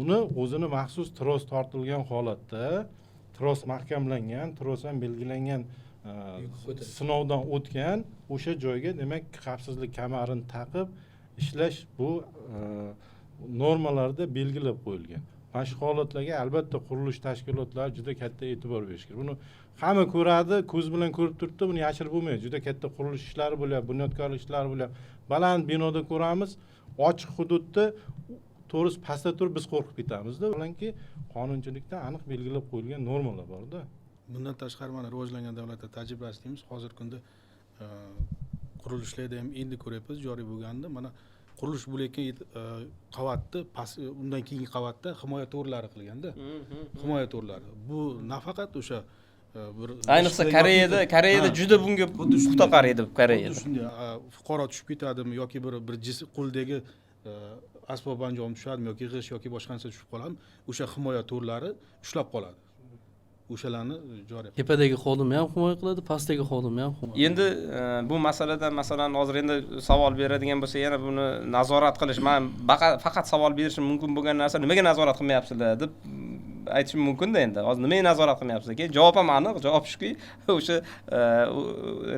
Uni o'zini maxsus tros tortilgan holatda, tros mahkamlangan, tros ham belgilangan sinovdan o'tgan o'sha joyga demak xavfsizlik kamarini taqib ishlash bu normalarda belgilab qo'yilgan. Mana shu holatlarga albatta qurilish tashkilotlari juda katta e'tibor berish kerak. Buni hamma ko'radi, ko'z bilan ko'rib turibdi, buni yashirib bo'lmaydi. Juda katta qurilish ishlari bo'lyapti, bunyodkorlik ishlari bo'lyapti. Baland binoda ko'ramiz, ochiq hududda to'g'risi pastda turib biz qo'rqib ketamiz-da. Bilanki qonunchilikda aniq belgilab qo'yilgan normalar bor-da. Bundan tashqari mana rivojlangan davlatlar tajribasi deymiz. Hozirgi kunda qurilishlarda ham endi ko'ryapmiz, joriy bo'lganda mana qurilish bo'layotgan qavatni undan keyingi qavatda himoya to'rlari qilganda. Himoya to'rlari. Bu nafaqat o'sha bir ayniqsa Koreyada juda bunga puxta qaraydi Koreyada. Shunday fuqaro tushib ketadimi yoki bir qo'ldagi asbob anjom tushadimi yoki g'isht yoki boshqa narsa tushib qoladimi, o'sha himoya to'rlari ushlab qoladi. O'shalarni joriy. Tepadagi xodim ham himoya qiladi, pastdagi xodim ham himoya. Endi bu masaladan masalan hozir endi savol beradigan bo'lsa, yana buni nazorat qilish, men faqat savol berishim mumkin bo'lgan narsa, nimaga nazorat qilmayapsizlar deb aytishim mumkin-da endi. Hozir nimaga nazorat qilmayapsiz ekan? Javob ham aniq, javob shuki, o'sha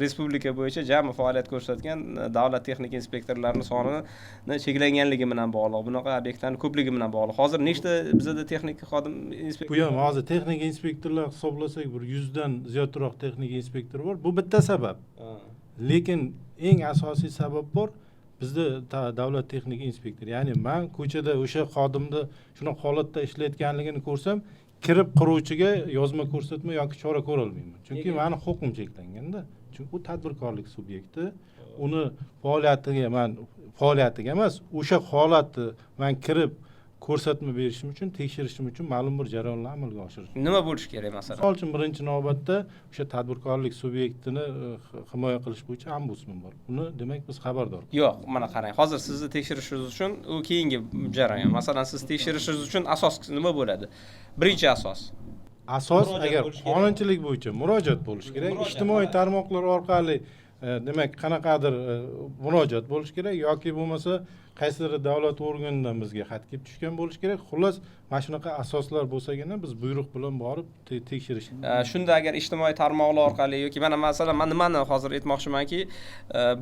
respublika bo'yicha jami faoliyat ko'rsatgan davlat texnik inspektorlarining sonini cheklanganligi bilan bog'liq. Bunaqa obyektlarning ko'pligi bilan bog'liq. Hozir nechta bizada texnik xodim inspektor? Bu ham hozir texnik inspektorlar hisoblasak bir 100 dan ziyodroq texnik inspektor bor. Bu bitta sabab. Lekin eng asosiy sabab bor. Bizda davlat texnik inspektor, ya'ni men ko'chada o'sha xodimni shunaqa holatda ishlayotganligini ko'rsam, kirib quruvchiga yozma ko'rsatma yoki chora ko'ra olmayman. Chunki meni huquqim cheklanganda. Chunki u tadbirkorlik subyekti, uni faoliyatiga emas, o'sha holatni men kirib ko'rsatma berishim uchun, tekshirishim uchun ma'lum bir jarayonlar amalga oshirish. Nima bo'lishi kerak masalan? Misol uchun birinchi navbatda o'sha tadbirkorlik subyektini himoya qilish bo'yicha ombudsman bor. Uni demak biz xabardor. Yo'q, mana qarang. Hozir sizni tekshirishingiz uchun u keyingi jarayon. Masalan, siz tekshirishingiz uchun asos nima bo'ladi? Birinchi asos. Asos agar qonunchilik bo'yicha murojaat bo'lishi kerak. Ijtimoiy tarmoqlar orqali demak qanaqadir murojaat bo'lishi kerak yoki bo'lmasa qaysidir davlat organidan bizga xat kelib tushgan bo'lishi kerak. Xullas, mana shunaqa asoslar bo'lsagina biz buyruq bilan borib tekshirish. Shunda agar ijtimoiy tarmoqlar orqali yoki mana masalan men nimani hozir aytmoqchimanki,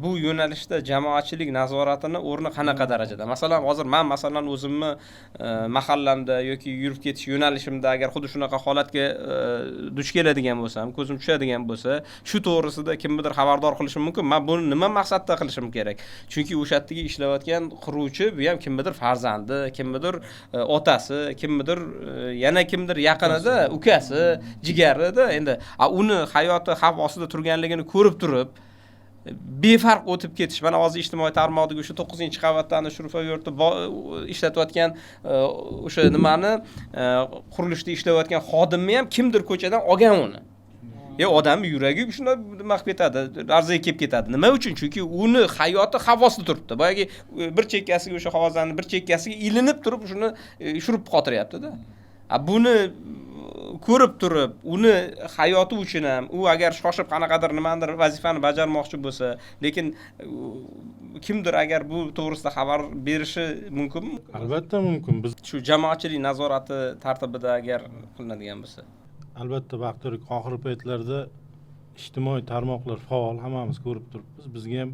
bu yo'nalishda jamoatchilik nazoratini o'rni qanaqa darajada? Masalan, hozir men masalan o'zimni mahallamda yoki yurib ketish yo'nalishimda agar xuddi shunaqa holatga duch keladigan bo'lsam, ko'zim tushadigan bo'lsa, shu to'g'risida kimnidir xabardor qilishim mumkin. Men buni nima maqsadda qilishim kerak? Chunki o'sha yerdagi ishlayotgan quruvchi bu ham kimnidir farzandi, kimnidir otasi, kimnidir yana kimdir yaqinida, ukasi, jigarida. Endi uni hayoti xavf ostida turganligini ko'rib turib, befarq o'tib ketish. Mana hozir ijtimoiy tarmoqdagi o'sha 9-qavatdan shurfa yurtda ishlatayotgan o'sha nimani qurilishda ishlayotgan xodimni ham kimdir ko'chadan olgan uni. Odamning yuragi shunday nima qilib ketadi, larzaga kelib ketadi. Nima uchun? Chunki uni hayoti xavf ostida turibdi. Boyagi bir chekkasiga o'sha qog'ozlarning bir chekkasiga ilinib turib, shuni shurib qotiryapti-da. Buni ko'rib turib, uni hayoti uchun ham u agar shoshib qanaqadir nimadir vazifani bajarmoqchi bo'lsa, lekin kimdir agar bu to'g'risida xabar berishi mumkinmi? Albatta mumkin. Biz shu jamoatchilik nazorati tartibida agar qilinadigan bo'lsa. Albatta vaqtlik oxirgi paytlarda ijtimoiy tarmoqlar faol, hammamiz ko'rib turibmiz. Bizga ham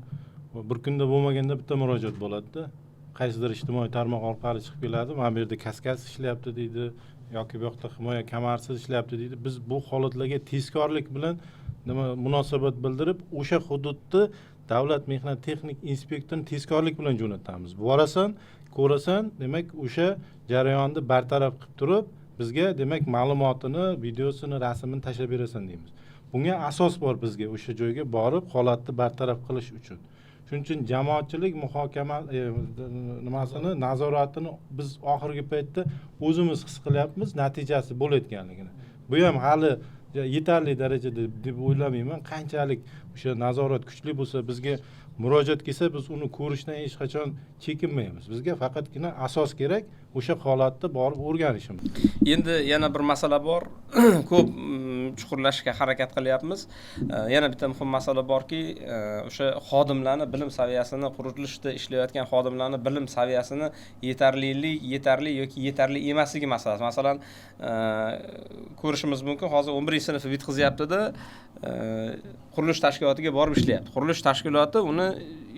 bir kunda bo'lmaganda bitta murojaat bo'ladi-da. Qaysidir ijtimoiy tarmoq orqali chiqib keladi. Mana bu yerda kaskaz ishlayapti deydi yoki bu yoqda himoya kamarsiz ishlayapti deydi. Biz bu holatlarga tezkorlik bilan munosabat bildirib, o'sha hududda davlat mehnat texnik inspektorini tezkorlik bilan jo'natamiz. Borasan, ko'rasan, demak o'sha jarayonni bartaraf qilib turib, bizga demak ma'lumotini, videosini, rasmini tashlab berasan deymiz. Bunga asos bor bizga o'sha joyga borib holatni bartaraf qilish uchun. Shuning uchun jamoatchilik muhokama nimasini, nazoratini biz oxirgi paytda o'zimiz his qilyapmiz, natijasi bo'layotganligini. Bu ham hali yetarli darajada deb o'ylamayman. Qanchalik o'sha nazorat kuchli bo'lsa, bizga murojaat kelsa, biz uni ko'rishdan hech qachon chekinmaymiz. Bizga faqatgina asos kerak, o'sha holatni borib o'rganishimiz. Endi yana bir masala bor. Ko'p chuqurlashga harakat qilyapmiz. Yana bitta muhim masala borki, o'sha xodimlarning bilim saviyasini, qurilishda ishlayotgan xodimlarning bilim saviyasini yetarli yoki yetarli emasligi masalasi. Masalan, ko'rishimiz mumkin, hozir 11-sinfni bitqizyapti-da, qurilish tashkilotiga borib ishlayapti. Qurilish tashkiloti uni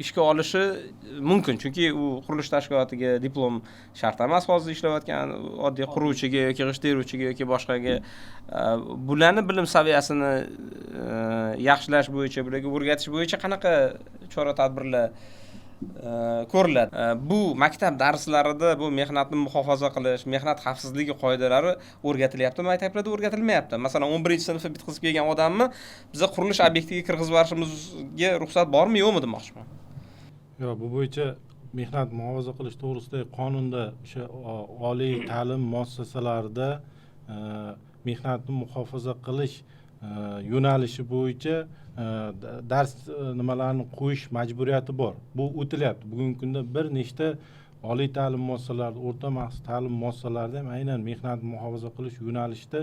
ishga olishi mumkin, chunki u qurilish tashkilotiga diplom shart emas. Hozir ishlayotgan oddiy quruvchiga yoki g'isht teruvchiga yoki boshqaga bularni bilim saviyasini yaxshilash bo'yicha, bularga o'rgatish bo'yicha qanaqa chora-tadbirlar ko'riladi? Bu maktab darslarida bu mehnatni muhofaza qilish, mehnat xavfsizligi qoidalari o'rgatilyapti, maktablarda o'rgatilmayapti. Masalan, 11-sinfni bitkazib kelgan odamni biza qurilish obyektiga kirgizib yuborishimizga ruxsat bormi, yo'qmi demoqchiman. Yo'q, bu bo'yicha mehnat muhofaza qilish to'g'risidagi qonunda o'sha oliy ta'lim muassasalarida mehnatni muhofaza qilish yo'nalishi bo'yicha dars nimalarni qo'yish majburiyati bor. Bu o'tilyapti. Bugungi kunda bir nechta oliy ta'lim muassasalarida, o'rta maxsus ta'lim muassasalarida ham aynan mehnat muhofaza qilish yo'nalishida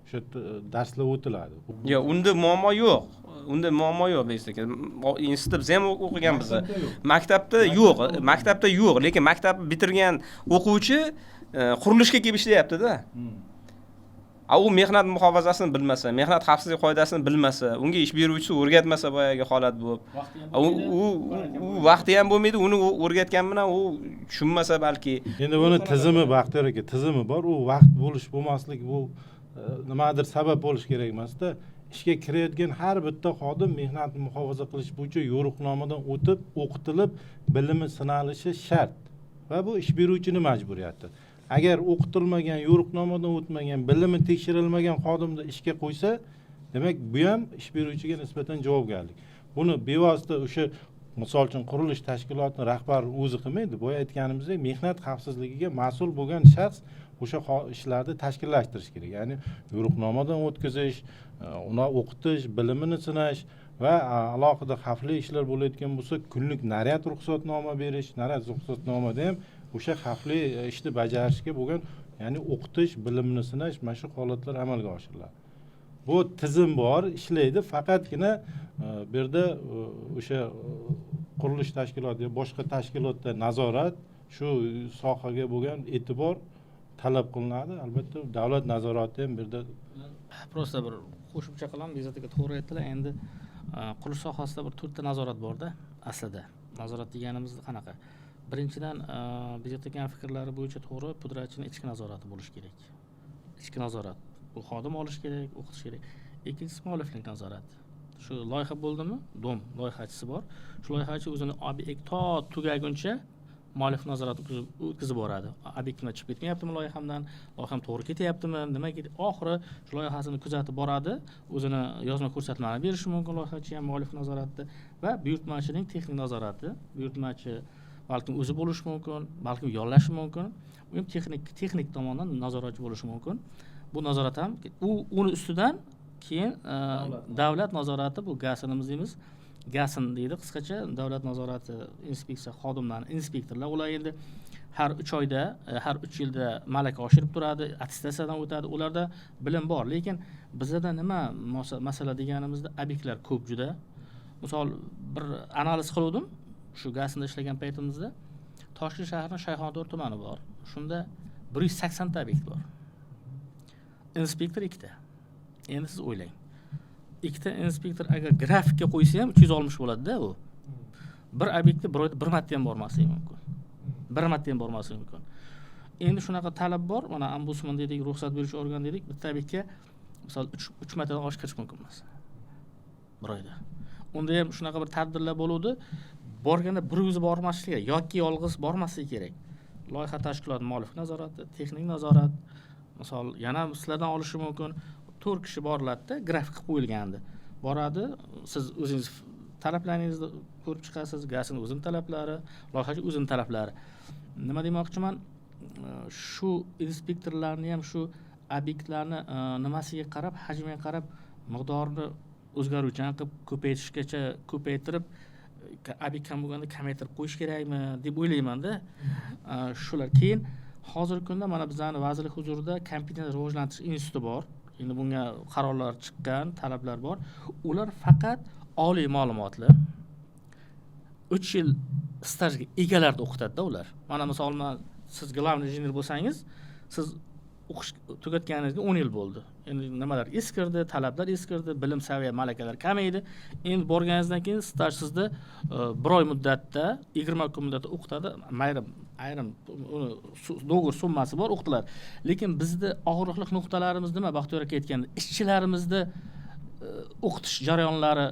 o'sha darslar o'tiladi. Yo'q, unda muammo yo'q. Unda muammo yo'q deysiz. Institutda biz ham o'qiganmiz. Maktabda yo'q, lekin maktab bitirgan o'quvchi qurilishga kelib ishlayapti-da. u mehnat muhofazasini bilmasa, mehnat xavfsizlik qoidasini bilmasa, unga ish beruvchisi o'rgatmasa boyagi holat bo'lib, u vaqti ham bo'lmaydi, uni o'rgatgan bilan u tushunmasa balki. Endi buni tizimi Baxtiyor aka, tizimi bor. U vaqt bo'lish bo'lmaslik bu nimadir sabab bo'lish kerak emasda. Ishga kirayotgan har bitta xodim mehnatni muhofaza qilish bo'yicha yo'riqnomadan o'tib, o'qitilib, bilimi sinalishi shart. Va bu ish beruvchining majburiyati. Agar o'qitilmagan, yo'riqnomadan o'tmagan, bilimi tekshirilmagan xodimni ishga qo'ysa, demak bu ham ish beruvchiga nisbatan javobgarlik. Buni bevosita o'sha misol uchun qurilish tashkilotining rahbari o'zi qilmaydi. Boya aytganimizdek, mehnat xavfsizligiga mas'ul bo'lgan shaxs o'sha ishlarni tashkillashtirish kerak. Ya'ni yo'riqnomadan o'tkazish, uni o'qitish, bilimini sinash va alohida xavfli ishlar bo'layotgan bo'lsa, kunlik naryad ruxsatnoma berish, naryad ruxsatnomada ham o'sha xavfli ishni bajarishga bo'lgan, ya'ni o'qitish, bilimni sinash, mana shu holatlar amalga oshiriladi. Bu tizim bor, ishlaydi, faqatgina bu yerda o'sha qurilish tashkiloti yoki boshqa tashkilotda nazorat, shu sohaga bo'lgan e'tibor talab qilinadi. Albatta davlat nazorati ham bu yerda. Prosta bir qo'shimcha qilaman, Bezat aka to'g'ri aytdilar. Endi qurilish sohasida bir 4 ta nazorat borda aslida. Nazorat deganimiz qanaqa? Birinchidan Bezat aka fikrlari bo'yicha to'g'ri, pudratchining ichki nazorati bo'lishi kerak. Ichki nazorat. Bu xodim olish kerak, o'qitish kerak. Ikkinchisi mualliflik nazorati. Shu loyiha bo'ldimi? Dom loyihachisi bor. Shu loyihachi o'zini obyekt tugaguncha muallif nazorati o'tkazib boradi. Obyektdan chiqib ketmayaptimi loyihamdan, loyiham to'g'ri ketyaptimi, nima ketdi? Oxiri shu loyihasini kuzatib boradi, o'zini yozma ko'rsatmalarni berishi mumkin loyihachi ham muallif nazoratida va buyurtmachining texnik nazorati. Buyurtmachi balkim o'zi bo'lishi mumkin, balkim yollashi mumkin. U ham texnik tomondan nazoratchi bo'lishi mumkin. Bu nazorat ham uni ustidan keyin davlat nazorati, bu GASNimiz deymiz. GASN deydi qisqacha, davlat nazorati inspeksiya xodimlari, inspektorlar. Ular endi har 3 oyda, har 3 yilda malaka oshirib turadi, attestatsiyadan o'tadi. Ularda bilim bor, lekin bizda nima masala deganimizda obyektlar ko'p juda. Misol bir analiz qildim, shu GASNda ishlagan paytimizda Toshkent shahrining Shayxontohur tumani bor. Shunda 180 ta obyekt bor. Inspektor 2 ta. Endi siz o'ylang. 2 ta inspektor agar grafikka qo'ysa ham 360 bo'ladi-da u. Bir obyektga bir marta ham bormasligi mumkin. Bir marta ham bormasligi mumkin. Endi shunaqa talab bor. Mana ombudsman dedik, ruxsat beruvchi organ dedik. Bitta obyektga misol 3 martadan oshib kirish mumkin emas. Bir oyda. Unda ham shunaqa bir tadbirlar bo'ladi. Borganda bir o'zi bormasligi yoki yolg'iz bormasligi kerak. Loyiha tashkiloti muallif nazorati, texnik nazorat, misol yana sizlardan olishi mumkin. 4 kishi borlar-da, grafik qilib qo'yilgandi. Boradi, siz o'zingiz talablaringizni ko'rib chiqasiz, GASN o'zining talablari, loyihachi o'zining talablari. Nima demoqchiman? Shu inspektorlarni ham shu obyektlarni nimasiga qarab, hajmiga qarab, miqdorini o'zgaruvchan qilib ko'paytirishgacha ko'paytirib, obyekt kam bo'lganda kamaytirib qo'yish kerakmi deb o'ylayman-da. Shular. Keyin hozirgi kunda mana bizning vazirlik huzurida kompetensiya rivojlantirish instituti bor. Endi bunga qarorlar chiqqan, talablar bor. Ular faqat oliy ma'lumotli 3 yil stajga egalarni o'qitadi-da ular. Mana masalan, siz glavniy injener bo'lsangiz, siz o'qish tugatganingizga 10 yil bo'ldi. Endi nimalar eskirdi, talablar eskirdi, bilim saviya, malakalar kamaydi. Endi borganingizdan keyin staj sizda 1 oy muddatda, 20 kun muddatda o'qitadi. Ayrim do'g'ri summasi bor, o'qitiladi. Lekin bizda og'riqli nuqtalarimiz nima? Baxtiyor aka aytganda, ishchilarimizni o'qitish jarayonlari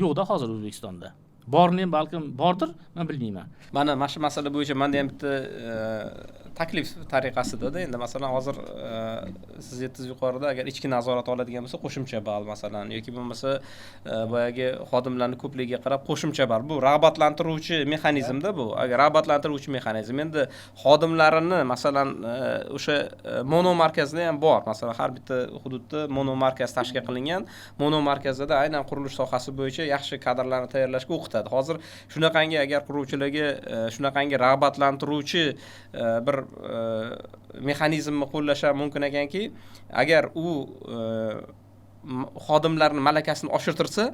yo'qda hozir O'zbekistonda. Borni ham balkim bordir, men bilmayman. Mana shu masala bo'yicha menda ham bitta taklif tariqasida endi masalan hozir siz aytdingiz yuqorida agar ichki nazorat oladigan bo'lsa qo'shimcha ball masalan yoki bo'lmasa boyagi xodimlarning ko'pligiga qarab qo'shimcha ball. Bu rag'batlantiruvchi mexanizmda bu. Agar rag'batlantiruvchi mexanizm. Endi xodimlarini masalan o'sha mono markazda ham bor. Masalan har bitta hududda mono markaz tashkil qilingan. Mono markazda aynan qurilish sohasi bo'yicha yaxshi kadrlarni tayyorlashga o'qitadi. Hozir shunaqangi agar quruvchilarga shunaqangi rag'batlantiruvchi bir mexanizmni qo'llash mumkin ekanki, agar u xodimlarning malakasini oshirtirsa,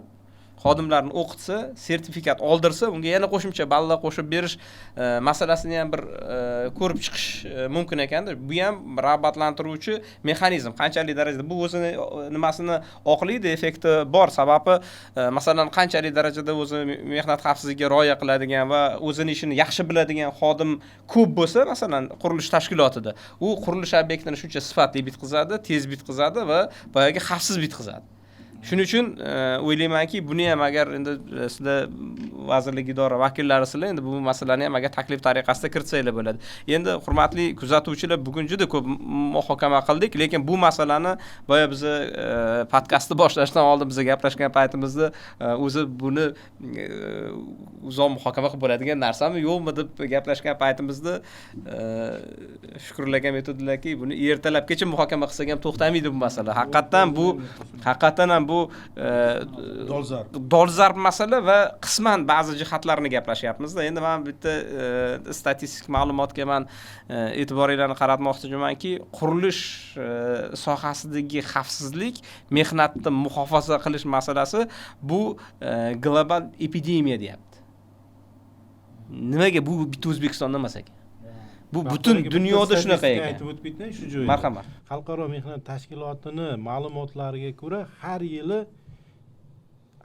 xodimlarni o'qitsa, sertifikat oldirsa, unga yana qo'shimcha ballar qo'shib berish masalasini ham bir ko'rib chiqish mumkin ekanda. Bu ham rag'batlantiruvchi mexanizm. Qanchalik darajada bu o'zini nimasini oqlaydi, effekti bor. Sababi masalan qanchalik darajada o'zi mehnat xavfsizligiga rioya qiladigan va o'zini ishini yaxshi biladigan xodim ko'p bo'lsa, masalan qurilish tashkilotida, u qurilish obyektini shuncha sifatli bitkazadi, tez bitkazadi va boyagi xavfsiz bitkazadi. Shuning uchun o'ylaymanki, buni ham agar endi sizlar vazirlik idora vakillari sizlar endi bu masalani ham agar taklif tariqasida kiritsanglar bo'ladi. Endi hurmatli kuzatuvchilar, bugun juda ko'p muhokama qildik, lekin bu masalani boya biz podkastni boshlashdan oldin biz gaplashgan paytimizda o'zi buni uzoq muhokama qilib bo'ladigan narsami, yo'qmi deb gaplashgan paytimizda Shukrullah aka aytdilarki, buni ertalabgacha muhokama qilsak ham to'xtamaydi bu masala. Haqiqatan ham bu dolzarb masala va qisman ba'zi jihatlarini gaplashyapmiz-da. Endi men bitta statistik ma'lumotga men e'tiboringlarni qaratmoqchimanki, qurilish sohasidagi xavfsizlik, mehnatni muhofaza qilish masalasi bu global epidemiya deyapti. Nimaga bu bitta O'zbekistonda emas ekan? Bu butun dunyoda shunaqa ekan. Aytib o'tibman shu joyda. Marhamat. Xalqaro mehnat tashkilotini ma'lumotlariga ko'ra har yili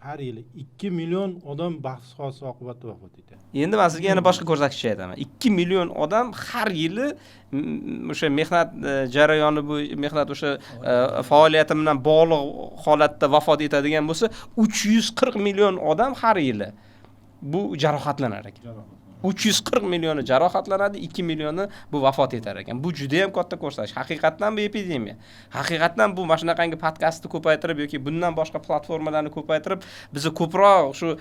2 million odam baxtsiz hodisa oqibatida vafot etadi. Endi men sizga yana boshqa ko'rsatkichni aytaman. 2 million odam har yili o'sha mehnat jarayoni bu mehnat o'sha faoliyati bilan bog'liq holatda vafot etadigan bo'lsa, 340 million odam har yili bu jarohatlanar ekan. 340 millioni jarohatlanadi, 2 millioni bu vafot etar ekan. Bu juda ham katta ko'rsatkich. Haqiqatan bu epidemiya. Haqiqatan bu mana shunaqangi podkastni ko'paytirib yoki bundan boshqa platformalarni ko'paytirib, bizni ko'proq shu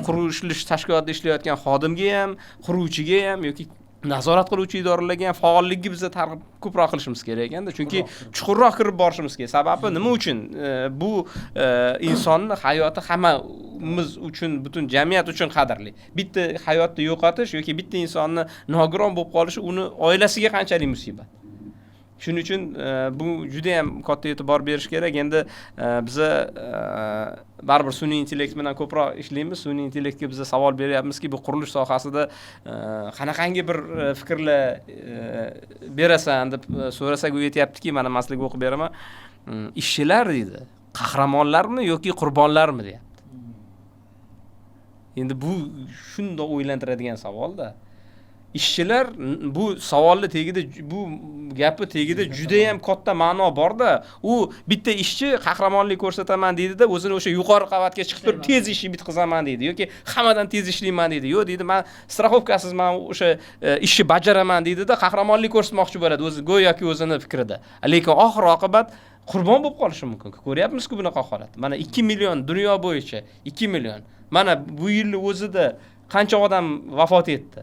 qurilish tashkilotida ishlayotgan xodimga ham, quruvchiga ham yoki nazorat qiluvchi idoralarga ham faollikni biz targ'ib ko'proq qilishimiz kerak ekanda. Chunki chuqurroq kirib borishimiz kerak. Sababi nima uchun? Bu insonni hayoti hammamiz uchun, butun jamiyat uchun qadrli. Bitta hayotni yo'qotish yoki bitta insonni nogiron bo'lib qolishi uni oilasiga qanchalik musibat. Shuning uchun bu juda ham katta e'tibor berish kerak. Endi biz baribir sun'iy intellekt bilan ko'proq ishlaymiz. Sun'iy intellektga biz savol beryapmizki, bu qurilish sohasida qanaqangi bir fikrlar berasan deb so'rasak, u aytayaptiki, mana men sizlarga o'qib beraman. Ishchilar deydi, qahramonlarmi yoki qurbonlarmi deyapti. Endi bu shundoq o'ylantiradigan savol-da. Ishchilar bu savolni tegida, bu gapi tegida juda ham katta ma'no bor-da. U bitta ishchi qahramonlik ko'rsataman deydi-da, o'zini o'sha yuqori qavatga chiqib turib tez ishni bitqizaman deydi yoki hammadan tez ishlayman deydi. Yo'q deydi, men strafovkasiz men o'sha ishni bajaraman deydi-da, qahramonlik ko'rsatmoqchi bo'ladi o'zi go'yoki o'zini fikrida. Lekin oxir oqibat qurbon bo'lib qolishi mumkin. Ko'ryapmiz-ku bunaqa holat. Mana 2 million dunyo bo'yicha 2 million. Mana bu yilning o'zida qancha odam vafot etdi?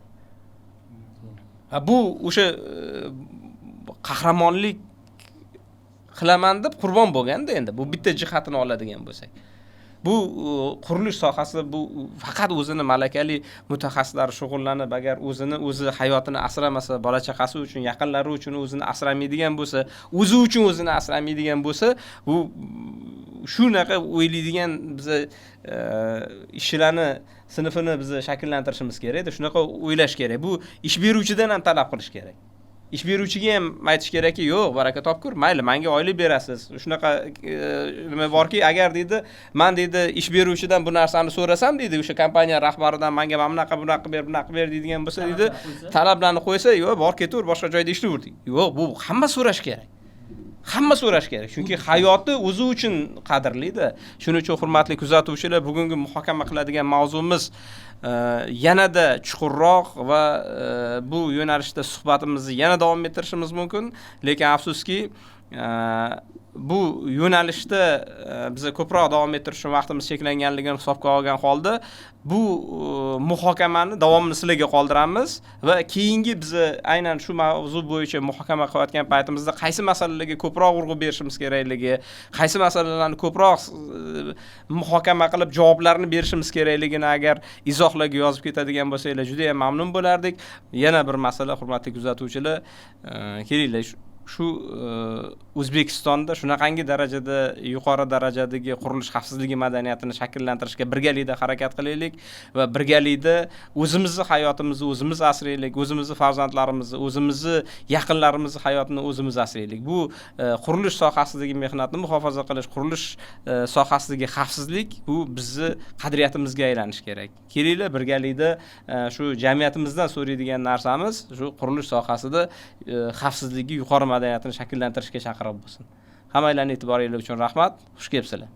Bu o'sha qahramonlik qilaman deb qurbon bo'lganda, endi bu bitta jihatini oladigan bo'lsak. Bu qurilish sohasi bu faqat o'zini malakali mutaxassislari shug'ullanib, agar o'zi hayotini asramasa, bola chaqasi uchun, yaqinlari uchun o'zini asramaydigan bo'lsa, o'zi uchun o'zini asramaydigan bo'lsa, bu shunaqa o'ylaydigan biz ishchilarni sinfini biz shakllantirishimiz kerak, shunaqa o'ylash kerak. Bu ish beruvchidan ham talab qilish kerak. Ish beruvchiga ham aytish kerakki, yo'q, baraka topkur, mayli, menga oylik berasiz. Shunaqa nima borki, agar deydi, men deydi ish beruvchidan bu narsani so'rasam deydi, o'sha kompaniya rahbaridan menga bunaqa ber deydigan bo'lsa deydi, talablarni qo'ysa, yo'q, bor ketaver, boshqa joyda ishlayver deydi. Yo'q, bu hamma so'rash kerak. Hamma so'rash kerak. Chunki hayoti o'zi uchun qadrli-da. Shuning uchun hurmatli kuzatuvchilar, bugungi muhokama qiladigan mavzumiz yanada chuqurroq va bu yo'nalishda suhbatimizni yana davom ettirishimiz mumkin. Lekin afsuski, bu yo'nalishda biz ko'proq davom ettirish uchun vaqtimiz cheklanganligini hisobga olgan holda bu muhokamani davomini sizlarga qoldiramiz va keyingi biz aynan shu mavzu bo'yicha muhokama qilayotgan paytimizda qaysi masalalarga ko'proq urg'u berishimiz kerakligi, qaysi masalalarni ko'proq muhokama qilib javoblarni berishimiz kerakligini agar izohlarga yozib ketadigan bo'lsanglar juda ham mamnun bo'lardik. Yana bir masala, hurmatli kuzatuvchilar, kelinglar shu O'zbekistonda shunaqangi darajada yuqori darajadagi qurilish xavfsizligi madaniyatini shakllantirishga birgalikda harakat qilaylik va birgalikda o'zimizni hayotimizni o'zimiz asraylik, o'zimizni farzandlarimizni, o'zimizni yaqinlarimizni hayotini o'zimiz asraylik. Bu qurilish sohasidagi mehnatni muhofaza qilish, qurilish sohasidagi xavfsizlik bu bizni qadriyatimizga aylanishi kerak. Kelinglar birgalikda shu jamiyatimizdan so'raydigan narsamiz shu qurilish sohasida xavfsizligi yuqori madaniyatini shakllantirishga chaqiriq bo'lsin. Hammanglarning e'tiboringiz uchun rahmat. Xush kelibsizlar.